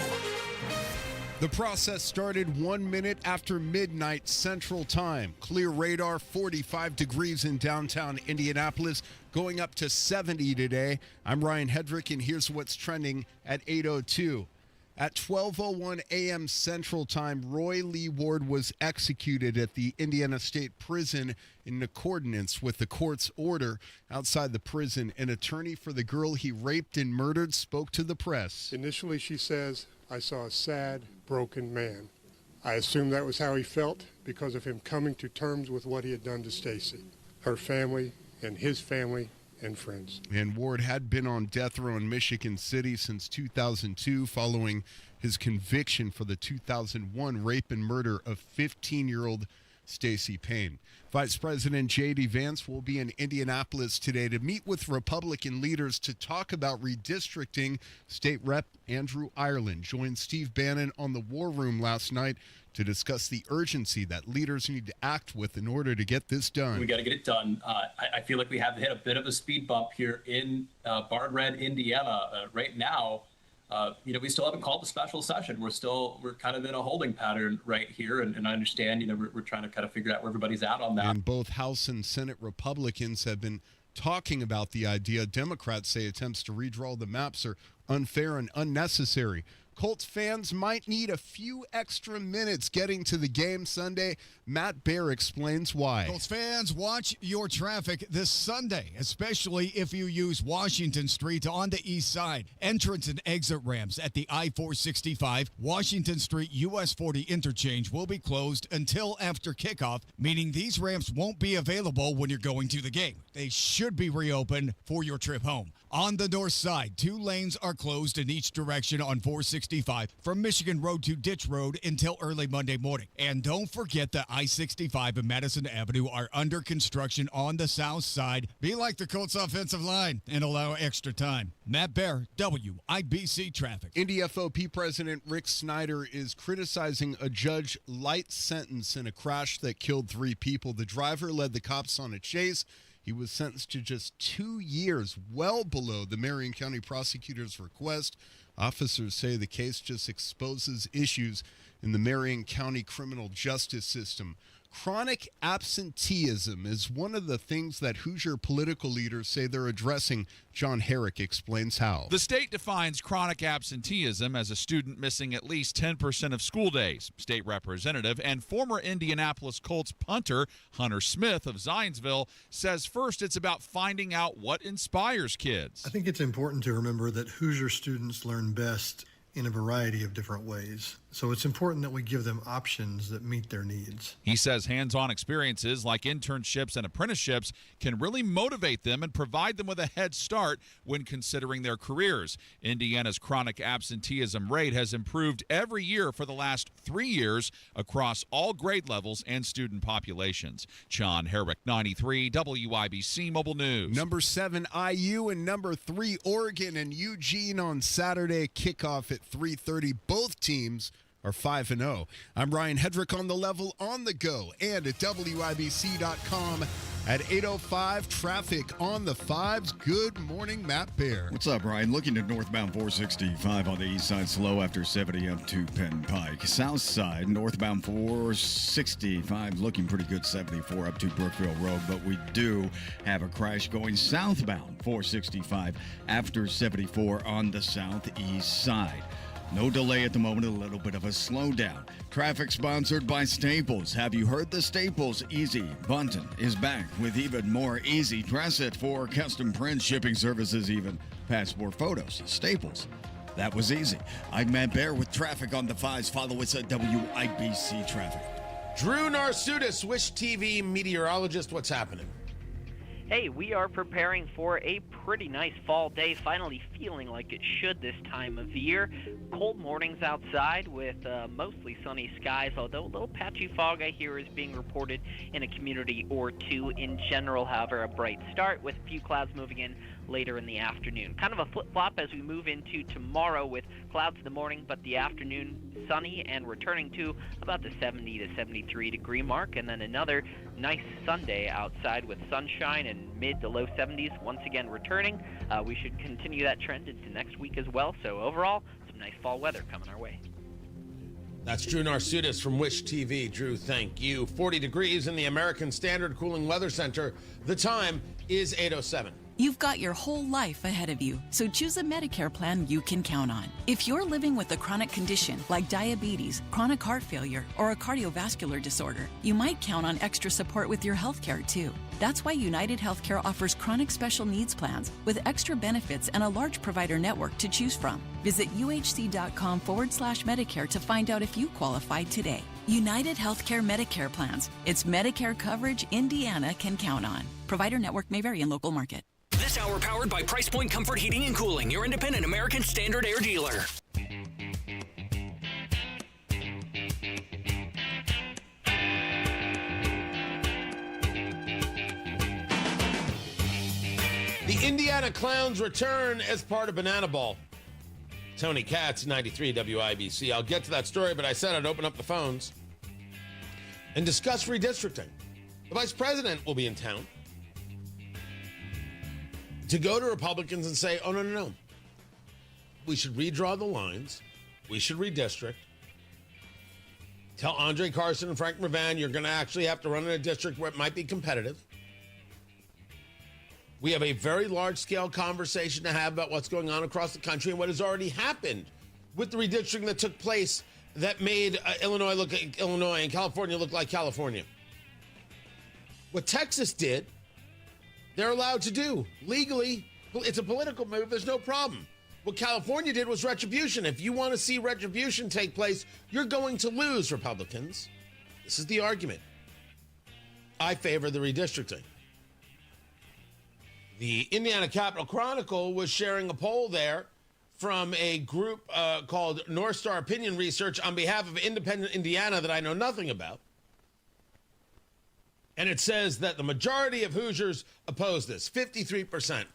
The process started 1 minute after midnight Central Time. Clear radar, 45 degrees in downtown Indianapolis, going up to 70 today. I'm Ryan Hedrick, and here's what's trending at 8:02. At 12:01 a.m. Central Time, Roy Lee Ward was executed at the Indiana State Prison in accordance with the court's order. Outside the prison, an attorney for the girl he raped and murdered spoke to the press. Initially, she says, "I saw a sad, broken man. I assumed that was how he felt because of him coming to terms with what he had done to Stacy, her family, and his family and friends." And Ward had been on death row in Michigan City since 2002 following his conviction for the 2001 rape and murder of 15-year-old Stacey Payne. Vice President J.D. Vance will be in Indianapolis today to meet with Republican leaders to talk about redistricting. State Rep Andrew Ireland joined Steve Bannon on the War Room last night to discuss the urgency that leaders need to act with in order to get this done. We got to get it done. I feel like we have hit a bit of a speed bump here in Barn Red, Indiana. Right now, we still haven't called a special session. We're kind of in a holding pattern right here. And I understand, we're trying to kind of figure out where everybody's at on that. And both House and Senate Republicans have been talking about the idea. Democrats say attempts to redraw the maps are unfair and unnecessary. Colts fans might need a few extra minutes getting to the game Sunday. Matt Baer explains why. Colts fans, watch your traffic this Sunday, especially if you use Washington Street on the east side. Entrance and exit ramps at the I-465 Washington Street US 40 interchange will be closed until after kickoff, meaning these ramps won't be available when you're going to the game. They should be reopened for your trip home. On the north side, 2 lanes are closed in each direction on 465 from Michigan Road to Ditch Road until early Monday morning. And don't forget that I-65 and Madison Avenue are under construction on the south side. Be like the Colts offensive line and allow extra time. Matt Baer, WIBC Traffic. Indy FOP President Rick Snyder is criticizing a judge light sentence in a crash that killed 3 people. The driver led the cops on a chase. He was sentenced to just 2 years, well below the Marion County prosecutor's request. Officers say the case just exposes issues in the Marion County criminal justice system. Chronic absenteeism is one of the things that Hoosier political leaders say they're addressing. John Herrick explains how. The state defines chronic absenteeism as a student missing at least 10% of school days. State Representative and former Indianapolis Colts punter Hunter Smith of Zionsville says first it's about finding out what inspires kids. I think it's important to remember that Hoosier students learn best in a variety of different ways. So it's important that we give them options that meet their needs. He says hands-on experiences like internships and apprenticeships can really motivate them and provide them with a head start when considering their careers. Indiana's chronic absenteeism rate has improved every year for the last 3 years across all grade levels and student populations. John Herrick, 93 WIBC Mobile News. Number 7 IU and number 3 Oregon and Eugene on Saturday. Kickoff at 3:30. Both teams are 5-0. I'm Ryan Hedrick on the level, on the go, and at WIBC.com at 8:05. Traffic on the 5s. Good morning, Matt Baer. What's up, Ryan? Looking at northbound 465 on the east side, slow after 70 up to Penn Pike. South side, northbound 465, looking pretty good, 74 up to Brookville Road. But we do have a crash going southbound 465 after 74 on the southeast side. No delay at the moment, a little bit of a slowdown. Traffic sponsored by Staples. Have you heard the Staples Easy button is back with even more easy dress it for custom print shipping services, even passport photos. Staples. That was easy. I'm Matt Baer with traffic on the 5s. Follow us at WIBC Traffic. Drew Narsutis, Wish TV meteorologist. What's happening? Hey, we are preparing for a pretty nice fall day, finally feeling like it should this time of year. Cold mornings outside with mostly sunny skies, although a little patchy fog I hear is being reported in a community or two. In general, however, a bright start with a few clouds moving in later in the afternoon. Kind of a flip-flop as we move into tomorrow with clouds in the morning, but the afternoon sunny and returning to about the 70 to 73 degree mark, and then another nice Sunday outside with sunshine and mid to low 70s once again returning. We should continue that trend into next week as well. So overall, some nice fall weather coming our way. That's Drew Narsutis from Wish TV. Drew, thank you. 40 degrees in the American Standard Cooling Weather Center. The time is 8:07. You've got your whole life ahead of you, so choose a Medicare plan you can count on. If you're living with a chronic condition like diabetes, chronic heart failure, or a cardiovascular disorder, you might count on extra support with your health care too. That's why United Healthcare offers chronic special needs plans with extra benefits and a large provider network to choose from. Visit uhc.com/Medicare to find out if you qualify today. United Healthcare Medicare plans. It's Medicare coverage Indiana can count on. Provider network may vary in local market. This hour powered by Price Point Comfort Heating and Cooling, your independent American Standard Air dealer. The Indiana Clowns return as part of Banana Ball. Tony Katz, 93 WIBC. I'll get to that story, but I said I'd open up the phones and discuss redistricting. The vice president will be in town to go to Republicans and say, oh, no. We should redraw the lines. We should redistrict. Tell Andre Carson and Frank Mrvan you're going to actually have to run in a district where it might be competitive. We have a very large-scale conversation to have about what's going on across the country and what has already happened with the redistricting that took place that made Illinois look like Illinois and California look like California. What Texas did, they're allowed to do legally. It's a political move. There's no problem. What California did was retribution. If you want to see retribution take place, you're going to lose, Republicans. This is the argument. I favor the redistricting. The Indiana Capital Chronicle was sharing a poll there from a group called North Star Opinion Research on behalf of independent Indiana that I know nothing about. And it says that the majority of Hoosiers oppose this, 53%.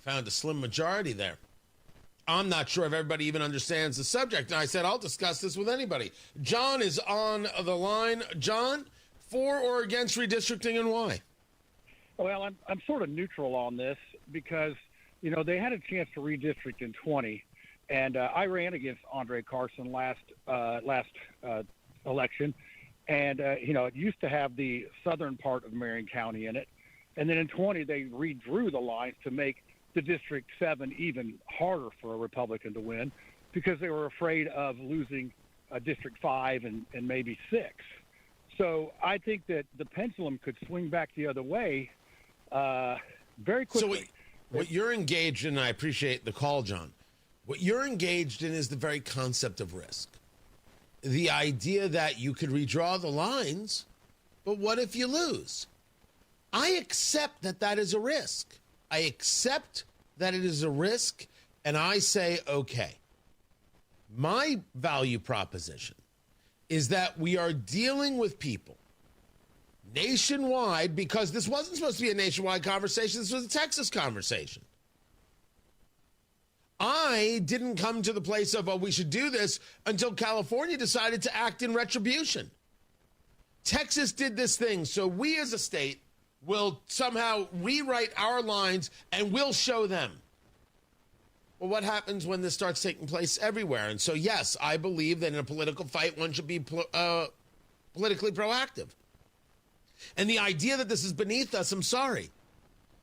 Found a slim majority there. I'm not sure if everybody even understands the subject. And I said, I'll discuss this with anybody. John is on the line. John, for or against redistricting and why? Well, I'm sort of neutral on this because, they had a chance to redistrict in 20, and I ran against Andre Carson last election, and, it used to have the southern part of Marion County in it, and then in 20 they redrew the lines to make the District 7 even harder for a Republican to win because they were afraid of losing District 5 and maybe 6. So I think that the pendulum could swing back the other way very quickly. So what you're engaged in, I appreciate the call, John. What you're engaged in is the very concept of risk. The idea that you could redraw the lines, but what if you lose? I accept that that is a risk. I accept that it is a risk, and I say, okay. My value proposition is that we are dealing with people nationwide, because this wasn't supposed to be a nationwide conversation. This was a Texas conversation. I didn't come to the place of, we should do this until California decided to act in retribution. Texas did this thing, so we as a state will somehow rewrite our lines and we'll show them. Well, what happens when this starts taking place everywhere? And so, yes, I believe that in a political fight, one should be politically proactive. And the idea that this is beneath us, I'm sorry.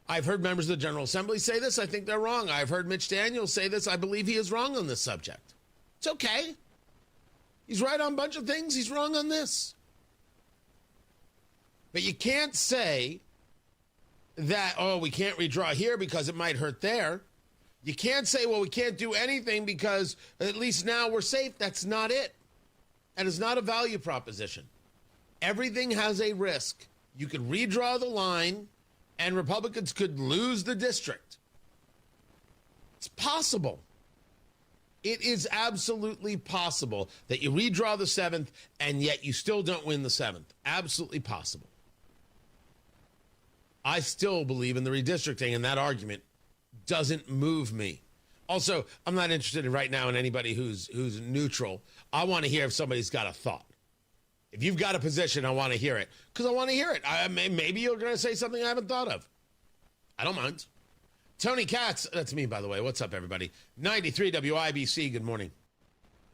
I've heard members of the General Assembly say this. I think they're wrong. I've heard Mitch Daniels say this. I believe he is wrong on this subject. It's okay. He's right on a bunch of things. He's wrong on this. But you can't say that, we can't redraw here because it might hurt there. You can't say, we can't do anything because at least now we're safe. That's not it. That is not a value proposition. Everything has a risk. You could redraw the line and Republicans could lose the district. It's possible. It is absolutely possible that you redraw the 7th and yet you still don't win the 7th. Absolutely possible. I still believe in the redistricting, and that argument doesn't move me. Also, I'm not interested right now in anybody who's neutral. I want to hear if somebody's got a thought. If you've got a position, I want to hear it. Because I want to hear it. Maybe you're going to say something I haven't thought of. I don't mind. Tony Katz, that's me, by the way. What's up, everybody? 93 WIBC, good morning.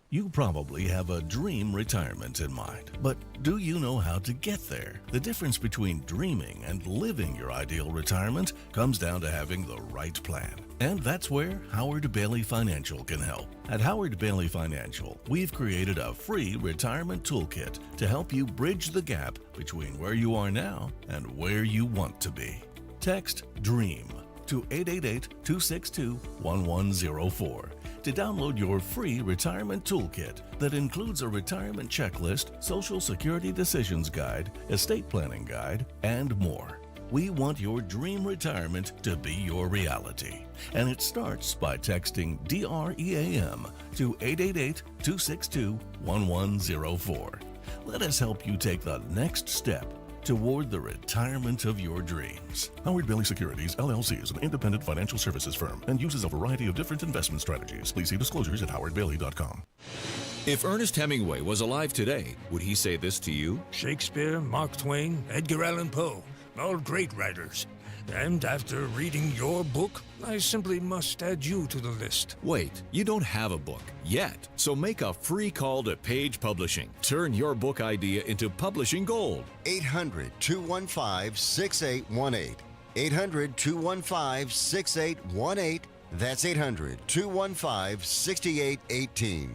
You probably have a dream retirement in mind, but do you know how to get there? The difference between dreaming and living your ideal retirement comes down to having the right plan. And that's where Howard Bailey Financial can help. At Howard Bailey Financial, we've created a free retirement toolkit to help you bridge the gap between where you are now and where you want to be. Text DREAM to 888-262-1104 to download your free retirement toolkit that includes a retirement checklist, Social Security decisions guide, estate planning guide, and more. We want your dream retirement to be your reality. And it starts by texting DREAM to 888-262-1104. Let us help you take the next step toward the retirement of your dreams. Howard Bailey Securities, LLC is an independent financial services firm and uses a variety of different investment strategies. Please see disclosures at howardbailey.com. If Ernest Hemingway was alive today, would he say this to you? Shakespeare, Mark Twain, Edgar Allan Poe, all great writers. And after reading your book, I simply must add you to the list. Wait, you don't have a book yet, so make a free call to Page Publishing. Turn your book idea into publishing gold. 800-215-6818. 800-215-6818. That's 800-215-6818.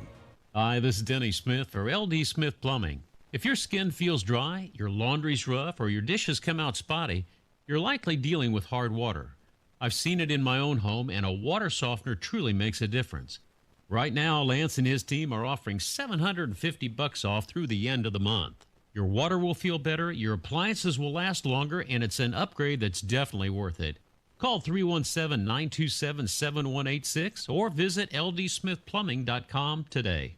Hi, this is Denny Smith for LD Smith Plumbing. If your skin feels dry, your laundry's rough, or your dishes come out spotty, you're likely dealing with hard water. I've seen it in my own home, and a water softener truly makes a difference. Right now, Lance and his team are offering $750 off through the end of the month. Your water will feel better, your appliances will last longer, and it's an upgrade that's definitely worth it. Call 317-927-7186 or visit ldsmithplumbing.com today.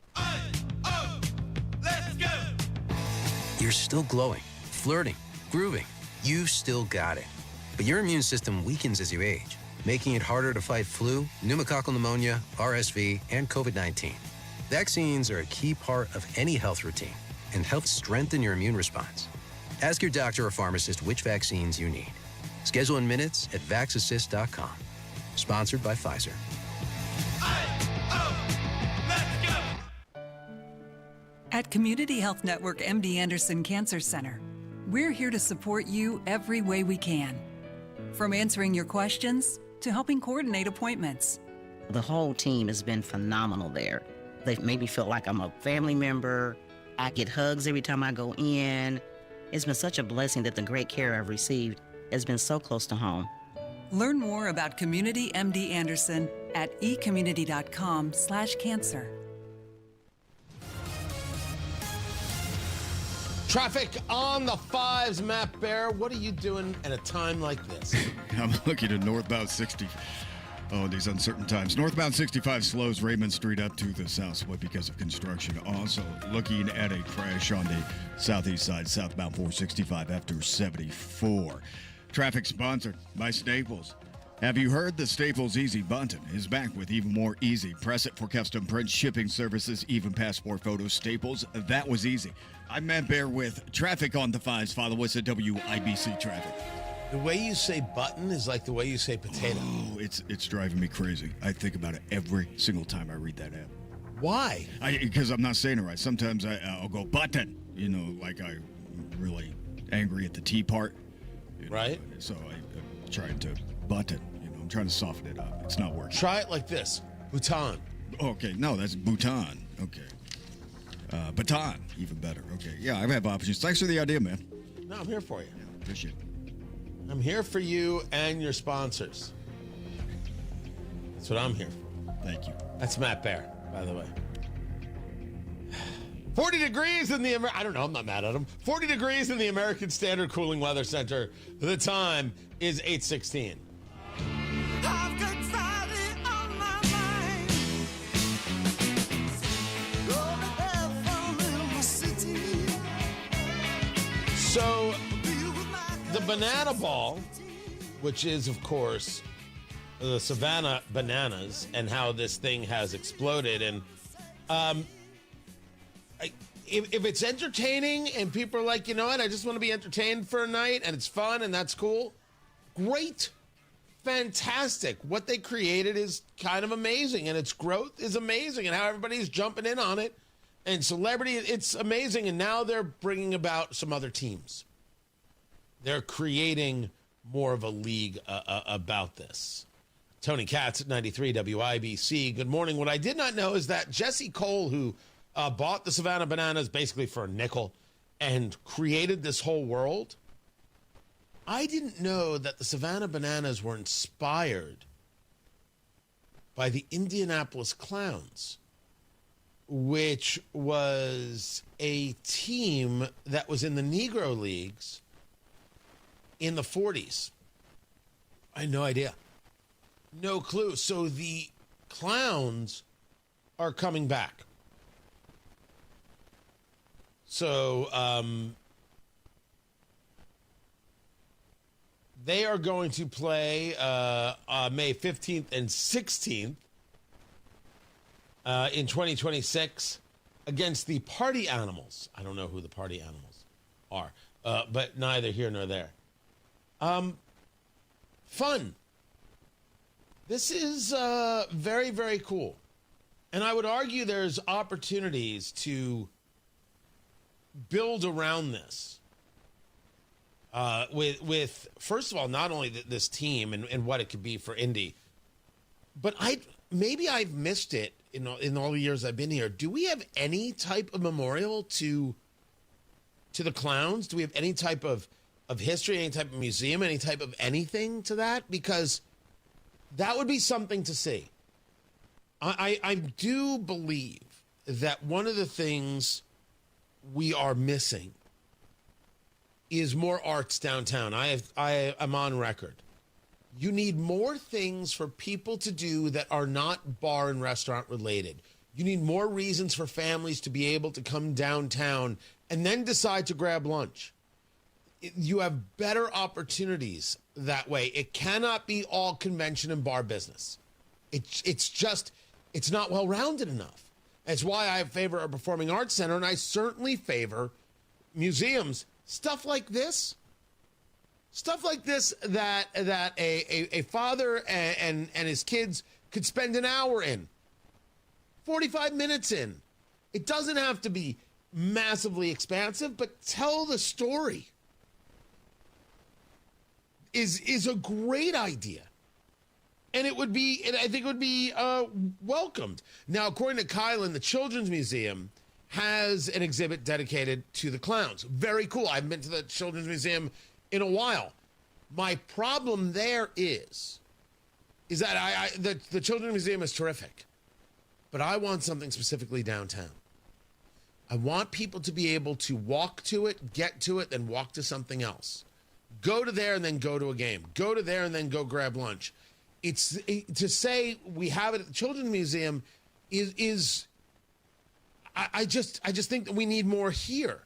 You're still glowing, flirting, grooving. You've still got it. But your immune system weakens as you age, making it harder to fight flu, pneumococcal pneumonia, RSV, and COVID-19. Vaccines are a key part of any health routine and help strengthen your immune response. Ask your doctor or pharmacist which vaccines you need. Schedule in minutes at vaxassist.com. Sponsored by Pfizer. At Community Health Network MD Anderson Cancer Center, we're here to support you every way we can. From answering your questions to helping coordinate appointments. The whole team has been phenomenal there. They've made me feel like I'm a family member. I get hugs every time I go in. It's been such a blessing that the great care I've received has been so close to home. Learn more about Community MD Anderson at ecommunity.com/cancer. Traffic on the fives, Matt Bear. What are you doing at a time like this? I'm looking at northbound 60. Oh, these uncertain times. Northbound 65 slows Raymond Street up to the south split because of construction. Also looking at a crash on the southeast side, southbound 465 after 74. Traffic sponsored by Staples. Have you heard the Staples Easy button is back with even more easy? Press it for custom print shipping services, even passport photos. Staples, that was easy. I'm Matt Bear with traffic on the fives. Follow us at WIBC Traffic. The way you say button is like the way you say potato. Oh, it's driving me crazy. I think about it every single time I read that app. Why? Because I'm not saying it right. Sometimes I'll go button, like I'm really angry at the T part. Right. So I'm trying to button. I'm trying to soften it up. It's not working. Try it like this. Bhutan. Okay. No, that's Bhutan. Okay. Baton. Even better. Okay. Yeah, I have options. Thanks for the idea, man. No, I'm here for you. Yeah, appreciate it. I'm here for you and your sponsors. That's what I'm here for. Thank you. That's Matt Bear, by the way. 40 degrees in the... I don't know. I'm not mad at him. 40 degrees in the American Standard Cooling Weather Center. The time is 8:16. I've got Friday on my mind. Gonna have fun in my city. So, the banana ball, which is, of course, the Savannah Bananas, and how this thing has exploded. And if it's entertaining and people are like, you know what, I just want to be entertained for a night and it's fun and that's cool, great. Fantastic. What they created is kind of amazing, and its growth is amazing, and how everybody's jumping in on it. And celebrity, it's amazing. And now they're bringing about some other teams. They're creating more of a league about this. Tony Katz at 93 WIBC. Good morning. What I did not know is that Jesse Cole, who bought the Savannah Bananas basically for a nickel and created this whole world, I didn't know that the Savannah Bananas were inspired by the Indianapolis Clowns, which was a team that was in the Negro Leagues in the 40s. I had no idea. No clue. So the Clowns are coming back. So, They are going to play May 15th and 16th in 2026 against the Party Animals. I don't know who the Party Animals are, but neither here nor there. Fun. This is very, very cool. And I would argue there's opportunities to build around this. With first of all, not only this team and what it could be for Indy, but maybe I've missed it in all the years I've been here. Do we have any type of memorial to the Clowns? Do we have any type of history, any type of museum, any type of anything to that? Because that would be something to see. I do believe that one of the things we are missing is more arts downtown. I am on record. You need more things for people to do that are not bar and restaurant related. You need more reasons for families to be able to come downtown and then decide to grab lunch. You have better opportunities that way. It cannot be all convention and bar business. It's not well-rounded enough. That's why I favor a performing arts center, and I certainly favor museums. Stuff like this that a father and his kids could spend an hour in, 45 minutes in. It doesn't have to be massively expansive, but tell the story is a great idea. And I think it would be welcomed. Now, according to Kylan, the Children's Museum has an exhibit dedicated to the Clowns. Very cool. I haven't been to the Children's Museum in a while. My problem there is that the Children's Museum is terrific, but I want something specifically downtown. I want people to be able to walk to it, get to it, then walk to something else. Go to there and then go to a game. Go to there and then go grab lunch. To say we have it at the Children's Museum is I just think that we need more here.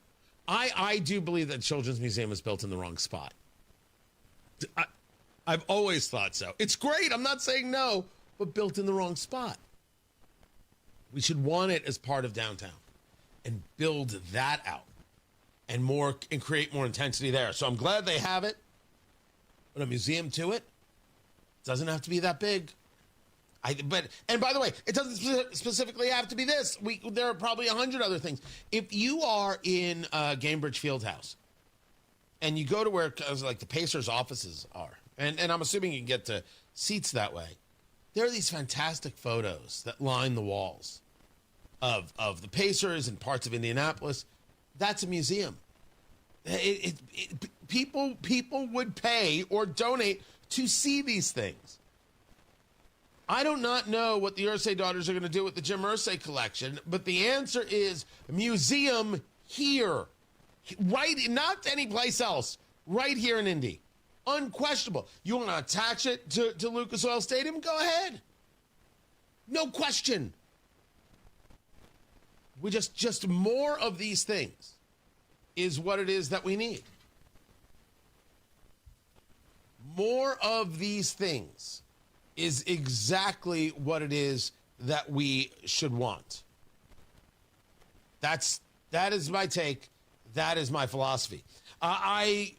I do believe that Children's Museum is built in the wrong spot. I've always thought so. It's great. I'm not saying no, but built in the wrong spot. We should want it as part of downtown and build that out and create more intensity there. So I'm glad they have it, but a museum to it doesn't have to be that big. And by the way, it doesn't specifically have to be this. There are probably 100 other things. If you are in Gamebridge Fieldhouse and you go to where like the Pacers' offices are, and I'm assuming you can get to seats that way, there are these fantastic photos that line the walls of the Pacers and parts of Indianapolis. That's a museum. People would pay or donate to see these things. I do not know what the Irsay daughters are going to do with the Jim Irsay collection, but the answer is museum here. Right, not any place else. Right here in Indy. Unquestionable. You want to attach it to Lucas Oil Stadium? Go ahead. No question. We just more of these things is what it is that we need. More of these things is exactly what it is that we should want. That is my take. That is my philosophy. I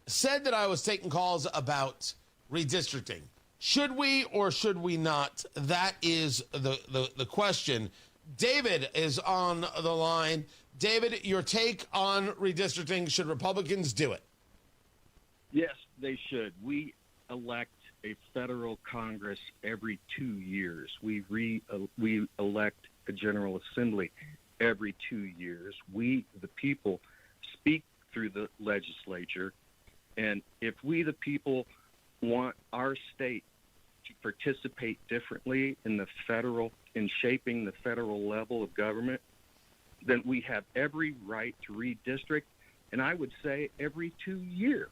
said that I was taking calls about redistricting. Should we or should we not? That is the question. David is on the line. David, your take on redistricting. Should Republicans do it? Yes, they should. We elect a federal Congress every 2 years. We elect a General Assembly every 2 years. We, the people, speak through the legislature. And if we, the people, want our state to participate differently in shaping the federal level of government, then we have every right to redistrict. And I would say every 2 years.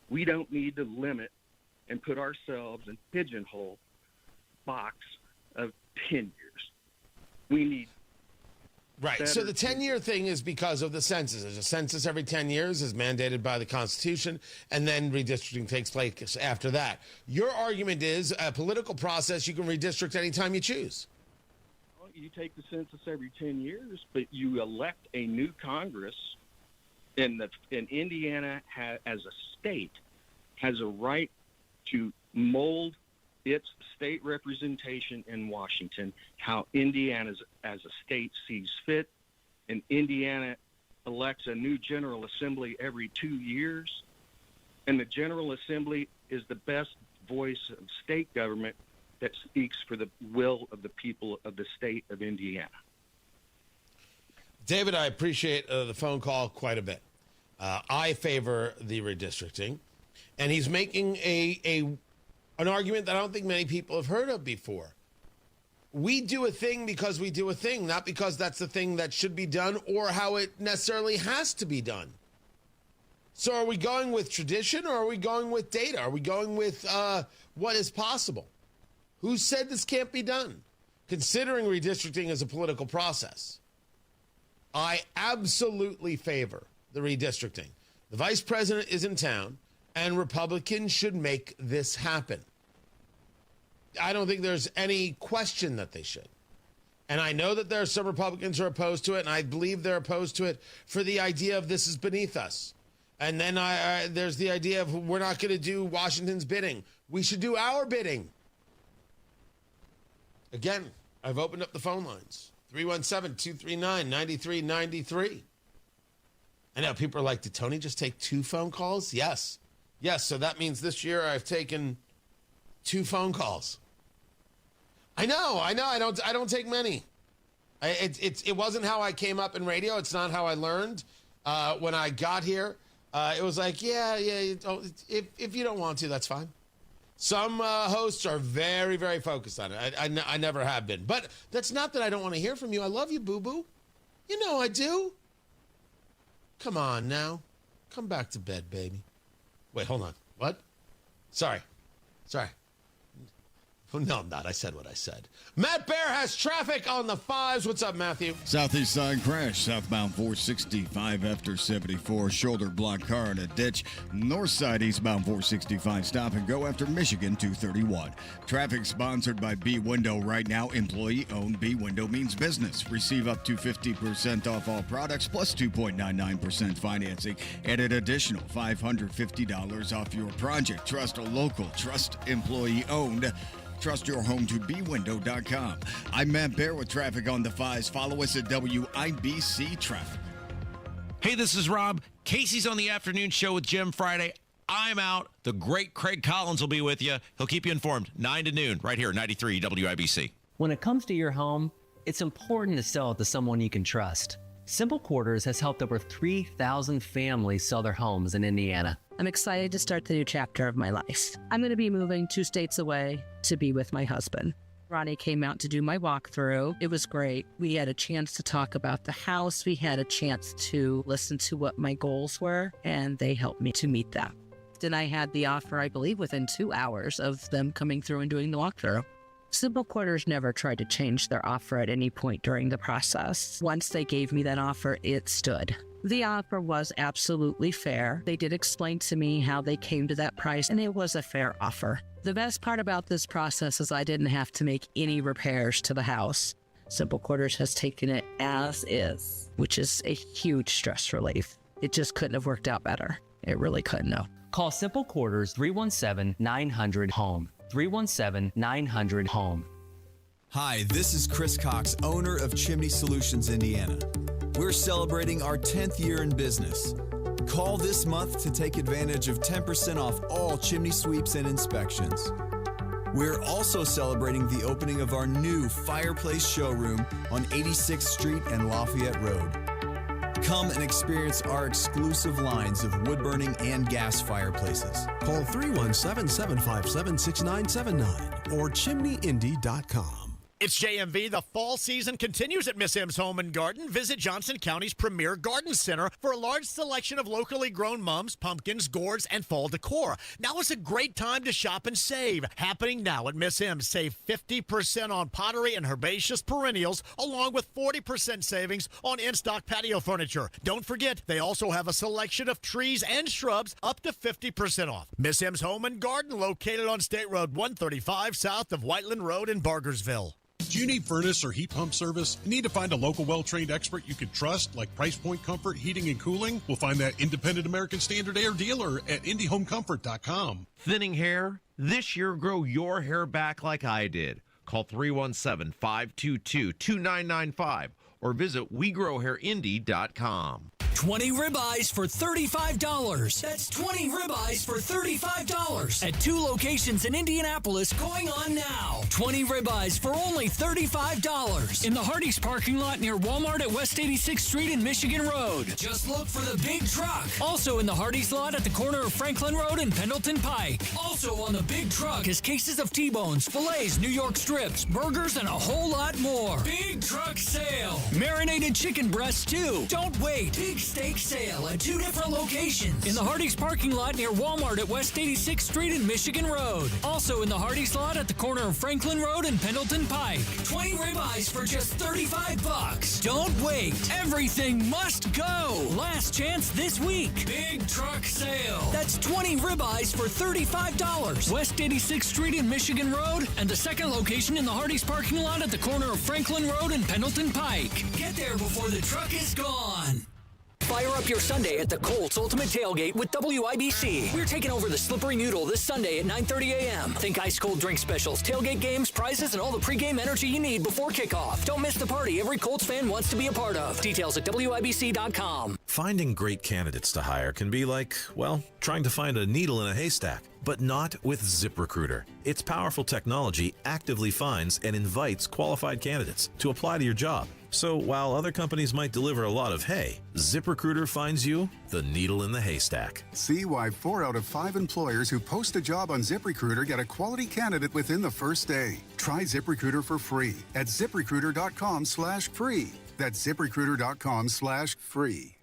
We don't need to limit and put ourselves in pigeonhole box of 10 years. We need Right. So the 10-year thing is because of the census. There's a census every 10 years, is mandated by the Constitution, and then redistricting takes place after that. Your argument is a political process. You can redistrict anytime you choose. Well, you take the census every 10 years, but you elect a new Congress, and Indiana as a state has a right to mold its state representation in Washington how Indiana as a state sees fit, and Indiana elects a new General Assembly every 2 years, and the General Assembly is the best voice of state government that speaks for the will of the people of the state of Indiana. David, I appreciate the phone call quite a bit. I favor the redistricting, and he's making an argument that I don't think many people have heard of before. We do a thing because we do a thing, not because that's the thing that should be done or how it necessarily has to be done. So are we going with tradition, or are we going with data? Are we going with what is possible? Who said this can't be done? Considering redistricting as a political process, I absolutely favor the redistricting. The vice president is in town, and Republicans should make this happen. I don't think there's any question that they should. And I know that there are some Republicans who are opposed to it, and I believe they're opposed to it for the idea of this is beneath us. And then there's the idea of we're not going to do Washington's bidding. We should do our bidding. Again, I've opened up the phone lines. 317-239-9393. I know people are like, did Tony just take 2 phone calls? Yes. Yes, so that means this year I've taken 2 phone calls. I know. I don't take many. It wasn't how I came up in radio. It's not how I learned. When I got here, it was like, yeah. If you don't want to, that's fine. Some hosts are very, very focused on it. I never have been. But that's not that I don't want to hear from you. I love you, boo-boo. You know I do. Come on now. Come back to bed, baby. Wait, hold on. What? Sorry. No, I'm not. I said what I said. Matt Bear has traffic on the 5s. What's up, Matthew? Southeast side crash, southbound 465 after 74. Shoulder block car in a ditch. North side eastbound 465 stop and go after Michigan 231. Traffic sponsored by B Window right now. Employee owned. B Window means business. Receive up to 50% off all products plus 2.99% financing and an additional $550 off your project. Trust a local. Trust employee owned. Trust your home to bwindow.com. I'm Matt Bear with traffic on the 5s. Follow us at WIBC Traffic. Hey, this is Rob. Casey's on the afternoon show with Jim Friday. I'm out. The great Craig Collins will be with you. He'll keep you informed 9 to noon right here, 93 WIBC. When it comes to your home, it's important to sell it to someone you can trust. Simple Quarters has helped over 3,000 families sell their homes in Indiana. I'm excited to start the new chapter of my life. I'm going to be moving 2 states away to be with my husband. Ronnie came out to do my walkthrough. It was great. We had a chance to talk about the house. We had a chance to listen to what my goals were, and they helped me to meet them. Then I had the offer, I believe, within 2 hours of them coming through and doing the walkthrough. Simple Quarters never tried to change their offer at any point during the process. Once they gave me that offer, it stood. The offer was absolutely fair. They did explain to me how they came to that price, and it was a fair offer. The best part about this process is I didn't have to make any repairs to the house. Simple Quarters has taken it as is, which is a huge stress relief. It just couldn't have worked out better. It really couldn't have. Call Simple Quarters 317-900-HOME. 317-900-HOME. Hi, this is Chris Cox, owner of Chimney Solutions, Indiana. We're celebrating our 10th year in business. Call this month to take advantage of 10% off all chimney sweeps and inspections. We're also celebrating the opening of our new fireplace showroom on 86th Street and Lafayette Road. Come and experience our exclusive lines of wood-burning and gas fireplaces. Call 317-757-6979 or chimneyindy.com. It's JMV. The fall season continues at Miss M's Home and Garden. Visit Johnson County's premier garden center for a large selection of locally grown mums, pumpkins, gourds, and fall decor. Now is a great time to shop and save. Happening now at Miss M's. Save 50% on pottery and herbaceous perennials, along with 40% savings on in-stock patio furniture. Don't forget, they also have a selection of trees and shrubs up to 50% off. Miss M's Home and Garden, located on State Road 135 south of Whiteland Road in Bargersville. Do you need furnace or heat pump service? Need to find a local well-trained expert you can trust, like Price Point Comfort Heating and Cooling? We'll find that independent American Standard Air dealer at IndyHomeComfort.com. Thinning hair? This year, grow your hair back like I did. Call 317-522-2995 or visit WeGrowHairIndy.com. 20 ribeyes for $35. That's 20 ribeyes for $35 at 2 locations in Indianapolis going on now. 20 ribeyes for only $35 in the Hardee's parking lot near Walmart at West 86th Street and Michigan Road. Just look for the big truck. Also in the Hardee's lot at the corner of Franklin Road and Pendleton Pike. Also on the big truck is cases of T-bones, fillets, New York strips, burgers, and a whole lot more. Big truck sale. Marinated chicken breasts too. Don't wait. Big steak sale at 2 different locations. In the Hardee's parking lot near Walmart at West 86th Street and Michigan Road. Also in the Hardee's lot at the corner of Franklin Road and Pendleton Pike. 20 ribeyes for just $35. Don't wait. Everything must go. Last chance this week. Big truck sale. That's 20 ribeyes for $35. West 86th Street and Michigan Road, and the second location in the Hardee's parking lot at the corner of Franklin Road and Pendleton Pike. Get there before the truck is gone. Fire up your Sunday at the Colts Ultimate Tailgate with WIBC. We're taking over the Slippery Noodle this Sunday at 9:30 a.m. Think ice cold drink specials, tailgate games, prizes, and all the pregame energy you need before kickoff. Don't miss the party every Colts fan wants to be a part of. Details at WIBC.com. Finding great candidates to hire can be like, well, trying to find a needle in a haystack. But not with ZipRecruiter. Its powerful technology actively finds and invites qualified candidates to apply to your job. So while other companies might deliver a lot of hay, ZipRecruiter finds you the needle in the haystack. See why 4 out of 5 employers who post a job on ZipRecruiter get a quality candidate within the first day. Try ZipRecruiter for free at ZipRecruiter.com/free. That's ZipRecruiter.com/free.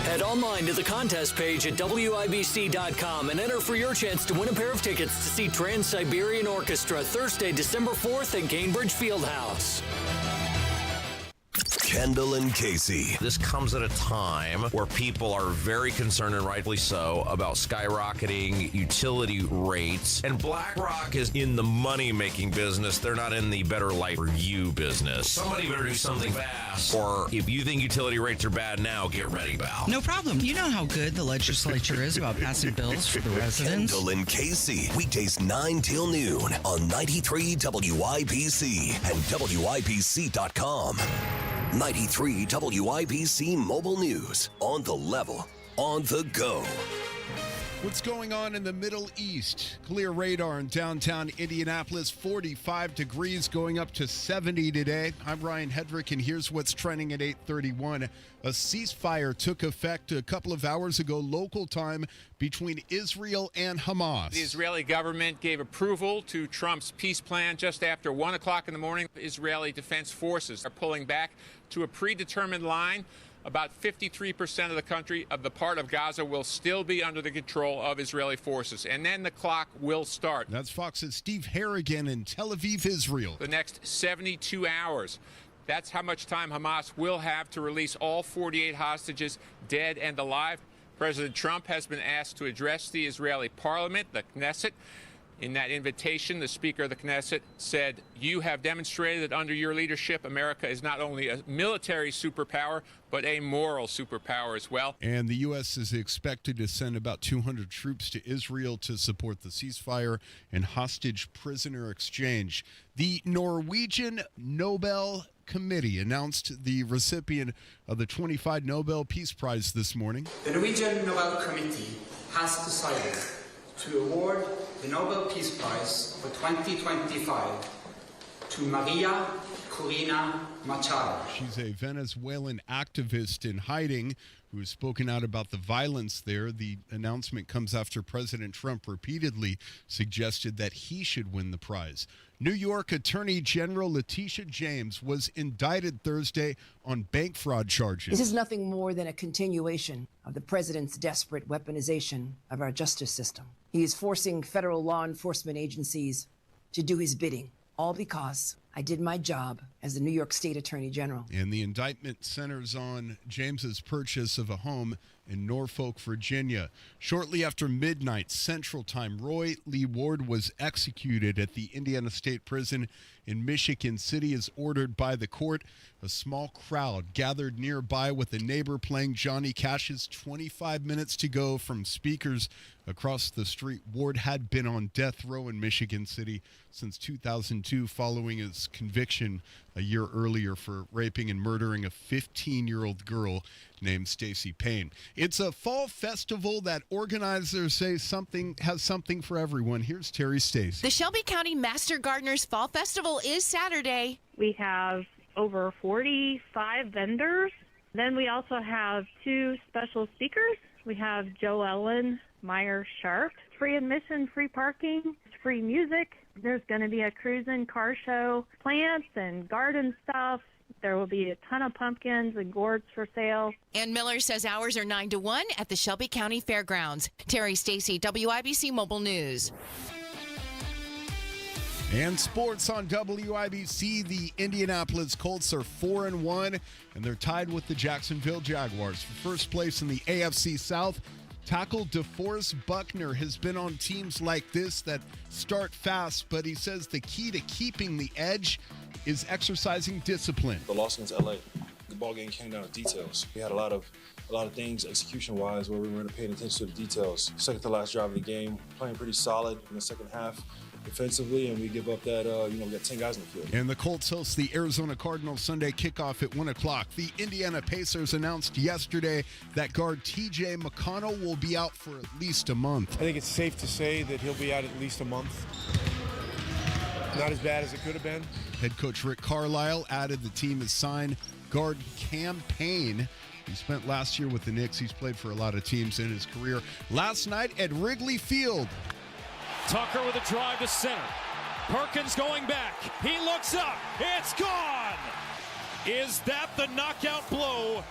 Head online to the contest page at WIBC.com and enter for your chance to win a pair of tickets to see Trans-Siberian Orchestra Thursday, December 4th at Gainbridge Fieldhouse. Kendall and Casey. This comes at a time where people are very concerned, and rightfully so, about skyrocketing utility rates. And BlackRock is in the money-making business. They're not in the better life for you business. Somebody better do something fast. Or if you think utility rates are bad now, get ready, pal. No problem. You know how good the legislature is about passing bills for the residents. Kendall and Casey. Weekdays 9 till noon on 93 WIBC and WIBC.com. 93 WIBC Mobile News. On the level, on the go. What's going on in the Middle East? Clear radar in downtown Indianapolis, 45 degrees, going up to 70 today. I'm Ryan Hedrick, and here's what's trending at 8:31. A ceasefire took effect a couple of hours ago, local time, between Israel and Hamas. The Israeli government gave approval to Trump's peace plan just after 1 o'clock in the morning. Israeli Defense Forces are pulling back to a predetermined line. About 53% of the country, of the part of Gaza, will still be under the control of Israeli forces. And then the clock will start. That's Fox's Steve Harrigan in Tel Aviv, Israel. The next 72 hours. That's how much time Hamas will have to release all 48 hostages, dead and alive. President Trump has been asked to address the Israeli parliament, the Knesset. In that invitation, the Speaker of the Knesset said, "You have demonstrated that under your leadership, America is not only a military superpower, but a moral superpower as well." And the U.S. is expected to send about 200 troops to Israel to support the ceasefire and hostage prisoner exchange. The Norwegian Nobel Committee announced the recipient of the 25 Nobel Peace Prize this morning. The Norwegian Nobel Committee has decided to award the Nobel Peace Prize for 2025 to Maria Corina Machado. She's a Venezuelan activist in hiding who has spoken out about the violence there. The announcement comes after President Trump repeatedly suggested that he should win the prize. New York Attorney General Letitia James was indicted Thursday on bank fraud charges. This is nothing more than a continuation of the president's desperate weaponization of our justice system. He is forcing federal law enforcement agencies to do his bidding, all because I did my job as the New York State Attorney General. And the indictment centers on James's purchase of a home in Norfolk, Virginia. Shortly after midnight Central Time, Roy Lee Ward was executed at the Indiana State Prison in Michigan City as ordered by the court. A small crowd gathered nearby with a neighbor playing Johnny Cash's 25 Minutes to Go from speakers across the street. Ward had been on death row in Michigan City since 2002 following his conviction a year earlier for raping and murdering a 15-year-old girl named Stacey Payne. It's a fall festival that organizers say has something for everyone. Here's Terry Stacey. The Shelby County Master Gardeners Fall Festival is Saturday. We have over 45 vendors. Then we also have 2 special speakers. We have Joe Ellen, Meyer Sharp. Free admission, free parking, free music. There's going to be a cruising car show, plants and garden stuff. There will be a ton of pumpkins and gourds for sale. Ann Miller says hours are 9 to 1 at the Shelby County Fairgrounds. Terry Stacey, WIBC Mobile News. And sports on WIBC. The Indianapolis Colts are 4-1, and they're tied with the Jacksonville Jaguars for first place in the AFC South. Tackle DeForest Buckner has been on teams like this that start fast, but he says the key to keeping the edge is exercising discipline. The loss against LA, the ball game came down to details. We had a lot of things execution-wise where we weren't paying attention to the details. Second to last drive of the game, playing pretty solid in the second half defensively, and we give up that, we got 10 guys in the field. And the Colts host the Arizona Cardinals Sunday kickoff at 1 o'clock. The Indiana Pacers announced yesterday that guard T.J. McConnell will be out for at least a month. I think it's safe to say that he'll be out at least a month. Not as bad as it could have been. Head coach Rick Carlisle added the team has signed guard Cam Payne. He spent last year with the Knicks. He's played for a lot of teams in his career. Last night at Wrigley Field, Tucker with a drive to center. Perkins going back. He looks up. It's gone. Is that the knockout blow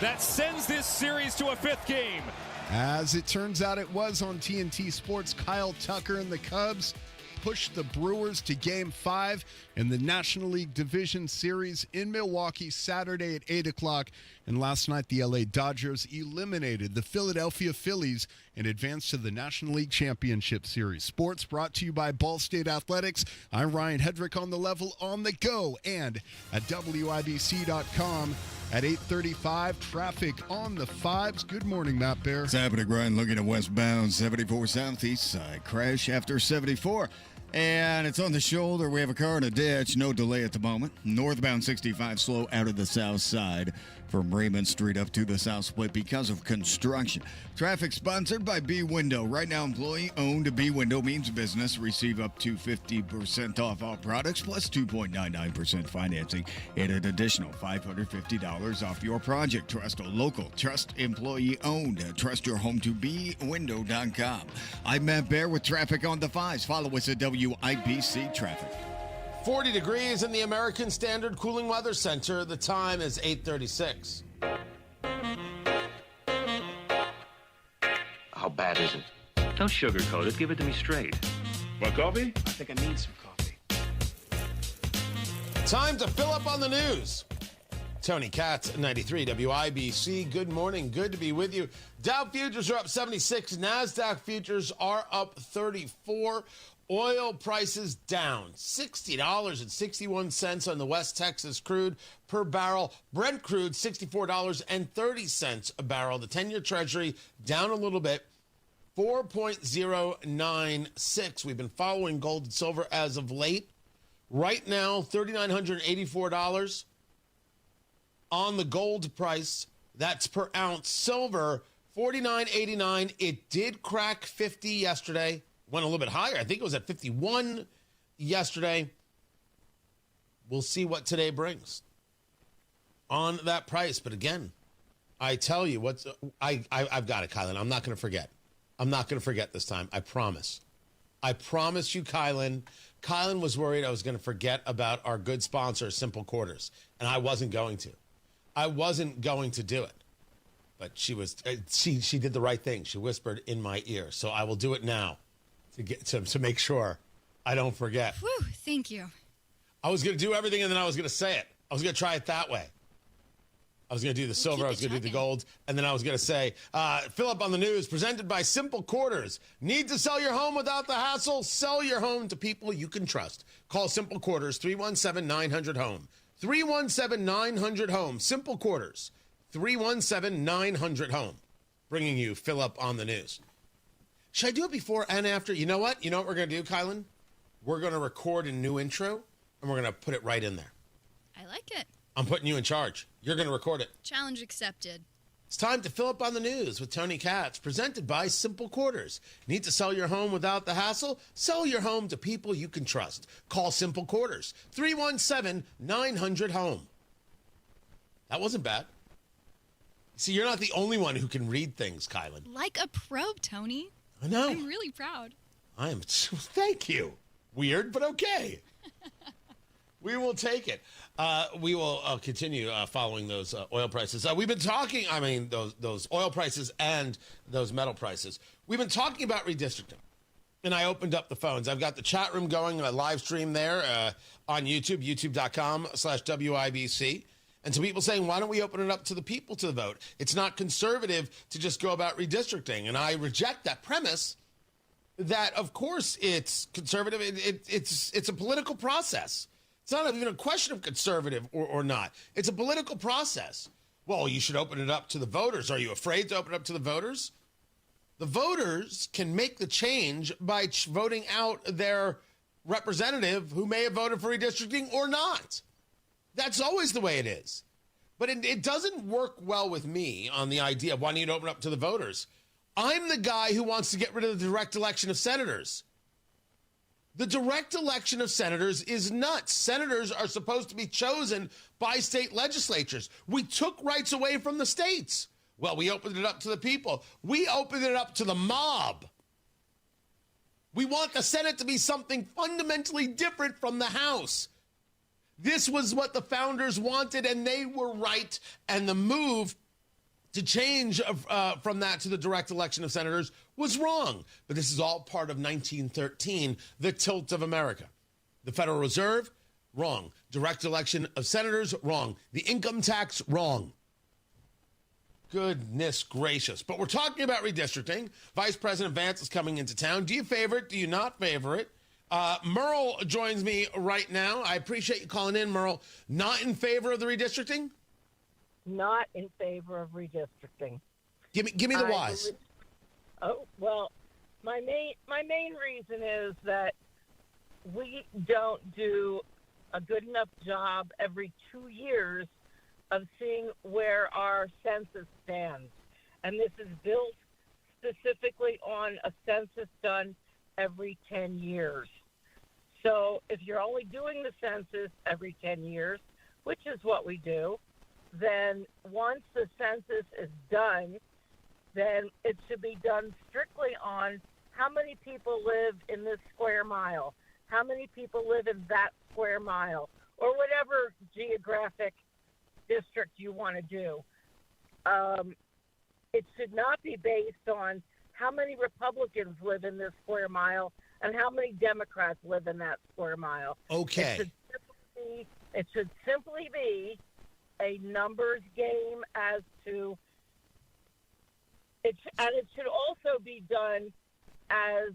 that sends this series to a 5th game? As it turns out, it was on TNT Sports. Kyle Tucker and the Cubs pushed the Brewers to Game 5 in the National League Division Series in Milwaukee Saturday at 8 o'clock. And last night, the LA Dodgers eliminated the Philadelphia Phillies and advanced to the National League Championship Series. Sports brought to you by Ball State Athletics. I'm Ryan Hedrick on the level, on the go, and at WIBC.com. At 8:35, traffic on the 5s. Good morning, Matt Bear. It's happening, Ryan. Looking at westbound 74 southeast side. Crash after 74. And it's on the shoulder. We have a car in a ditch. No delay at the moment. Northbound 65 slow out of the south side from Raymond Street up to the south split because of construction. Traffic sponsored by B Window. Right now, employee-owned B Window means business. Receive up to 50% off all products plus 2.99% financing and an additional $550 off your project. Trust a local. Trust employee-owned. Trust your home to bwindow.com. I'm Matt Bear with traffic on the 5s. Follow us at WIBC Traffic. 40 degrees in the American Standard Cooling Weather Center. The time is 8:36. How bad is it? Don't sugarcoat it. Give it to me straight. Want coffee? I think I need some coffee. Time to fill up on the news. Tony Katz, 93 WIBC. Good morning. Good to be with you. Dow futures are up 76. NASDAQ futures are up 34. Oil prices down $60.61 on the West Texas crude per barrel. Brent crude, $64.30 a barrel. The 10-year Treasury down a little bit, 4.096. We've been following gold and silver as of late. Right now, $3,984 on the gold price. That's per ounce. Silver, $49.89. It did crack 50 yesterday. Went a little bit higher. I think it was at 51 yesterday. We'll see what today brings on that price. But again, I tell you I've got it, Kylan. I'm not going to forget. I'm not going to forget this time. I promise. I promise you, Kylan. Kylan was worried I was going to forget about our good sponsor, Simple Quarters, and I wasn't going to. I wasn't going to do it. But she did the right thing. She whispered in my ear. So I will do it now to make sure I don't forget. Whew, thank you. I was going to do everything, and then I was going to say it. I was going to try it that way. I was going to do the silver, I was going to do the gold, and then I was going to say, Philip on the News, presented by Simple Quarters. Need to sell your home without the hassle? Sell your home to people you can trust. Call Simple Quarters, 317-900-HOME. 317-900-HOME. Simple Quarters, 317-900-HOME. Bringing you Philip on the News. Should I do it before and after? You know what? You know what we're going to do, Kylan? We're going to record a new intro, and we're going to put it right in there. I like it. I'm putting you in charge. You're going to record it. Challenge accepted. It's time to fill up on the news with Tony Katz, presented by Simple Quarters. Need to sell your home without the hassle? Sell your home to people you can trust. Call Simple Quarters, 317-900-HOME. That wasn't bad. See, you're not the only one who can read things, Kylan. Like a pro, Tony. I know. I'm really proud. Thank you. Weird, but okay. We will take it. We will continue following those oil prices. We've been talking, those oil prices and those metal prices. We've been talking about redistricting, and I opened up the phones. I've got the chat room going, a live stream there on YouTube, youtube.com/WIBC. And some people saying, why don't we open it up to the people to vote? It's not conservative to just go about redistricting. And I reject that premise that, of course, it's conservative. It's a political process. It's not even a question of conservative or not. It's a political process. Well, you should open it up to the voters. Are you afraid to open it up to the voters? The voters can make the change by voting out their representative who may have voted for redistricting or not. That's always the way it is. But it doesn't work well with me on the idea of wanting to open up to the voters. I'm the guy who wants to get rid of the direct election of senators. The direct election of senators is nuts. Senators are supposed to be chosen by state legislatures. We took rights away from the states. Well, we opened it up to the people. We opened it up to the mob. We want the Senate to be something fundamentally different from the House. This was what the founders wanted, and they were right. And the move to change from that to the direct election of senators was wrong. But this is all part of 1913, the tilt of America. The Federal Reserve, wrong. Direct election of senators, wrong. The income tax, wrong. Goodness gracious. But we're talking about redistricting. Vice President Vance is coming into town. Do you favor it? Do you not favor it? Merle joins me right now. I appreciate you calling in, Merle. Not in favor of the redistricting? Not in favor of redistricting. Give me the whys. Well, my main reason is that we don't do a good enough job every 2 years of seeing where our census stands. And this is built specifically on a census done every 10 years. So if you're only doing the census every 10 years, which is what we do, then once the census is done, then it should be done strictly on how many people live in this square mile, how many people live in that square mile, or whatever geographic district you want to do. It should not be based on how many Republicans live in this square mile and how many Democrats live in that square mile. Okay. It should simply be a numbers game as to it, and it should also be done as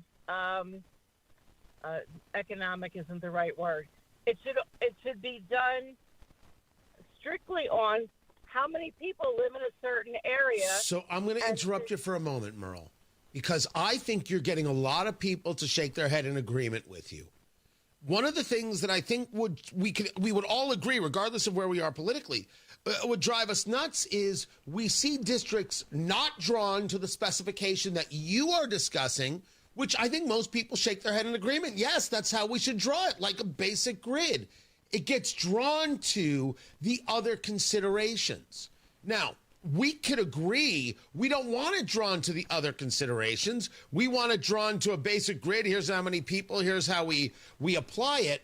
economic isn't the right word. It should be done strictly on how many people live in a certain area. So I'm going to interrupt you for a moment, Merle, because I think you're getting a lot of people to shake their head in agreement with you. One of the things that I think we would all agree, regardless of where we are politically, would drive us nuts is we see districts not drawn to the specification that you are discussing, which I think most people shake their head in agreement. Yes, that's how we should draw it, like a basic grid. it gets drawn to the other considerations. Now, we could agree we don't want it drawn to the other considerations. We want it drawn to a basic grid. Here's how many people. Here's how we apply it.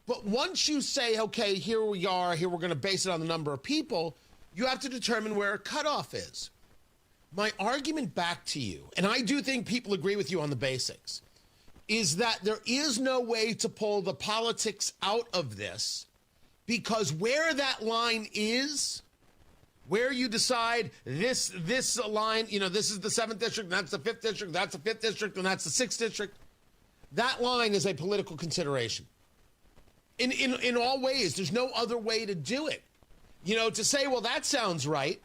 But once you say, okay, here we are, here we're going to base it on the number of people, you have to determine where a cutoff is. My argument back to you, and I do think people agree with you on the basics, is that there is no way to pull the politics out of this, because where that line is, where you decide this line, this is the 7th district, that's the 5th district, that's the 5th district, and that's the 6th district, that line is a political consideration. In all ways, there's no other way to do it. To say, well, that sounds right,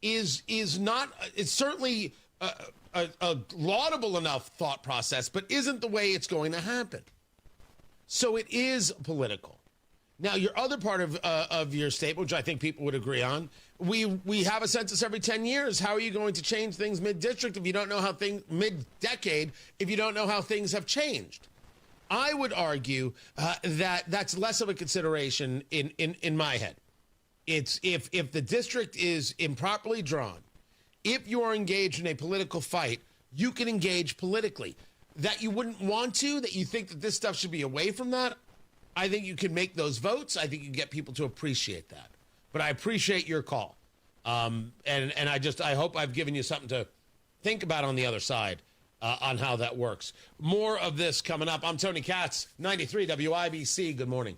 is not, it's certainly a laudable enough thought process, but isn't the way it's going to happen. So it is political. Now, your other part of your statement, which I think people would agree on, we have a census every 10 years. How are you going to change things mid-district if you don't know how things, mid-decade, if you don't know how things have changed? I would argue that that's less of a consideration in my head. It's if the district is improperly drawn, if you are engaged in a political fight, you can engage politically. That you wouldn't want to, that you think that this stuff should be away from that, I think you can make those votes. I think you can get people to appreciate that. But I appreciate your call. And I hope I've given you something to think about on the other side on how that works. More of this coming up. I'm Tony Katz, 93 WIBC. Good morning.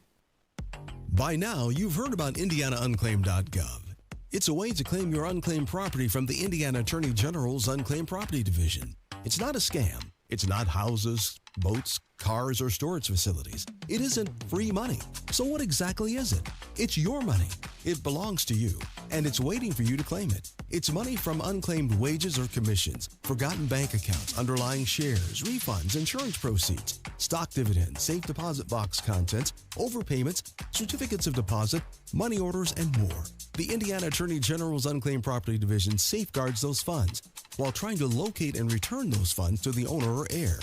By now, you've heard about IndianaUnclaimed.gov. It's a way to claim your unclaimed property from the Indiana Attorney General's Unclaimed Property Division. It's not a scam. It's not houses, boats, cars, or storage facilities. It isn't free money. So what exactly is it? It's your money. It belongs to you, and it's waiting for you to claim it. It's money from unclaimed wages or commissions, forgotten bank accounts, underlying shares, refunds, insurance proceeds, stock dividends, safe deposit box contents, overpayments, certificates of deposit, money orders, and more. The Indiana Attorney General's Unclaimed Property Division safeguards those funds while trying to locate and return those funds to the owner or heir.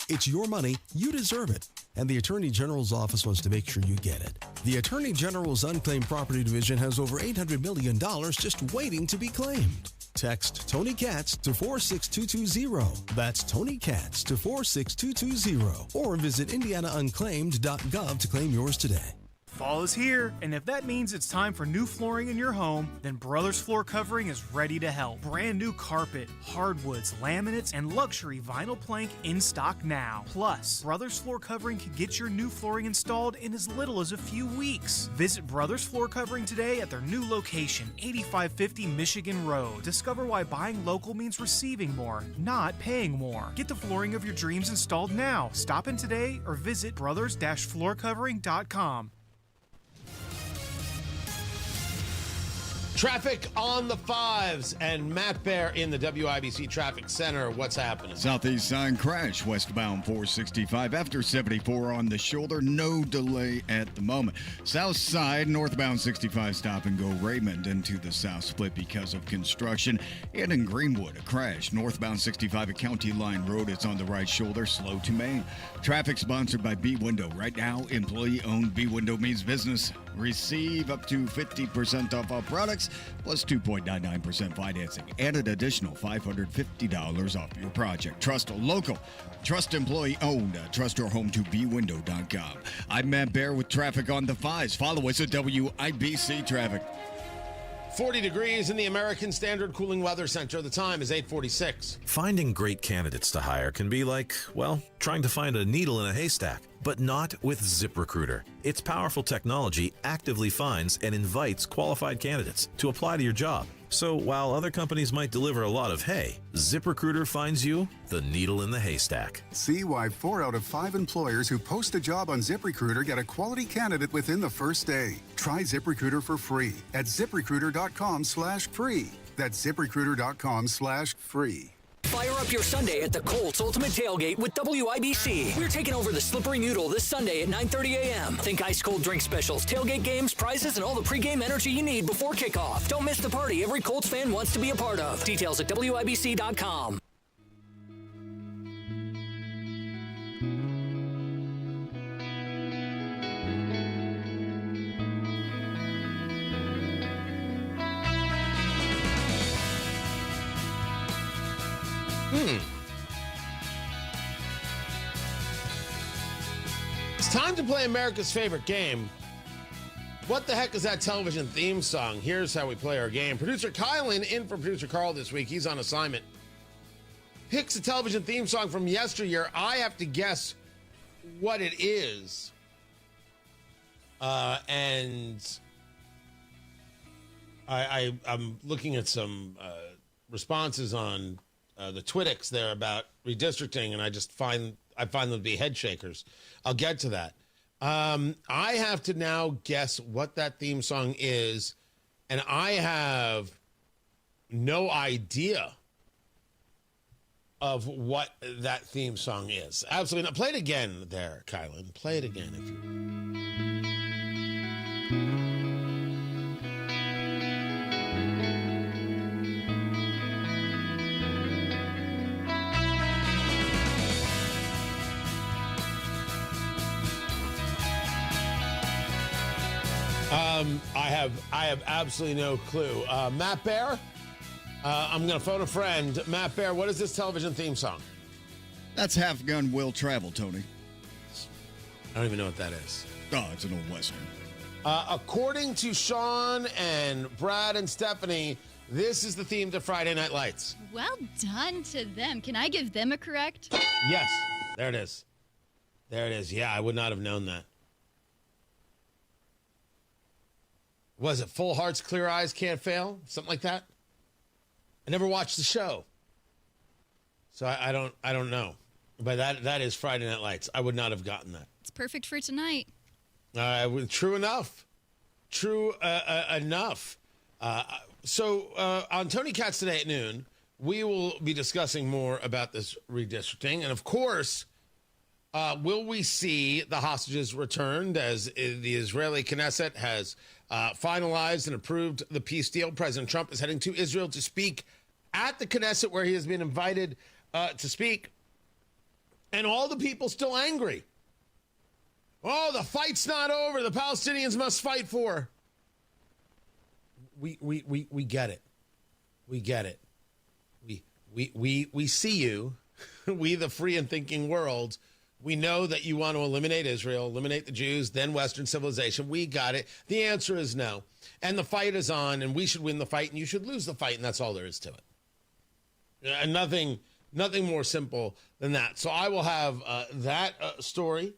It's your money, you deserve it, and the Attorney General's office wants to make sure you get it. The Attorney General's Unclaimed Property Division has over $800 million just waiting to be claimed. Text Tony Katz to 46220. That's Tony Katz to 46220. Or visit IndianaUnclaimed.gov to claim yours today. Fall is here, and if that means it's time for new flooring in your home, then Brothers Floor Covering is ready to help. Brand new carpet, hardwoods, laminates, and luxury vinyl plank in stock now. Plus, Brothers Floor Covering can get your new flooring installed in as little as a few weeks. Visit Brothers Floor Covering today at their new location, 8550 Michigan Road. Discover why buying local means receiving more, not paying more. Get the flooring of your dreams installed now. Stop in today or visit brothers-floorcovering.com. Traffic on the 5s and Matt Bear in the WIBC Traffic Center. What's happening? Southeast side crash westbound 465 after 74 on the shoulder. No delay at the moment. South side northbound 65 stop and go Raymond into the south split because of construction. And in Greenwood, a crash northbound 65 at County Line Road. It's on the right shoulder, slow to Main. Traffic sponsored by B Window. Right now, employee-owned B Window means business. Receive up to 50% off all products, plus 2.99% financing, and an additional $550 off your project. Trust local, trust employee-owned. Trust your home to bwindow.com. I'm Matt Bear with traffic on the 5s. Follow us at WIBC Traffic. 40 degrees in the American Standard Cooling Weather Center. The time is 8:46. Finding great candidates to hire can be like, well, trying to find a needle in a haystack, but not with ZipRecruiter. Its powerful technology actively finds and invites qualified candidates to apply to your job. So while other companies might deliver a lot of hay, ZipRecruiter finds you the needle in the haystack. See why 4 out of 5 employers who post a job on ZipRecruiter get a quality candidate within the first day. Try ZipRecruiter for free at ZipRecruiter.com/free. That's ZipRecruiter.com/free. Fire up your Sunday at the Colts Ultimate Tailgate with WIBC. We're taking over the Slippery Noodle this Sunday at 9:30 a.m. Think ice cold drink specials, tailgate games, prizes, and all the pregame energy you need before kickoff. Don't miss the party every Colts fan wants to be a part of. Details at WIBC.com. It's time to play America's favorite game. What the heck is that television theme song? Here's how we play our game. Producer Kylan in for producer Carl this week. He's on assignment. Picks a television theme song from yesteryear. I have to guess what it is. And I'm looking at some responses on the Twittix there about redistricting, and I find them to be head shakers. I'll get to that. I have to now guess what that theme song is, and I have no idea of what that theme song is. Absolutely not. Play it again there, Kylan. Play it again if you I have absolutely no clue. Matt Bear, I'm going to phone a friend. Matt Bear, what is this television theme song? That's Half Gun Will Travel, Tony. I don't even know what that is. Oh, it's an old Western. According to Sean and Brad and Stephanie, this is the theme to Friday Night Lights. Well done to them. Can I give them a correct? Yes. There it is. There it is. Yeah, I would not have known that. Was it Full Hearts, Clear Eyes, Can't Fail? Something like that? I never watched the show. So I don't know. But that is Friday Night Lights. I would not have gotten that. It's perfect for tonight. True enough. True enough. So on Tony Katz today at noon, we will be discussing more about this redistricting. And of course, will we see the hostages returned as the Israeli Knesset has finalized and approved the peace deal? President Trump is heading to Israel to speak at the Knesset, where he has been invited to speak. And all the people still angry. Oh, the fight's not over. The Palestinians must fight for. We get it. We get it. We see you. We, the free and thinking world. We know that you want to eliminate Israel, eliminate the Jews, then Western civilization. We got it. The answer is no. And the fight is on, and we should win the fight, and you should lose the fight, and that's all there is to it. And nothing more simple than that. So I will have that story.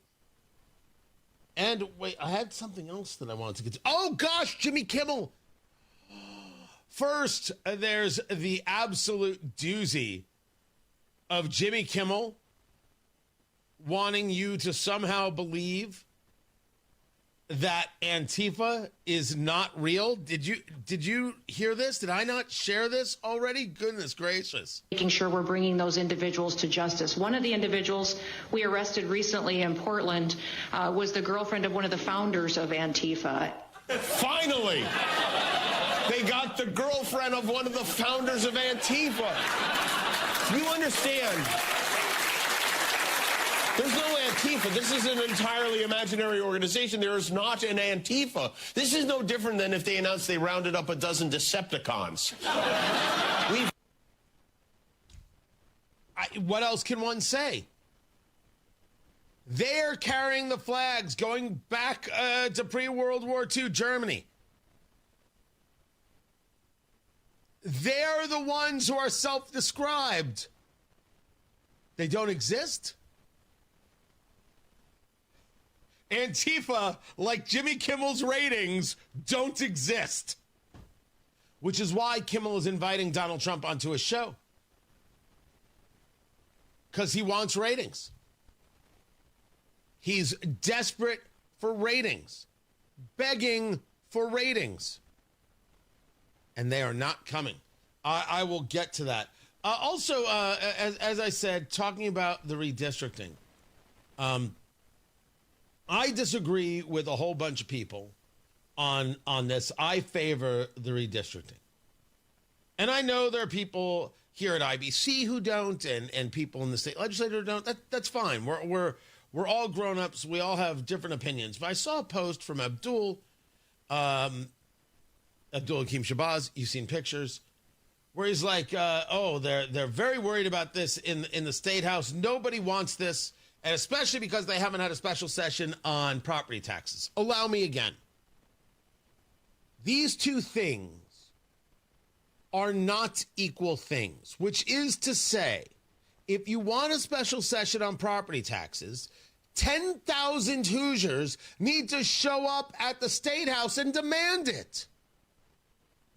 And wait, I had something else that I wanted to get to. Oh, gosh, Jimmy Kimmel. First, there's the absolute doozy of Jimmy Kimmel wanting you to somehow believe that Antifa is not real. Did you hear this? Did I not share this already? Goodness gracious. Making sure we're bringing those individuals to justice. One of the individuals we arrested recently in Portland was the girlfriend of one of the founders of Antifa. Finally, they got the girlfriend of one of the founders of Antifa. You understand? There's no Antifa. This is an entirely imaginary organization. There is not an Antifa. This is no different than if they announced they rounded up a dozen Decepticons. What else can one say? They're carrying the flags going back to pre-World War II Germany. They're the ones who are self-described. They don't exist. Antifa, like Jimmy Kimmel's ratings, don't exist. Which is why Kimmel is inviting Donald Trump onto his show. Because he wants ratings. He's desperate for ratings. Begging for ratings. And they are not coming. I will get to that. Also, as I said, talking about the redistricting, I disagree with a whole bunch of people on this. I favor the redistricting. And I know there are people here at IBC who don't, and people in the state legislature who don't. That's fine. We're all grown-ups. We all have different opinions. But I saw a post from Abdul Hakim Shabazz. You've seen pictures. where he's like, they're very worried about this in the State House. Nobody wants this, and especially because they haven't had a special session on property taxes. Allow me again. These two things are not equal things, which is to say, if you want a special session on property taxes, 10,000 Hoosiers need to show up at the State House and demand it.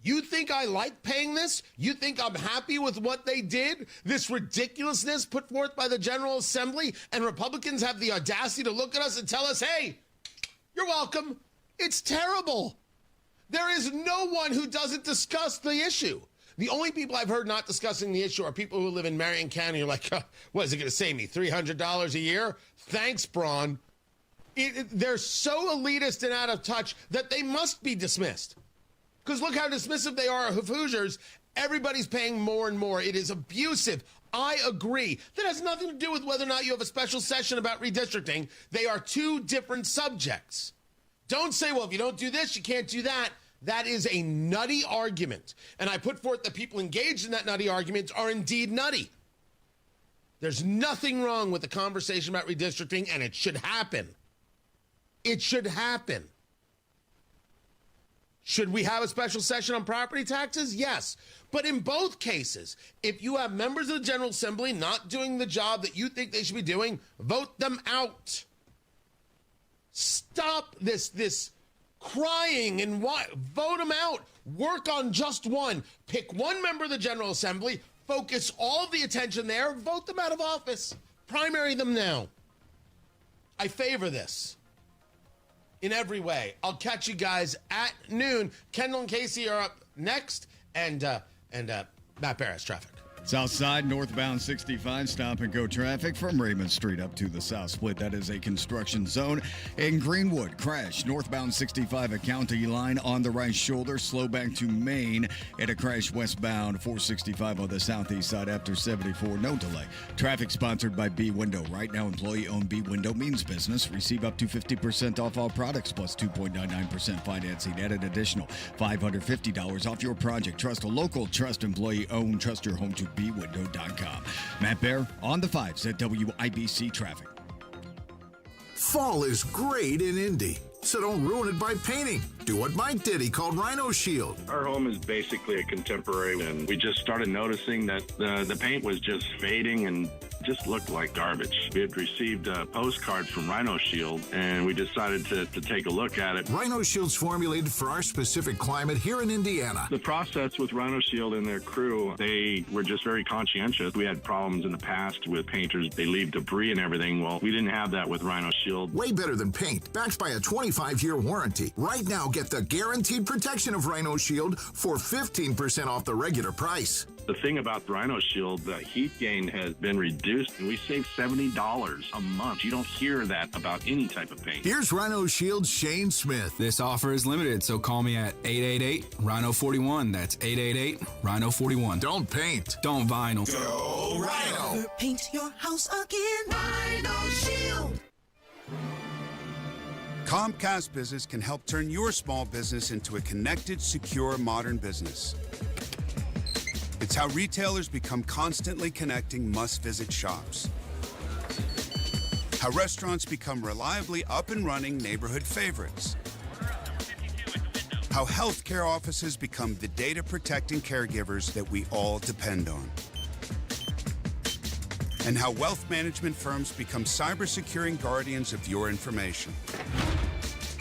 You think I like paying this? You think I'm happy with what they did? This ridiculousness put forth by the General Assembly, and Republicans have the audacity to look at us and tell us, hey, you're welcome. It's terrible. There is no one who doesn't discuss the issue. The only people I've heard not discussing the issue are people who live in Marion County. You're like, what is it going to save me, $300 a year? Thanks, Braun. They're so elitist and out of touch that they must be dismissed. Because look how dismissive they are of Hoosiers. Everybody's paying more and more. It is abusive. I agree. That has nothing to do with whether or not you have a special session about redistricting. They are two different subjects. Don't say, well, if you don't do this, you can't do that. That is a nutty argument. And I put forth that people engaged in that nutty argument are indeed nutty. There's nothing wrong with the conversation about redistricting, and it should happen. It should happen. Should we have a special session on property taxes? Yes. But in both cases, if you have members of the General Assembly not doing the job that you think they should be doing, vote them out. Stop this crying and vote them out. Work on just one. Pick one member of the General Assembly, focus all of the attention there, vote them out of office. Primary them now. I favor this in every way. I'll catch you guys at noon. Kendall and Casey are up next, and Matt Barris, traffic. South side, northbound 65, stop and go traffic from Raymond Street up to the south split. That is a construction zone. In Greenwood, crash northbound 65 at County Line on the right shoulder. Slow back to Maine and a crash westbound 465 on the southeast side after 74. No delay. Traffic sponsored by B Window. Right now, employee-owned B Window means business. Receive up to 50% off all products plus 2.99% financing at an additional $550 off your project. Trust a local, trust employee-owned, trust your home to bwindow.com. Matt Bear on the 5s at WIBC Traffic. Fall is great in Indy, so don't ruin it by painting. Do what Mike did. He called Rhino Shield. Our home is basically a contemporary, and we just started noticing that the paint was just fading and just looked like garbage. We had received a postcard from Rhino Shield, and we decided to take a look at it. Rhino Shield's formulated for our specific climate here in Indiana. The process with Rhino Shield and their crew, they were just very conscientious. We had problems in the past with painters. They leave debris and everything. Well, we didn't have that with Rhino Shield. Way better than paint, backed by a 25-year warranty. Right now, get the guaranteed protection of Rhino Shield for 15% off the regular price. The thing about the Rhino Shield, the heat gain has been reduced, and we save $70 a month. You don't hear that about any type of paint. Here's Rhino Shield's Shane Smith. This offer is limited, so call me at 888-RHINO-41. That's 888-RHINO-41. Don't paint. Don't vinyl. Go Rhino. Never paint your house again. Rhino Shield. Comcast Business can help turn your small business into a connected, secure, modern business. It's how retailers become constantly connecting must-visit shops. How restaurants become reliably up and running neighborhood favorites. How healthcare offices become the data-protecting caregivers that we all depend on. And how wealth management firms become cyber-securing guardians of your information.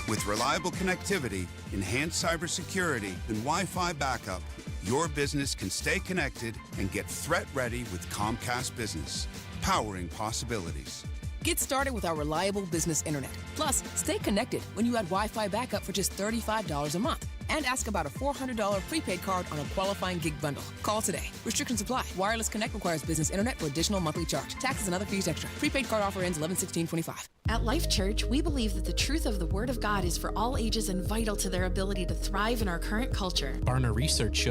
With reliable connectivity, enhanced cybersecurity, and Wi-Fi backup, your business can stay connected and get threat-ready with Comcast Business, powering possibilities. Get started with our reliable business internet. Plus, stay connected when you add Wi-Fi backup for just $35 a month. And ask about a $400 prepaid card on a qualifying gig bundle. Call today. Restrictions apply. Wireless Connect requires business internet for additional monthly charge. Taxes and other fees extra. Prepaid card offer ends 11/16/25. At Life Church, we believe that the truth of the Word of God is for all ages and vital to their ability to thrive in our current culture. Barna research shows